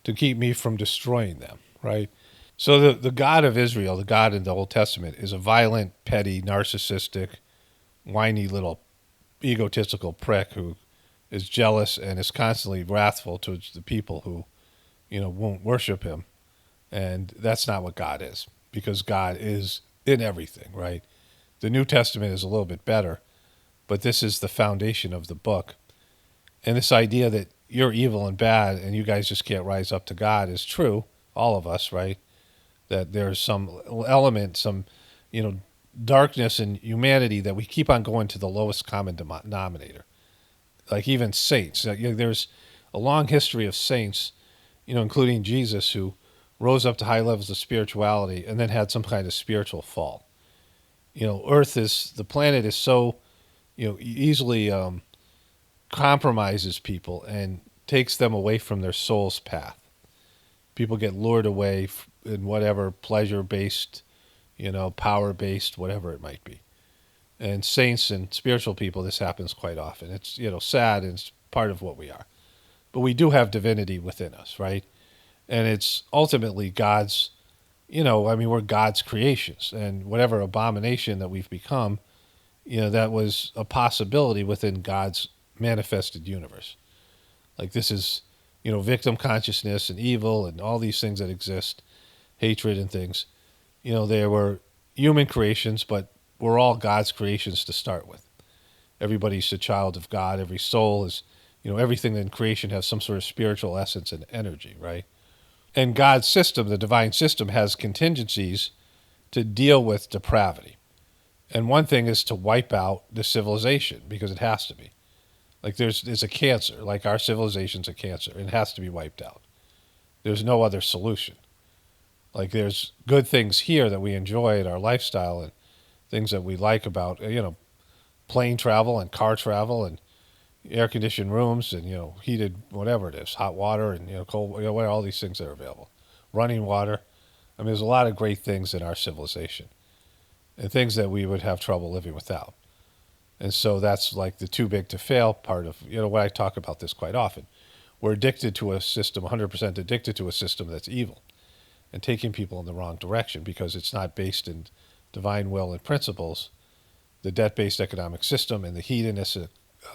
to keep me from destroying them, right? So the God of Israel, the God in the Old Testament, is a violent, petty, narcissistic, whiny little egotistical prick who is jealous and is constantly wrathful towards the people who, won't worship him. And that's not what God is, because God is in everything, right? The New Testament is a little bit better, but this is the foundation of the book. And this idea that you're evil and bad and you guys just can't rise up to God is true, all of us, right? That there's some element, some, darkness in humanity that we keep on going to the lowest common denominator. Like even saints. There's a long history of saints, including Jesus, who rose up to high levels of spirituality and then had some kind of spiritual fall. The planet is so, easily compromises people and takes them away from their soul's path. People get lured away in whatever pleasure-based, power-based, whatever it might be. And saints and spiritual people, this happens quite often. It's, sad and it's part of what we are. But we do have divinity within us, right? And it's ultimately God's, we're God's creations. And whatever abomination that we've become, that was a possibility within God's manifested universe. Like this is, victim consciousness and evil and all these things that exist, hatred and things. They were human creations, but we're all God's creations to start with. Everybody's a child of God. Every soul is, everything in creation has some sort of spiritual essence and energy, right? And God's system, the divine system, has contingencies to deal with depravity. And one thing is to wipe out the civilization, because it has to be. Like it's a cancer, like our civilization's a cancer, and it has to be wiped out. There's no other solution. Like there's good things here that we enjoy in our lifestyle and things that we like about, plane travel and car travel and air-conditioned rooms and, heated whatever it is, hot water and, cold, all these things that are available. Running water. I mean, there's a lot of great things in our civilization and things that we would have trouble living without. And so that's like the too big to fail part of, what I talk about this quite often. We're addicted to a system, 100% addicted to a system that's evil and taking people in the wrong direction because it's not based in divine will and principles, the debt-based economic system and the hedonistic,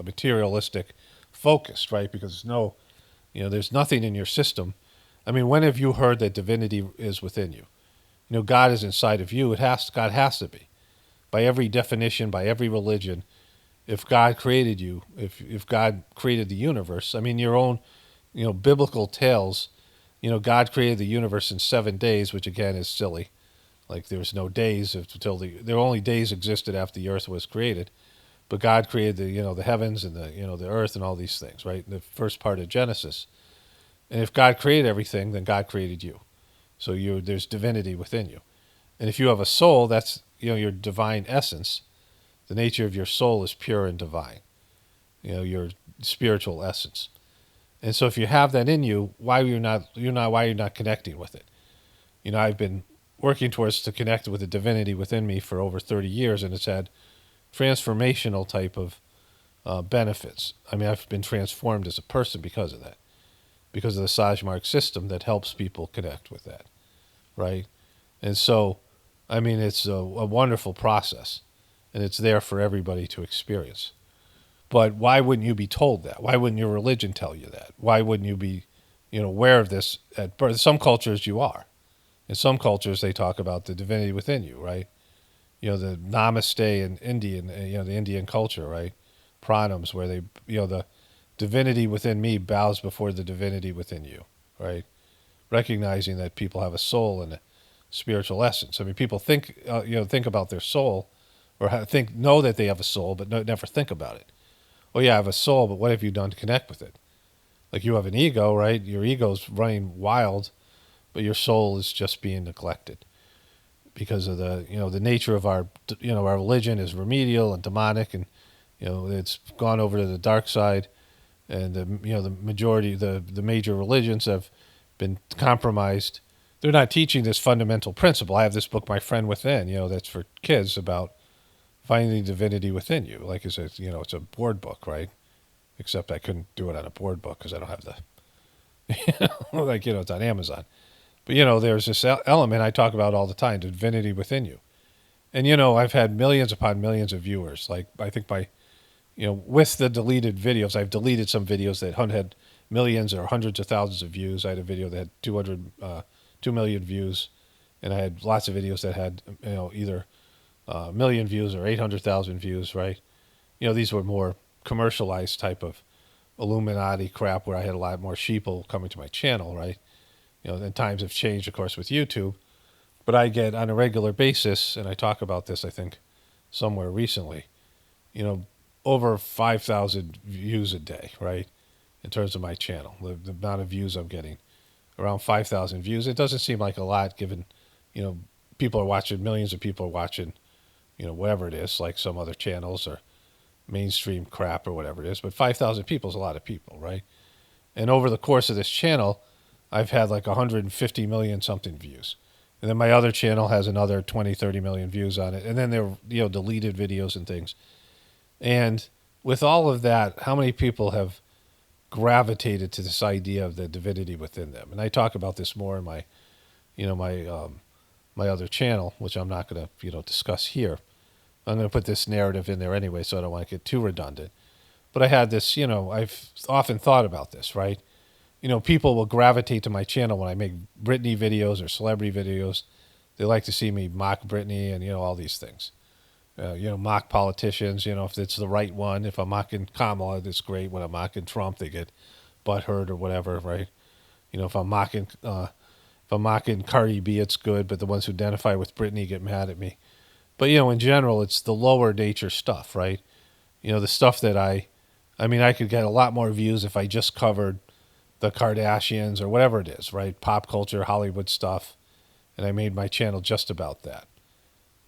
materialistic focused, right? Because there's nothing in your system. I mean, when have you heard that divinity is within you? God is inside of you. God has to be. By every definition, by every religion, if God created you, if God created the universe, I mean, your own, biblical tales, God created the universe in 7 days, which again is silly. Like there's no days there only days existed after the earth was created. But God created the heavens and the earth and all these things, right? The first part of Genesis. And if God created everything, then God created you. So there's divinity within you. And if you have a soul, that's, your divine essence. The nature of your soul is pure and divine. Your spiritual essence. And so if you have that in you, why are you not connecting with it? I've been working towards to connect with the divinity within me for over 30 years, and it's had transformational type of benefits. I mean, I've been transformed as a person because of that, because of the Sajmark system that helps people connect with that, right? And so, I mean, it's a wonderful process, and it's there for everybody to experience. But why wouldn't you be told that? Why wouldn't your religion tell you that? Why wouldn't you be, aware of this at birth? Some cultures you are. In some cultures, they talk about the divinity within you, right? The namaste in Indian, the Indian culture, right? Pranams, where they, the divinity within me bows before the divinity within you, right? Recognizing that people have a soul and a spiritual essence. I mean, people think about their soul or know that they have a soul, but never think about it. Oh yeah, I have a soul, but what have you done to connect with it? Like you have an ego, right? Your ego's running wild, but your soul is just being neglected because of the nature of our our religion is remedial and demonic, and it's gone over to the dark side, and the majority the major religions have been compromised. They're not teaching this fundamental principle. I have this book, My Friend Within, that's for kids about finding divinity within you. Like it's it's a board book, right? Except I couldn't do it on a board book because I don't have the it's on Amazon. But there's this element I talk about all the time, divinity within you. And I've had millions upon millions of viewers. Like I think with the deleted videos, I've deleted some videos that had millions or hundreds of thousands of views. I had a video that had 2 million views, and I had lots of videos that had either a million views or 800,000 views. Right? These were more commercialized type of Illuminati crap where I had a lot more sheeple coming to my channel. Right? Then times have changed, of course, with YouTube. But I get on a regular basis, and I talk about this, I think, somewhere recently, over 5,000 views a day, right? In terms of my channel, the amount of views I'm getting, around 5,000 views. It doesn't seem like a lot given, people are watching, millions of people are watching, whatever it is, like some other channels or mainstream crap or whatever it is. But 5,000 people is a lot of people, right? And over the course of this channel, I've had like 150 million something views. And then my other channel has another 20, 30 million views on it. And then there are, deleted videos and things. And with all of that, how many people have gravitated to this idea of the divinity within them? And I talk about this more in my, my other channel, which I'm not going to, discuss here. I'm going to put this narrative in there anyway, so I don't want to get too redundant. But I had this, I've often thought about this, right? People will gravitate to my channel when I make Britney videos or celebrity videos. They like to see me mock Britney and, all these things. Mock politicians, if it's the right one. If I'm mocking Kamala, that's great. When I'm mocking Trump, they get butthurt or whatever, right? If I'm mocking Cardi B, it's good, but the ones who identify with Britney get mad at me. But, in general, it's the lower nature stuff, right? The stuff that I could get a lot more views if I just covered the Kardashians or whatever it is, right? Pop culture, Hollywood stuff. And I made my channel just about that.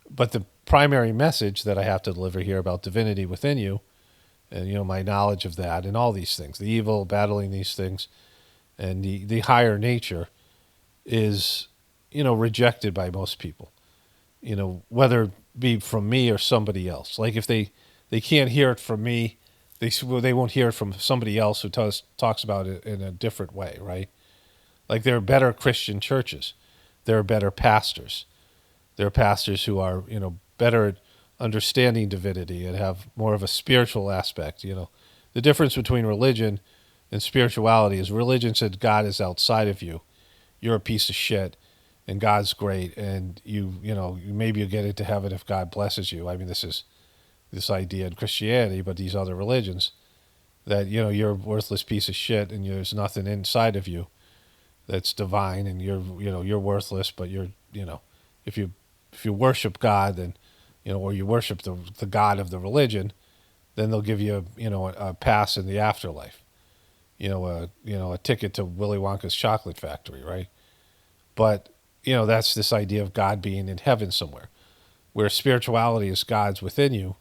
But the primary message that I have to deliver here about divinity within you and, my knowledge of that and all these things, the evil, battling these things, and the higher nature is, rejected by most people, whether it be from me or somebody else. Like if they can't hear it from me, they won't hear it from somebody else who talks about it in a different way, right? Like there are better Christian churches. There are better pastors. There are pastors who are, better at understanding divinity and have more of a spiritual aspect. The difference between religion and spirituality is religion said God is outside of you. You're a piece of shit and God's great. And maybe you'll get into heaven if God blesses you. I mean, this is this idea in Christianity, but these other religions, that you're a worthless piece of shit and there's nothing inside of you that's divine, and you're worthless. But if you worship God, then or you worship the God of the religion, then they'll give you a pass in the afterlife, a ticket to Willy Wonka's chocolate factory, right? But that's this idea of God being in heaven somewhere, where spirituality is God's within you.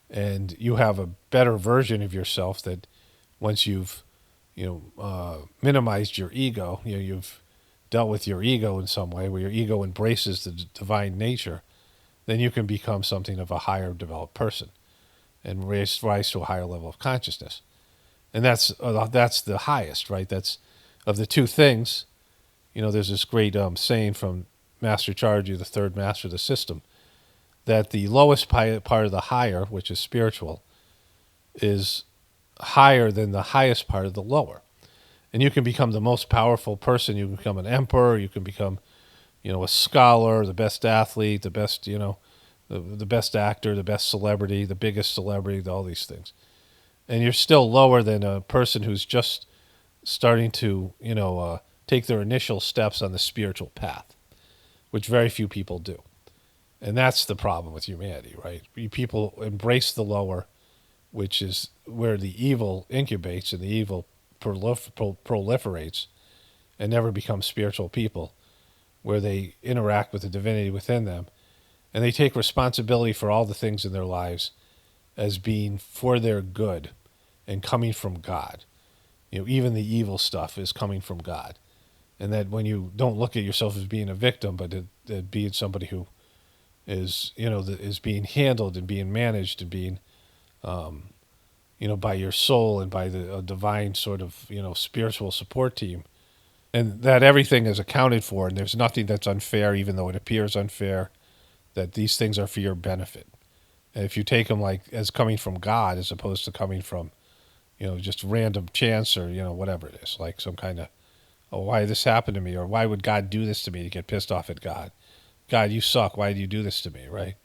And you have a better version of yourself that once you've, minimized your ego, you've dealt with your ego in some way, where your ego embraces the divine nature, then you can become something of a higher developed person and rise to a higher level of consciousness. And that's the highest, right? That's of the two things. There's this great saying from Master Charju, the third master of the system, that the lowest part of the higher, which is spiritual, is higher than the highest part of the lower. And you can become the most powerful person. You can become an emperor. You can become, a scholar, the best athlete, the best, the best actor, the best celebrity, the biggest celebrity, all these things. And you're still lower than a person who's just starting to, take their initial steps on the spiritual path, which very few people do. And that's the problem with humanity, right? People embrace the lower, which is where the evil incubates and the evil proliferates, and never become spiritual people, where they interact with the divinity within them, and they take responsibility for all the things in their lives as being for their good and coming from God. Even the evil stuff is coming from God. And that when you don't look at yourself as being a victim, but being somebody who is, is being handled and being managed and being, by your soul and by the divine sort of, spiritual support team, and that everything is accounted for, and there's nothing that's unfair, even though it appears unfair, that these things are for your benefit. And if you take them like as coming from God, as opposed to coming from, just random chance or, whatever it is, like some kind of, oh, why this happened to me, or why would God do this to me, to get pissed off at God. God, you suck. Why did you do this to me, right?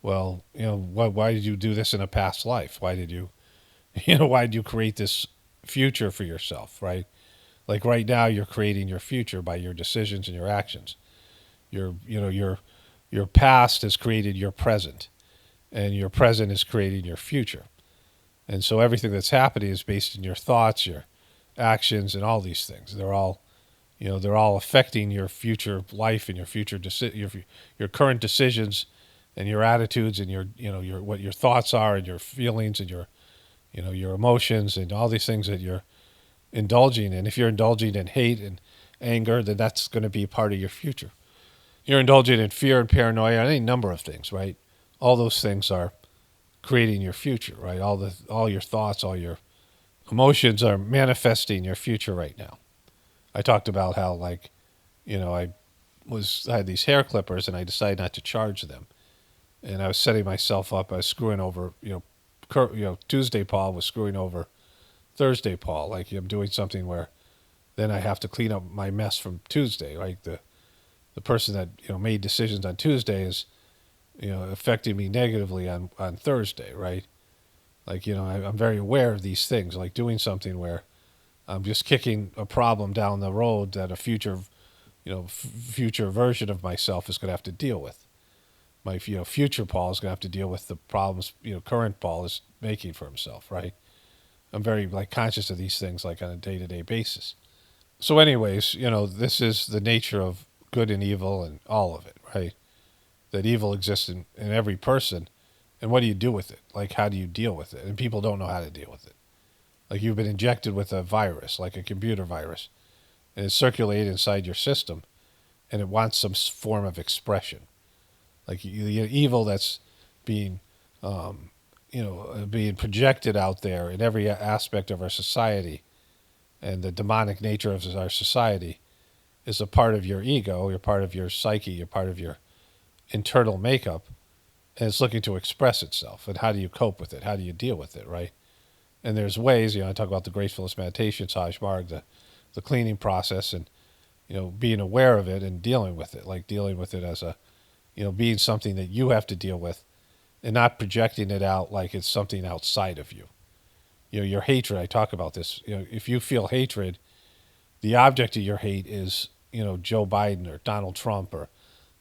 Well, why did you do this in a past life? Why did you, why did you create this future for yourself, right? Like right now, you're creating your future by your decisions and your actions. Your past has created your present, and your present is creating your future. And so everything that's happening is based in your thoughts, your actions, and all these things. They're all affecting your future life and your future your current decisions and your attitudes and your what your thoughts are and your feelings and your emotions and all these things that you're indulging in. If you're indulging in hate and anger, then that's going to be part of your future. You're indulging in fear and paranoia, any number of things, right? All those things are creating your future, right? All your thoughts, all your emotions are manifesting your future right now. I talked about how, like, I had these hair clippers and I decided not to charge them, and I was setting myself up. I was screwing over, Tuesday Paul was screwing over Thursday Paul. Like, I'm doing something where then I have to clean up my mess from Tuesday. Like the person that made decisions on Tuesday is affecting me negatively on Thursday, right? Like, I'm very aware of these things. Like doing something where I'm just kicking a problem down the road that a future future version of myself is going to have to deal with. My future Paul is going to have to deal with the problems current Paul is making for himself, right? I'm very conscious of these things on a day-to-day basis. So anyways, this is the nature of good and evil and all of it, right? That evil exists in every person. And what do you do with it? Like, how do you deal with it? And people don't know how to deal with it. Like, you've been injected with a virus, like a computer virus, and it's circulated inside your system, and it wants some form of expression. Like, the evil that's being, being projected out there in every aspect of our society, and the demonic nature of our society is a part of your ego, you're part of your psyche, you're part of your internal makeup, and it's looking to express itself. And how do you cope with it? How do you deal with it, right? And there's ways, I talk about the Gratefullness meditation, Saj Marg, the cleaning process, and, being aware of it and dealing with it, like dealing with it as a, being something that you have to deal with and not projecting it out like it's something outside of you. Your hatred, I talk about this, if you feel hatred, the object of your hate is, Joe Biden or Donald Trump or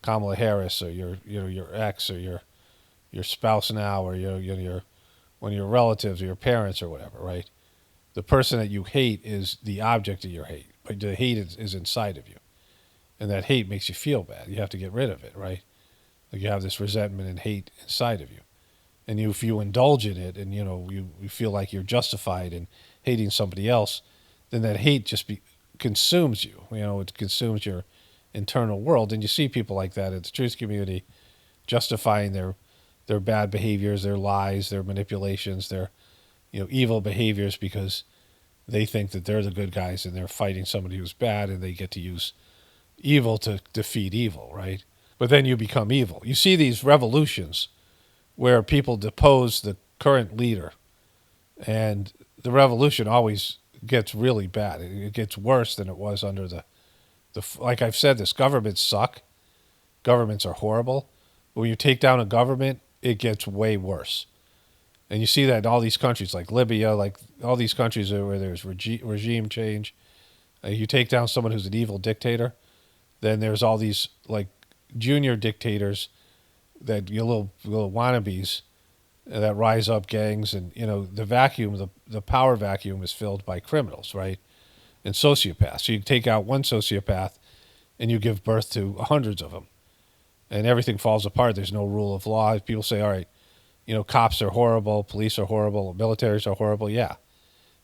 Kamala Harris or your ex or your spouse now or your one of your relatives or your parents or whatever, right? The person that you hate is the object of your hate, but the hate is inside of you, and that hate makes you feel bad. You have to get rid of it, right? Like, you have this resentment and hate inside of you, and if you indulge in it, and you feel like you're justified in hating somebody else, then that hate just consumes you. It consumes your internal world, and you see people like that in the truth community, justifying their bad behaviors, their lies, their manipulations, their evil behaviors, because they think that they're the good guys and they're fighting somebody who's bad, and they get to use evil to defeat evil, right? But then you become evil. You see these revolutions where people depose the current leader, and the revolution always gets really bad. It gets worse than it was under the like I've said, this governments suck. Governments are horrible. But when you take down a government, it gets way worse. And you see that in all these countries, like Libya, like all these countries where there's regime change. You take down someone who's an evil dictator, then there's all these junior dictators that your little wannabes that rise up gangs, and the vacuum, the power vacuum is filled by criminals, right, and sociopaths. So you take out one sociopath, and you give birth to hundreds of them, and everything falls apart. There's no rule of law. People say, all right, cops are horrible, police are horrible, militaries are horrible. Yeah,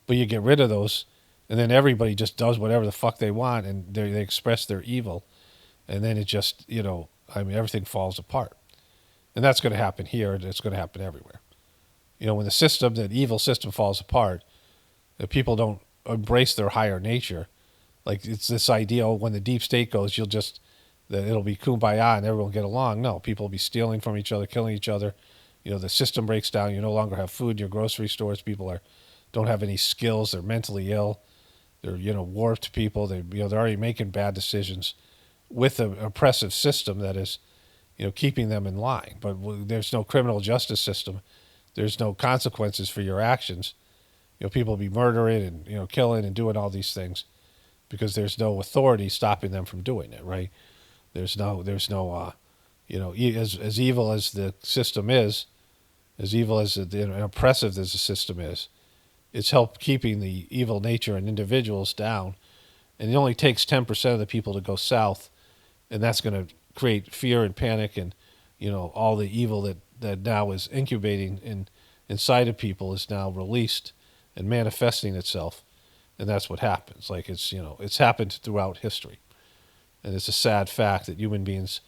but you get rid of those, and then everybody just does whatever the fuck they want, and they express their evil, and then it just, everything falls apart. And that's going to happen here, and it's going to happen everywhere. When that evil system falls apart, if people don't embrace their higher nature, like it's this idea, when the deep state goes, that it'll be kumbaya and everyone will get along. No, people will be stealing from each other, killing each other. The system breaks down. You no longer have food in your grocery stores. People don't have any skills. They're mentally ill. They're warped people. They're already making bad decisions with an oppressive system that is keeping them in line. But there's no criminal justice system. There's no consequences for your actions. People will be murdering and killing and doing all these things because there's no authority stopping them from doing it. Right? There's no as evil as the system is, as evil as and oppressive as the system is, it's helped keeping the evil nature in individuals down. And it only takes 10% of the people to go south, and that's going to create fear and panic, and all the evil that now is incubating inside of people is now released and manifesting itself, and that's what happens. Like it's happened throughout history, and it's a sad fact that human beings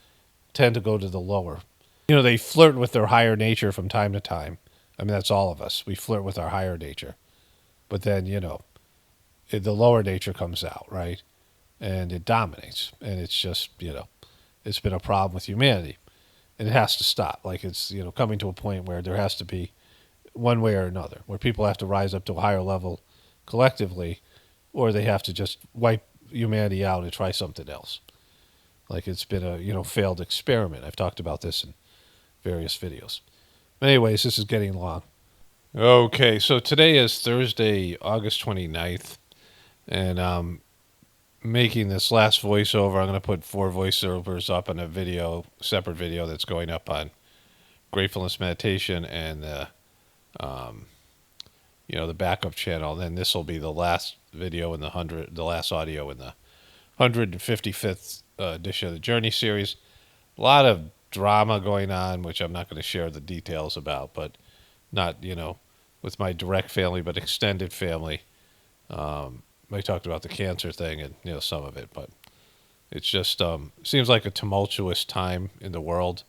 tend to go to the lower. They flirt with their higher nature from time to time. I mean, that's all of us. We flirt with our higher nature, but then the lower nature comes out, right, and it dominates, and it's just it's been a problem with humanity, and it has to stop. Like it's coming to a point where there has to be one way or another, where people have to rise up to a higher level collectively, or they have to just wipe humanity out and try something else. Like it's been a failed experiment. I've talked about this in various videos. But anyways, this is getting long. Okay, so today is Thursday, August 29th, and making this last voiceover. I'm going to put 4 voiceovers up on a separate video that's going up on Gratefulness Meditation and the backup channel. And then this will be the last video in the last audio in the 155th edition of the Journey series. A lot of drama going on, which I'm not going to share the details about, but not with my direct family, but extended family. I talked about the cancer thing and some of it, but it's just seems like a tumultuous time in the world.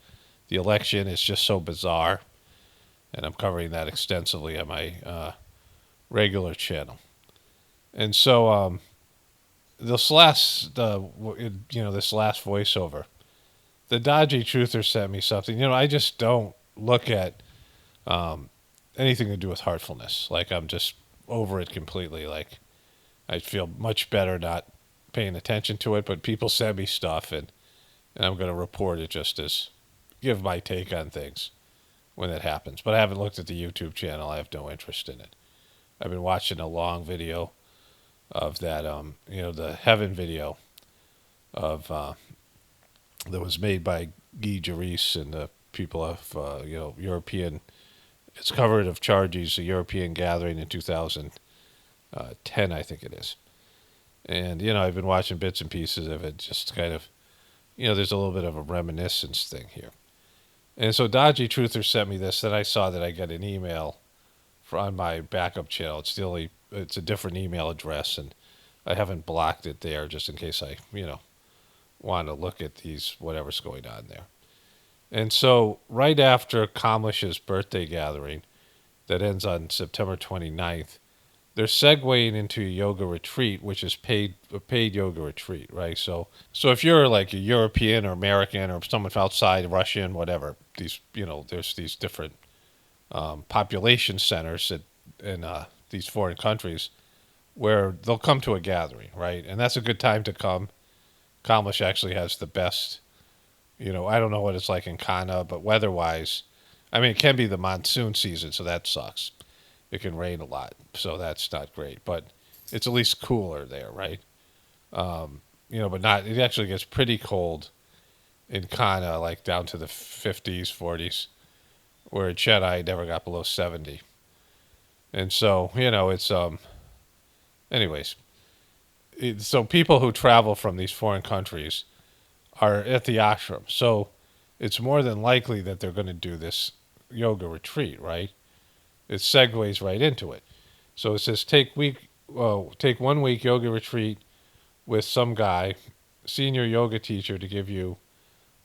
The election is just so bizarre, and I'm covering that extensively on my regular channel. And so this last voiceover, the dodgy truther sent me something. I just don't look at anything to do with heartfulness. Like I'm just over it completely. Like I feel much better not paying attention to it, but people send me stuff, and I'm going to report it just as give my take on things when it happens. But I haven't looked at the YouTube channel. I have no interest in it. I've been watching a long video of that, the heaven video of that was made by Guy Jaris and the people of European. It's covered of charges, a European gathering in 2010, I think it is. And, I've been watching bits and pieces of it, just kind of, there's a little bit of a reminiscence thing here. And so Dodgy Truther sent me this, then I saw that I got an email on my backup channel. It's a different email address, and I haven't blocked it there just in case I, want to look at whatever's going on there. And so right after Kamlesh's birthday gathering that ends on September 29th, they're segueing into a yoga retreat, which is a paid yoga retreat, right? So if you're like a European or American or someone outside, Russian, whatever, there's these different population centers in these foreign countries where they'll come to a gathering, right? And that's a good time to come. Kamlesh actually has the best, I don't know what it's like in Kana, but weather-wise, it can be the monsoon season, so that sucks. It can rain a lot, so that's not great. But it's at least cooler there, right? But not. It actually gets pretty cold in Kana, like down to the 50s, 40s, where in Chennai never got below 70. And so, it's anyways, so people who travel from these foreign countries are at the ashram. So it's more than likely that they're going to do this yoga retreat, right? It segues right into it. So it says take 1 week yoga retreat with some guy, senior yoga teacher, to give you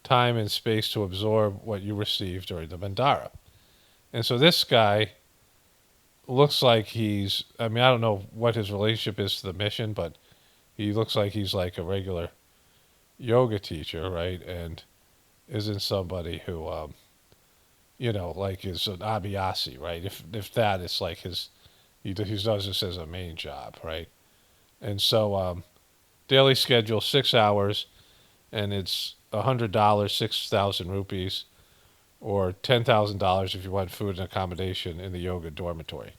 time and space to absorb what you received during the Mandara. And so this guy looks like I don't know what his relationship is to the mission, but he looks like he's like a regular yoga teacher, right? And isn't somebody who, like is an abhyasi, right? If that is like he does this as a main job, right? And so daily schedule 6 hours, and it's $100, 6,000 rupees, or $10,000 if you want food and accommodation in the yoga dormitory.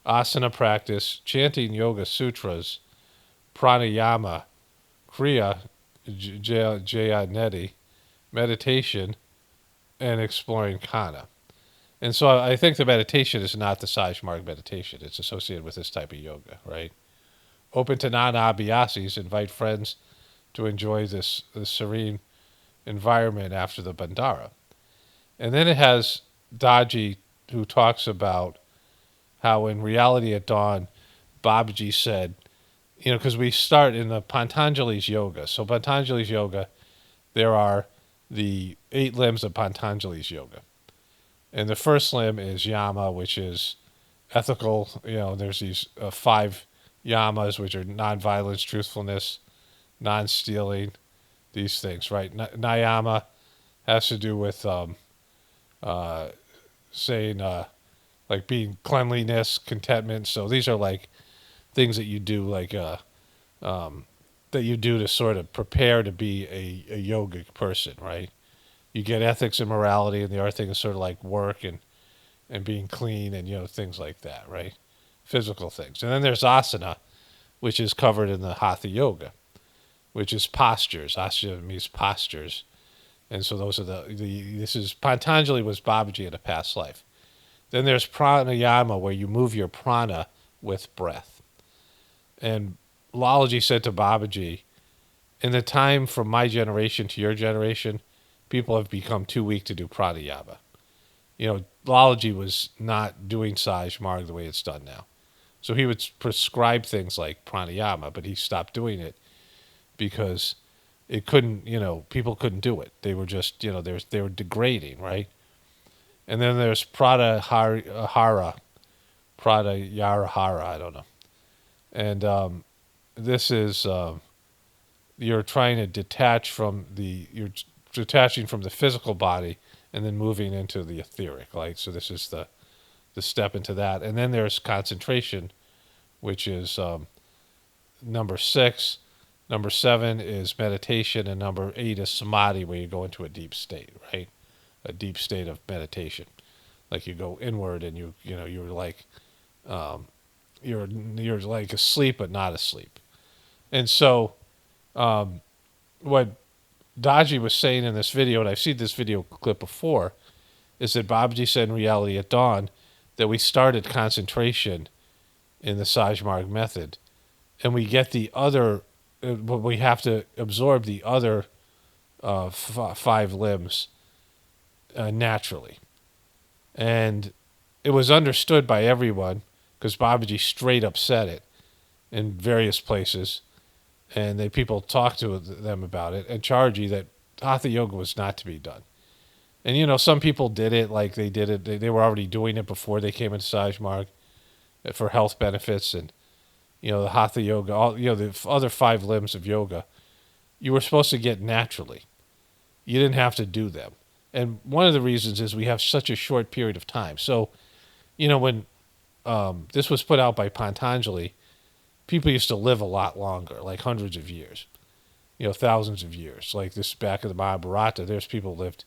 Asana practice, chanting yoga sutras, pranayama, kriya, jaya meditation, and exploring kana. And so I think the meditation is not the Saj Marg meditation. It's associated with this type of yoga, right? Open to non-abhyasis, invite friends to enjoy this serene environment after the Bandara. And then it has Daji, who talks about how in reality at dawn, Babaji said, because we start in the Patanjali's yoga. So Patanjali's yoga, there are the 8 limbs of Patanjali's yoga. And the first limb is yama, which is ethical. There's these 5 yamas, which are nonviolence, truthfulness, non-stealing, these things, right? Nayama has to do with saying like being cleanliness, contentment. So these are like things that you do, like that you do to sort of prepare to be a yogic person, right? You get ethics and morality, and the other thing is sort of like work and being clean and things like that, right? Physical things. And then there's asana, which is covered in the hatha yoga, which is postures. Asana means postures. And so those are this is Patanjali was Babaji in a past life. Then there's pranayama, where you move your prana with breath. And Lalaji said to Babaji, in the time from my generation to your generation, people have become too weak to do pranayama. Lalaji was not doing Saj Marg the way it's done now. So he would prescribe things like pranayama, but he stopped doing it because it couldn't, people couldn't do it. They were just, they were degrading, right? And then there's pratyaharahara, I don't know. And this is, you're trying to you're detaching from the physical body and then moving into the etheric, right? So this is the step into that. And then there's concentration, which is number 6. Number 7 is meditation, and number 8 is samadhi, where you go into a deep state, right? A deep state of meditation, like you go inward and you're like you're like asleep but not asleep. And so what Daji was saying in this video, and I've seen this video clip before, is that Babaji said in reality at dawn that we started concentration in the Saj Marg method, and we get the other, but we have to absorb the other 5 limbs naturally. And it was understood by everyone because Babaji straight up said it in various places, and people talked to them about it and Charji that hatha yoga was not to be done. And some people did it, like they did it. They were already doing it before they came into Saj Marg for health benefits, and the hatha yoga, all the other 5 limbs of yoga, you were supposed to get naturally. You didn't have to do them. And one of the reasons is we have such a short period of time. So, when this was put out by Patanjali, people used to live a lot longer, like hundreds of years, thousands of years. Like this back in the Mahabharata, there's people lived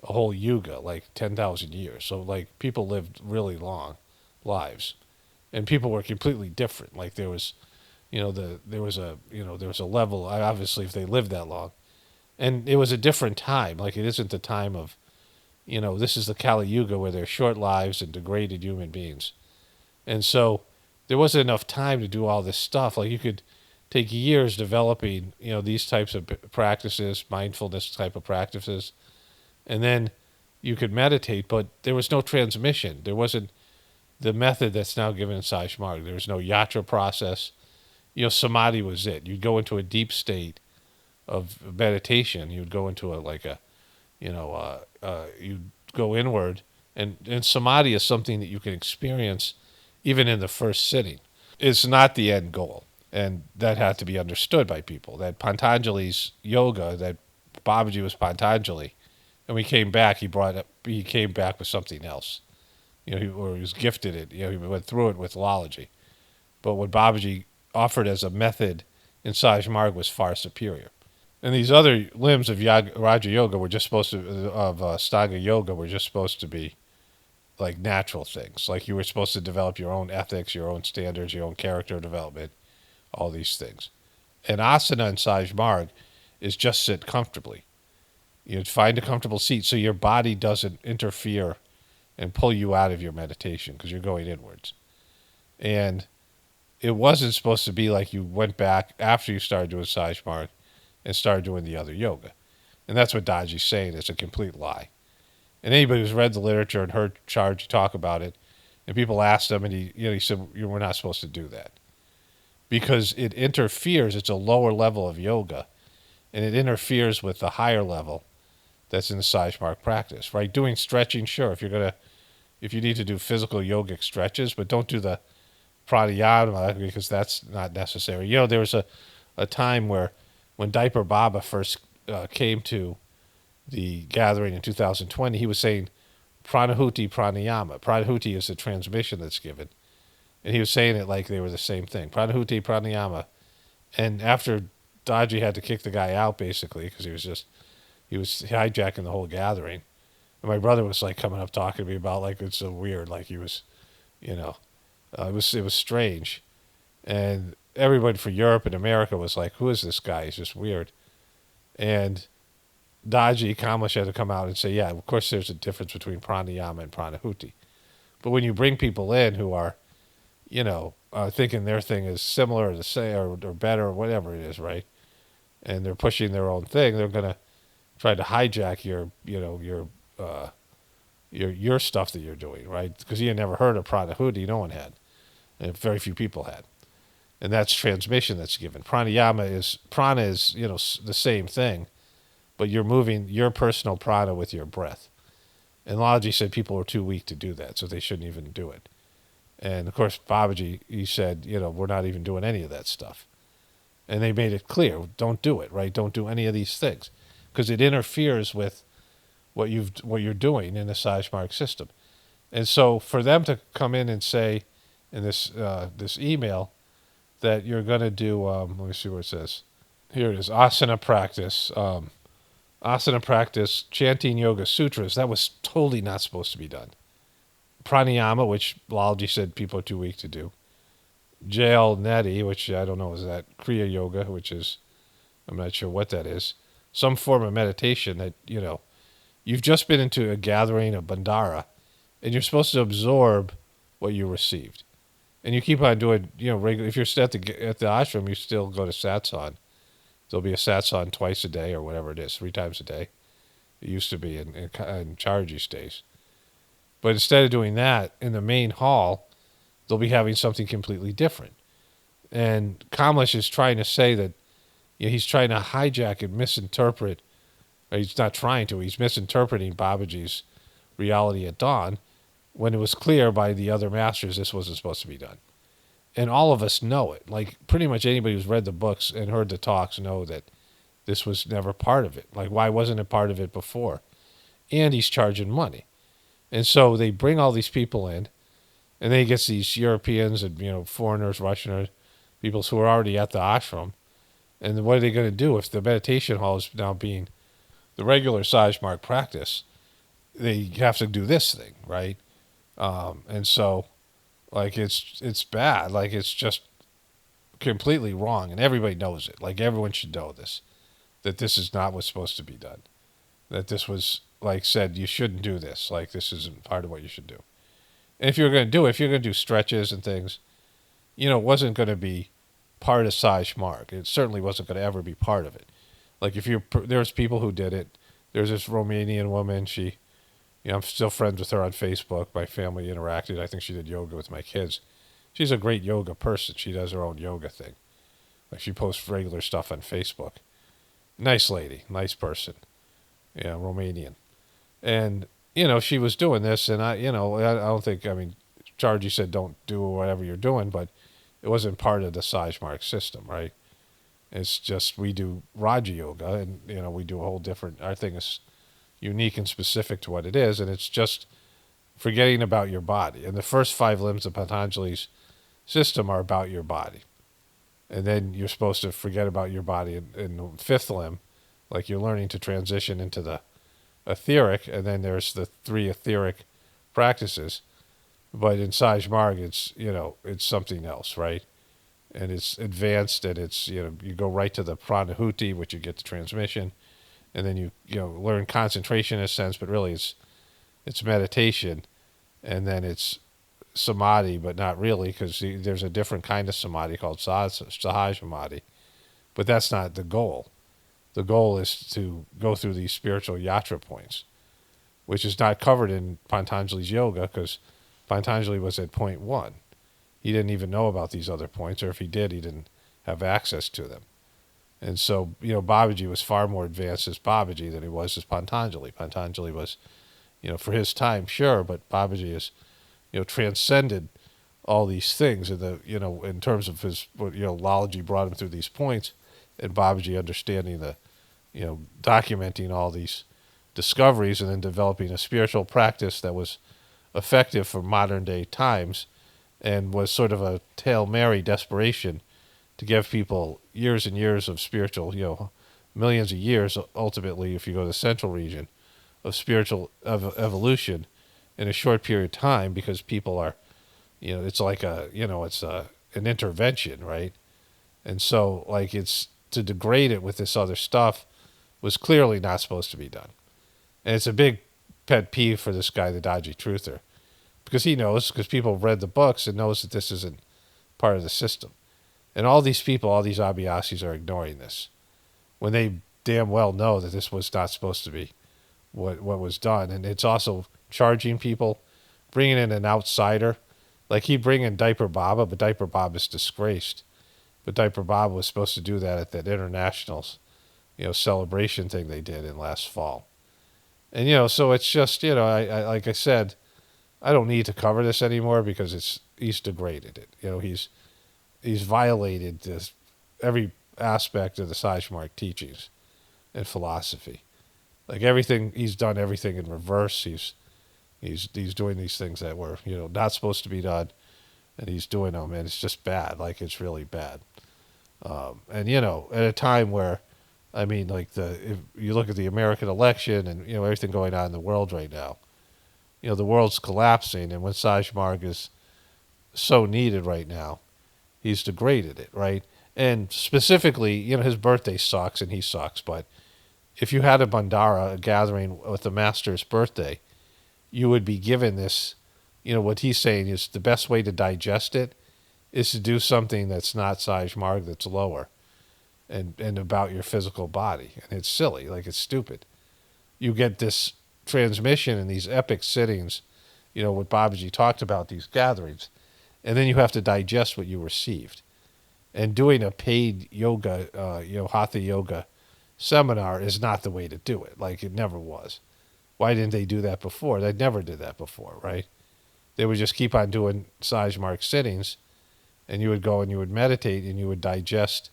a whole yuga, like 10,000 years. So like people lived really long lives, and people were completely different. Like there was, there was a level. Obviously, if they lived that long, And it was a different time. Like, it isn't the time of, this is the Kali Yuga where they're short lives and degraded human beings. And so there wasn't enough time to do all this stuff. Like, you could take years developing, these types of practices, mindfulness type of practices, and then you could meditate, but there was no transmission. There wasn't the method that's now given in Saj Marg. There was no yatra process. Samadhi was it. You'd go into a deep state of meditation. You'd go into you'd go inward, and samadhi is something that you can experience even in the first sitting. It's not the end goal, and that had to be understood by people. That Patanjali's yoga, that Babaji was Patanjali, and we came back. He came back with something else. Or he was gifted it. He went through it with Lalaji. But what Babaji offered as a method in Saj Marg was far superior. And these other limbs of Raja Yoga were just supposed to, of Stanga Yoga, were just supposed to be like natural things. Like, you were supposed to develop your own ethics, your own standards, your own character development, all these things. And asana in Saj Marg is just sit comfortably. Find a comfortable seat so your body doesn't interfere and pull you out of your meditation because you're going inwards. And it wasn't supposed to be like you went back after you started doing Saj Marg and started doing the other yoga. And that's what Daji's saying. It's a complete lie. And anybody who's read the literature and heard Charji talk about it, and people asked him, and he said, we're not supposed to do that. Because it interferes. It's a lower level of yoga, and it interferes with the higher level that's in the Saj Marg practice, right? Doing stretching, sure, if you need to do physical yogic stretches, but don't do the pranayama because that's not necessary. There was a time when Diaper Baba first came to the gathering in 2020, he was saying Pranhuiti pranayama. Pranhuiti is the transmission that's given. And he was saying it like they were the same thing. Pranhuiti pranayama. And after Daji had to kick the guy out, basically, because he was hijacking the whole gathering. And my brother was like coming up talking to me about like it's so weird, like he was, it was strange, and everybody for Europe and America was like, "Who is this guy? He's just weird." And Daji Kamlesh had to come out and say, "Yeah, of course there's a difference between pranayama and pranahuti, but when you bring people in who are, thinking their thing is similar or the same or better or whatever it is, right, and they're pushing their own thing, they're gonna try to hijack your stuff that you're doing, right? Because he had never heard of Pranhuti, no one had, and very few people had, and that's transmission that's given. Prana is the same thing, but you're moving your personal prana with your breath. And Lalaji said people were too weak to do that, so they shouldn't even do it. And of course, Babaji, he said, we're not even doing any of that stuff. And they made it clear, don't do it, right? Don't do any of these things, because it interferes with what you're doing in the Saj Marg system. And so for them to come in and say in this email that you're going to do, let me see what it says. Here it is, asana practice, chanting yoga sutras, that was totally not supposed to be done. Pranayama, which Lalaji said people are too weak to do. Jail Neti, which I don't know, is that Kriya Yoga, which is, I'm not sure what that is. Some form of meditation that, you've just been into a gathering of Bandara, and you're supposed to absorb what you received. And you keep on doing, regular. If you're at the ashram, you still go to satsang. There'll be a satsang twice a day or whatever it is, 3 times a day. It used to be in Charji's days. But instead of doing that, in the main hall, they'll be having something completely different. And Kamlesh is trying to say that he's trying to hijack and misinterpret. He's not trying to. He's misinterpreting Babaji's reality at dawn when it was clear by the other masters this wasn't supposed to be done. And all of us know it. Like, pretty much anybody who's read the books and heard the talks know that this was never part of it. Like, why wasn't it part of it before? And he's charging money. And so they bring all these people in, and then he gets these Europeans and, foreigners, Russians, people who are already at the ashram. And what are they going to do if the meditation hall is now being the regular Saj Marg practice? They have to do this thing, right? And so, like, it's bad. Like, it's just completely wrong, and everybody knows it. Like, everyone should know this, that this is not what's supposed to be done. That this was, like said, you shouldn't do this. Like, this isn't part of what you should do. And if you're going to do it, if you're going to do stretches and things, it wasn't going to be part of Saj Marg. It certainly wasn't going to ever be part of it. Like, there's people who did it. There's this Romanian woman. I'm still friends with her on Facebook. My family interacted. I think she did yoga with my kids. She's a great yoga person. She does her own yoga thing. Like, she posts regular stuff on Facebook. Nice lady, nice person. Yeah, Romanian. And, she was doing this, and I don't think, Chargy said don't do whatever you're doing, but it wasn't part of the Saj Marg system, right? It's just we do Raja Yoga, and, we do a whole different, our thing is unique and specific to what it is, and it's just forgetting about your body. And the first 5 limbs of Patanjali's system are about your body. And then you're supposed to forget about your body in the 5th limb, like you're learning to transition into the etheric, and then there's the 3 etheric practices. But in Saj Marg, it's something else, right? And it's advanced, and it's, you go right to the Pranhuiti, which you get the transmission, and then you learn concentration in a sense, but really it's meditation, and then it's samadhi, but not really, because there's a different kind of samadhi called sahaj samadhi, but that's not the goal. The goal is to go through these spiritual yatra points, which is not covered in Patanjali's yoga, because Patanjali was at point 1. He didn't even know about these other points, or if he did, he didn't have access to them. And so, Babaji was far more advanced as Babaji than he was as Patanjali. Patanjali was, for his time, sure, but Babaji is, transcended all these things. And in terms of his, Lalaji brought him through these points, and Babaji understanding documenting all these discoveries and then developing a spiritual practice that was effective for modern day times, and was sort of a Hail Mary desperation to give people years and years of spiritual, millions of years, ultimately, if you go to the central region, of spiritual evolution in a short period of time, because people are, it's like an intervention, right? And so, like, it's to degrade it with this other stuff was clearly not supposed to be done. And it's a big pet peeve for this guy, the dodgy truther, because he knows, because people have read the books and knows that this isn't part of the system. And all these people, all these Abhyasis are ignoring this, when they damn well know that this was not supposed to be what was done. And it's also charging people, bringing in an outsider. Like, he'd bring in Diaper Baba, but Diaper Baba is disgraced. But Diaper Baba was supposed to do that at that internationals, celebration thing they did in last fall. And, so it's just, I like I said, I don't need to cover this anymore, because he's degraded it. He's violated every aspect of the Saj Marg teachings and philosophy. Like, everything, he's done everything in reverse. He's doing these things that were, not supposed to be done, and he's doing them, and it's just bad. Like, it's really bad. And, at a time where, if you look at the American election and, everything going on in the world right now, the world's collapsing, and when Saj Marg is so needed right now, he's degraded it, right? And specifically, his birthday sucks, and he sucks, but if you had a bandara, a gathering with the master's birthday, you would be given this, what he's saying is the best way to digest it is to do something that's not Saj Marg, that's lower, and about your physical body. And it's silly, like, it's stupid. You get this transmission in these epic sittings, what Babaji talked about, these gatherings, and then you have to digest what you received. And doing a paid yoga, Hatha yoga seminar is not the way to do it. Like, it never was. Why didn't they do that before? They never did that before, right? They would just keep on doing Saj Marg sittings, and you would go and you would meditate, and you would digest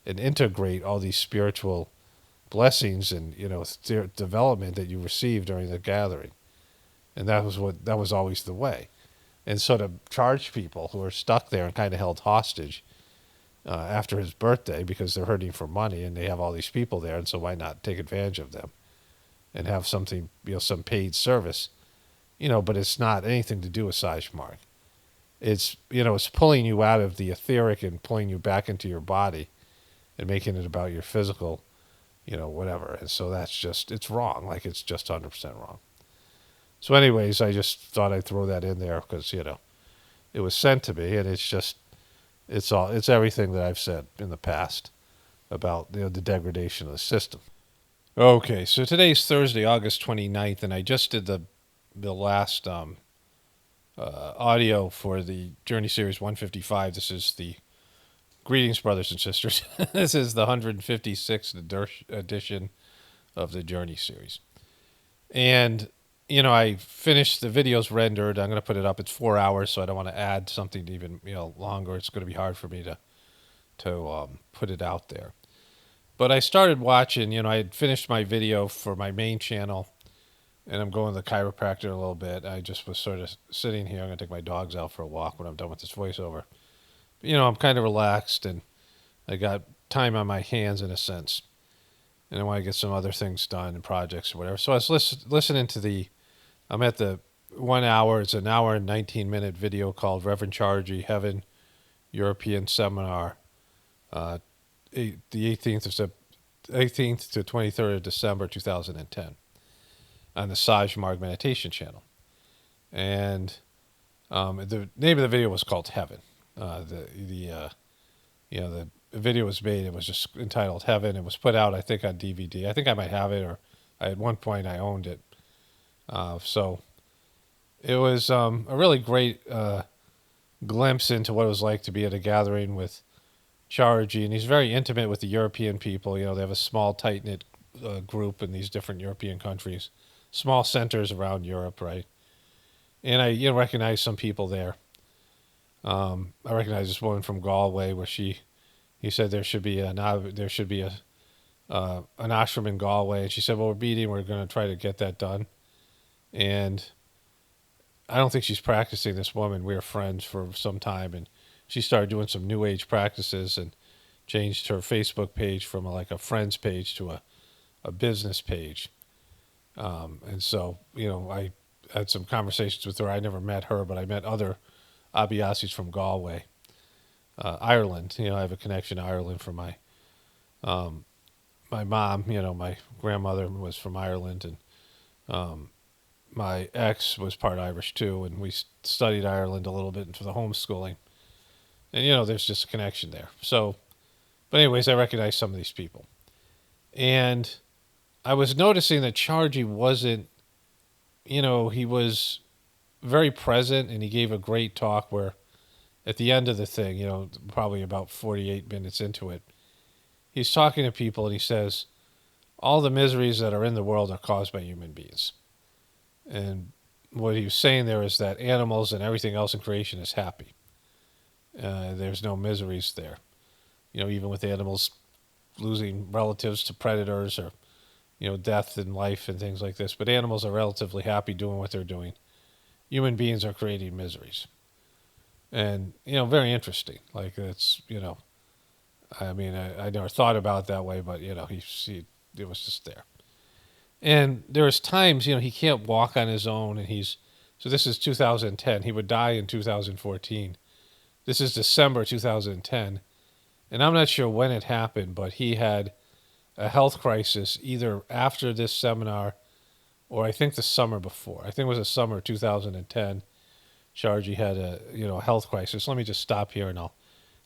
and integrate all these spiritual blessings and, development that you received during the gathering. And that was always the way. And so to charge people who are stuck there and kind of held hostage after his birthday, because they're hurting for money and they have all these people there, and so why not take advantage of them and have something, some paid service, but it's not anything to do with Saj Marg. It's, it's pulling you out of the etheric and pulling you back into your body and making it about your physical, whatever. And so it's wrong. Like, it's just 100% wrong. So anyways, I just thought I'd throw that in there because, it was sent to me, and it's everything that I've said in the past about, the degradation of the system. Okay, so today's Thursday, August 29th, and I just did the last audio for the Journey Series 155. This is the Greetings, brothers and sisters. This is the 156th edition of the Journey Series. And, I finished the videos rendered. I'm going to put it up. It's 4 hours, so I don't want to add something even, longer. It's going to be hard for me to put it out there. But I started watching, I had finished my video for my main channel, and I'm going to the chiropractor in a little bit. I just was sort of sitting here. I'm going to take my dogs out for a walk when I'm done with this voiceover. But, I'm kind of relaxed, and I got time on my hands in a sense. And I want to get some other things done and projects or whatever. So I was listening to I'm at the 1 hour, it's an hour and 19-minute video called Reverend Chargy, Heaven, European Seminar, the 18th to 23rd of December 2010 on the Saj Marg Meditation channel. And the name of the video was called Heaven. The video was made, it was just entitled Heaven. It was put out, I think, on DVD. I think I might have it, or at one point I owned it. So it was a really great glimpse into what it was like to be at a gathering with Chargy, and he's very intimate with the European people. They have a small, tight-knit group in these different European countries, small centers around Europe, right? And I recognize some people there. I recognize this woman from Galway, where he said there should be an ashram in Galway, and she said, well, we're meeting, we're going to try to get that done. And I don't think she's practicing, this woman. We were friends for some time, and she started doing some New Age practices and changed her Facebook page from a friends page to a business page. And so, I had some conversations with her. I never met her, but I met other Abhyasis from Galway, Ireland. I have a connection to Ireland from my mom. My grandmother was from Ireland, and my ex was part Irish too, and we studied Ireland a little bit for the homeschooling. And, there's just a connection there. So, but anyways, I recognize some of these people. And I was noticing that Chargy wasn't, he was very present, and he gave a great talk where at the end of the thing, probably about 48 minutes into it, he's talking to people and he says, all the miseries that are in the world are caused by human beings. And what he was saying there is that animals and everything else in creation is happy. There's no miseries there. Even with animals losing relatives to predators, or, death in life and things like this. But animals are relatively happy doing what they're doing. Human beings are creating miseries. And, very interesting. Like, it's, I never thought about it that way, but, it was just there. And there's times, he can't walk on his own, and so this is 2010. He would die in 2014. This is December 2010. And I'm not sure when it happened, but he had a health crisis either after this seminar or I think the summer before. I think it was the summer of 2010. Chargy had a health crisis. Let me just stop here and I'll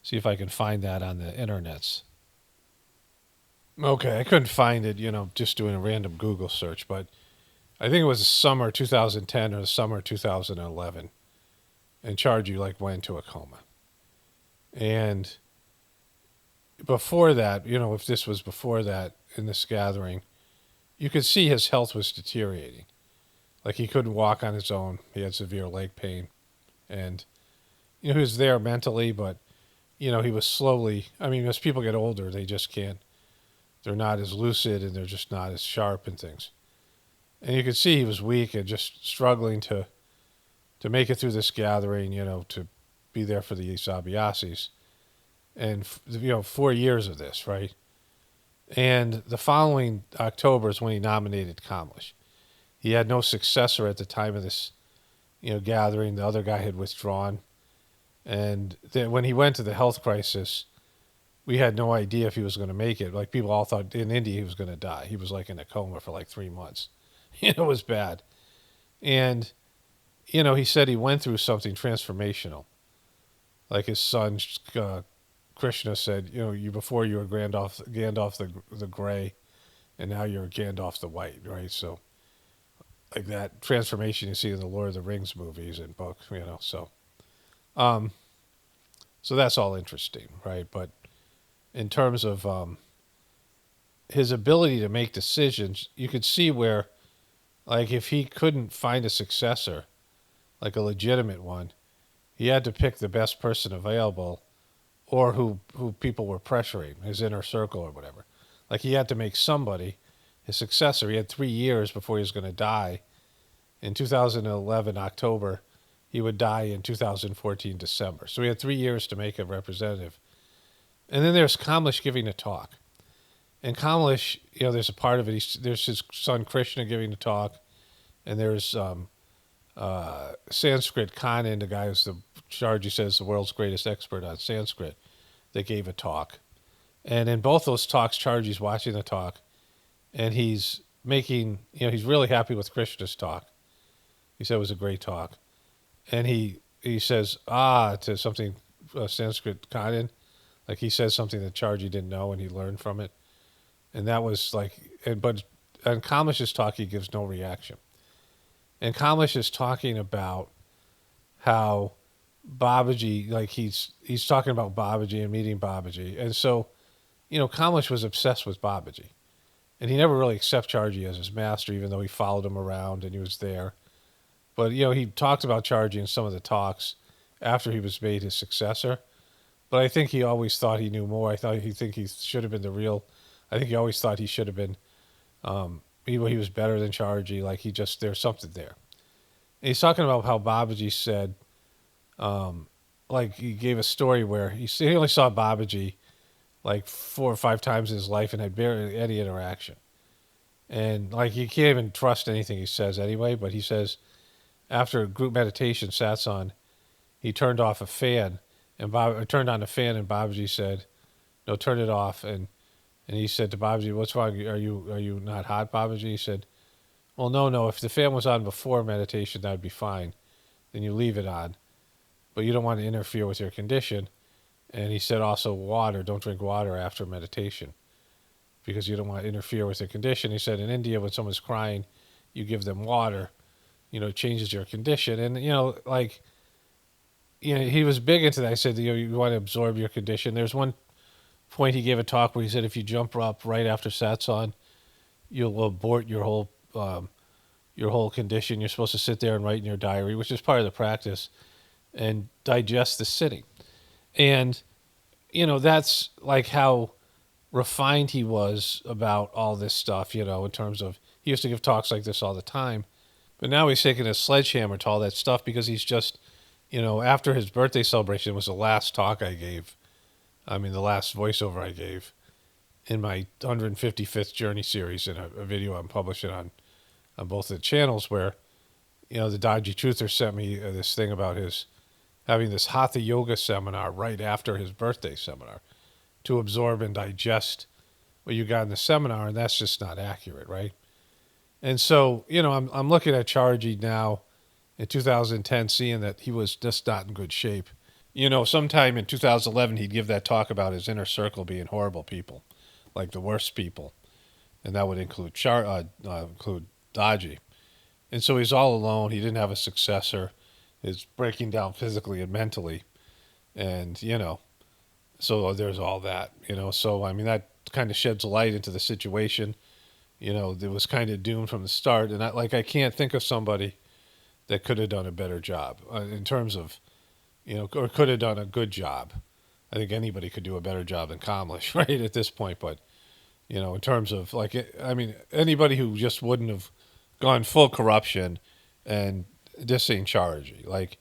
see if I can find that on the internets. Okay, I couldn't find it, just doing a random Google search, but I think it was the summer 2010 or the summer 2011. And Chargy went into a coma. And before that, if this was before that in this gathering, you could see his health was deteriorating. Like, he couldn't walk on his own. He had severe leg pain. And, he was there mentally, but, he was slowly, as people get older, they just can't, they're not as lucid and they're just not as sharp and things. And you could see he was weak and just struggling to make it through this gathering, to be there for the Abhyasis. And, 4 years of this, right? And the following October is when he nominated Kamlesh. He had no successor at the time of this, gathering. The other guy had withdrawn. And then when he went to the health crisis, we had no idea if he was going to make it. Like people all thought in India he was going to die. He was like in a coma for like 3 months. It was bad. And he said he went through something transformational. Like his son Krishna said, you before you were Gandalf the Gray, and now you're Gandalf the White, right? So like that transformation you see in the Lord of the Rings movies and books, um, so that's all interesting, right? But in terms of his ability to make decisions, you could see where, like, if he couldn't find a successor, like a legitimate one, he had to pick the best person available, or who people were pressuring, his inner circle or whatever. Like he had to make somebody his successor. He had 3 years before he was going to die. In 2011 October, he would die in 2014 December. So he had 3 years to make a representative. And then there's Kamlesh giving a talk. And Kamlesh, there's a part of it. There's his son Krishna giving a talk, and there's Sanskrit Kanan, the guy who's the Charji says the world's greatest expert on Sanskrit, that gave a talk. And in both those talks, Charji's watching the talk, and he's making, he's really happy with Krishna's talk. He said it was a great talk. And he says, to something, Sanskrit Kanan, like he says something that Charji didn't know and he learned from it. And that was like, but on Kamlesh's talk, he gives no reaction. And Kamlesh is talking about how Babaji, like he's talking about Babaji and meeting Babaji. And so, Kamlesh was obsessed with Babaji. And he never really accepted Charji as his master, even though he followed him around and he was there. But, he talked about Charji in some of the talks after he was made his successor. But I think he always thought he knew more. I think he should have been the real. I think he always thought he should have been. He was better than Charji. Like there's something there. And he's talking about how Babaji said, like he gave a story where he only saw Babaji like 4 or 5 times in his life and had barely any interaction. And like you can't even trust anything he says anyway. But he says after group meditation, satsang, he turned off a fan and turned on a fan, and Babaji said, "No, turn it off." And he said to Babaji, "What's wrong? Are you not hot, Babaji?" He said, "Well, no. If the fan was on before meditation, that'd be fine. Then you leave it on, but you don't want to interfere with your condition." And he said also water. Don't drink water after meditation because you don't want to interfere with their condition. He said in India, when someone's crying, you give them water. It changes your condition. And he was big into that. I said, you want to absorb your condition. There's one point he gave a talk where he said if you jump up right after satsang, you'll abort your whole condition. You're supposed to sit there and write in your diary, which is part of the practice, and digest the sitting. And that's like how refined he was about all this stuff, in terms of he used to give talks like this all the time. But now he's taking a sledgehammer to all that stuff because he's just, after his birthday celebration was the last talk I gave. I mean, the last voiceover I gave in my 155th Journey series in a video I'm publishing on both the channels where, the Dodgy Truther sent me this thing about his having this Hatha Yoga seminar right after his birthday seminar to absorb and digest what you got in the seminar, and that's just not accurate, right? And so, I'm looking at Charji now in 2010, seeing that he was just not in good shape. Sometime in 2011, he'd give that talk about his inner circle being horrible people, like the worst people, and that would include include Daji. And so he's all alone. He didn't have a successor. He's breaking down physically and mentally, and so there's all that. So I mean that kind of sheds light into the situation. It was kind of doomed from the start, and I can't think of somebody that could have done a better job in terms of, or could have done a good job. I think anybody could do a better job than Kamlesh, right, at this point. But, in terms of, anybody who just wouldn't have gone full corruption and dissing Charji, like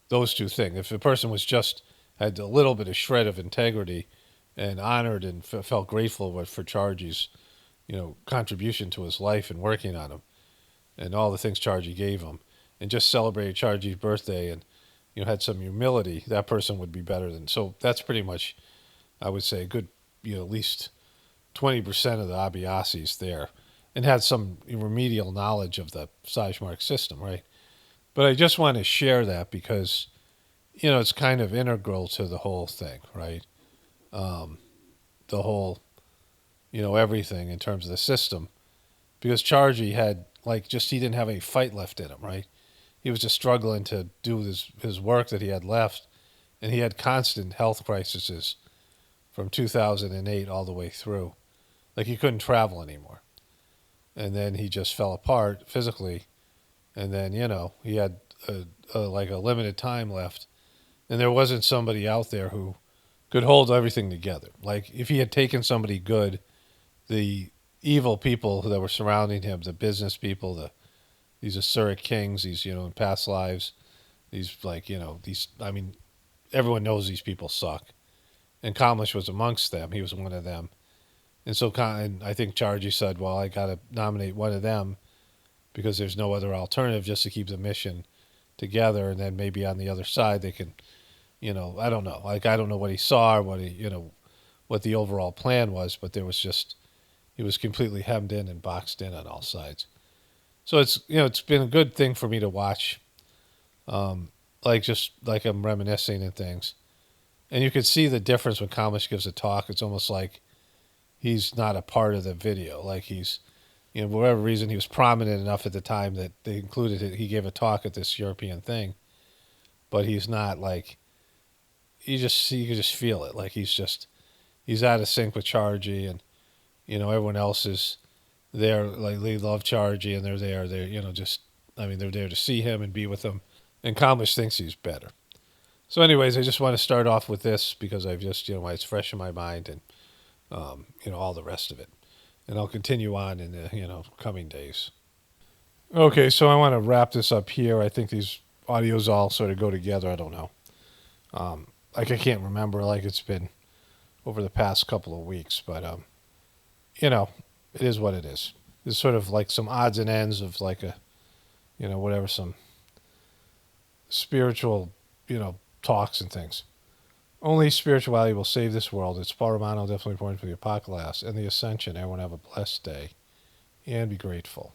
those two things. If a person was just had a little bit of shred of integrity and honored and felt grateful for Charji's, contribution to his life and working on him and all the things Charji gave him, and just celebrated Charji's birthday and, had some humility, that person would be better than. So that's pretty much I would say a good, at least 20% of the Abhyasis there, and had some remedial knowledge of the Sajmark system, right? But I just want to share that because, it's kind of integral to the whole thing, right? Um, the whole, everything in terms of the system. Because Chargy had, like, just he didn't have any fight left in him, right? He was just struggling to do his work that he had left, and he had constant health crises from 2008 all the way through. Like, he couldn't travel anymore. And then he just fell apart physically. And then, he had like a limited time left. And there wasn't somebody out there who could hold everything together. Like, if he had taken somebody good, the evil people that were surrounding him, the business people, these Asuric kings, these, in past lives, these, like, I mean, everyone knows these people suck. And Kamlesh was amongst them. He was one of them. And so and I think Chargy said, well, I got to nominate one of them because there's no other alternative just to keep the mission together. And then maybe on the other side, they can, I don't know. Like, I don't know what he saw or what what the overall plan was, but there was just, he was completely hemmed in and boxed in on all sides. So it's been a good thing for me to watch. Just like I'm reminiscing and things. And you can see the difference when Kamlesh gives a talk. It's almost like he's not a part of the video. Like he's, for whatever reason, he was prominent enough at the time that they included it. He gave a talk at this European thing, but he's not like, you can just feel it. Like he's out of sync with Chargy, and everyone else is there. Like they love Chargy, and they're there. They're there to see him and be with him. And Kamlesh thinks he's better. So, anyways, I just want to start off with this because I've just, it's fresh in my mind, and all the rest of it. And I'll continue on in the, coming days. Okay, so I want to wrap this up here. I think these audios all sort of go together. I don't know. Like, I can't remember. Like, it's been over the past couple of weeks. But, it is what it is. It's sort of like some odds and ends of like a, whatever, some spiritual, talks and things. Only spirituality will save this world. It's paramount, definitely important for the apocalypse and the ascension. Everyone have a blessed day and be grateful.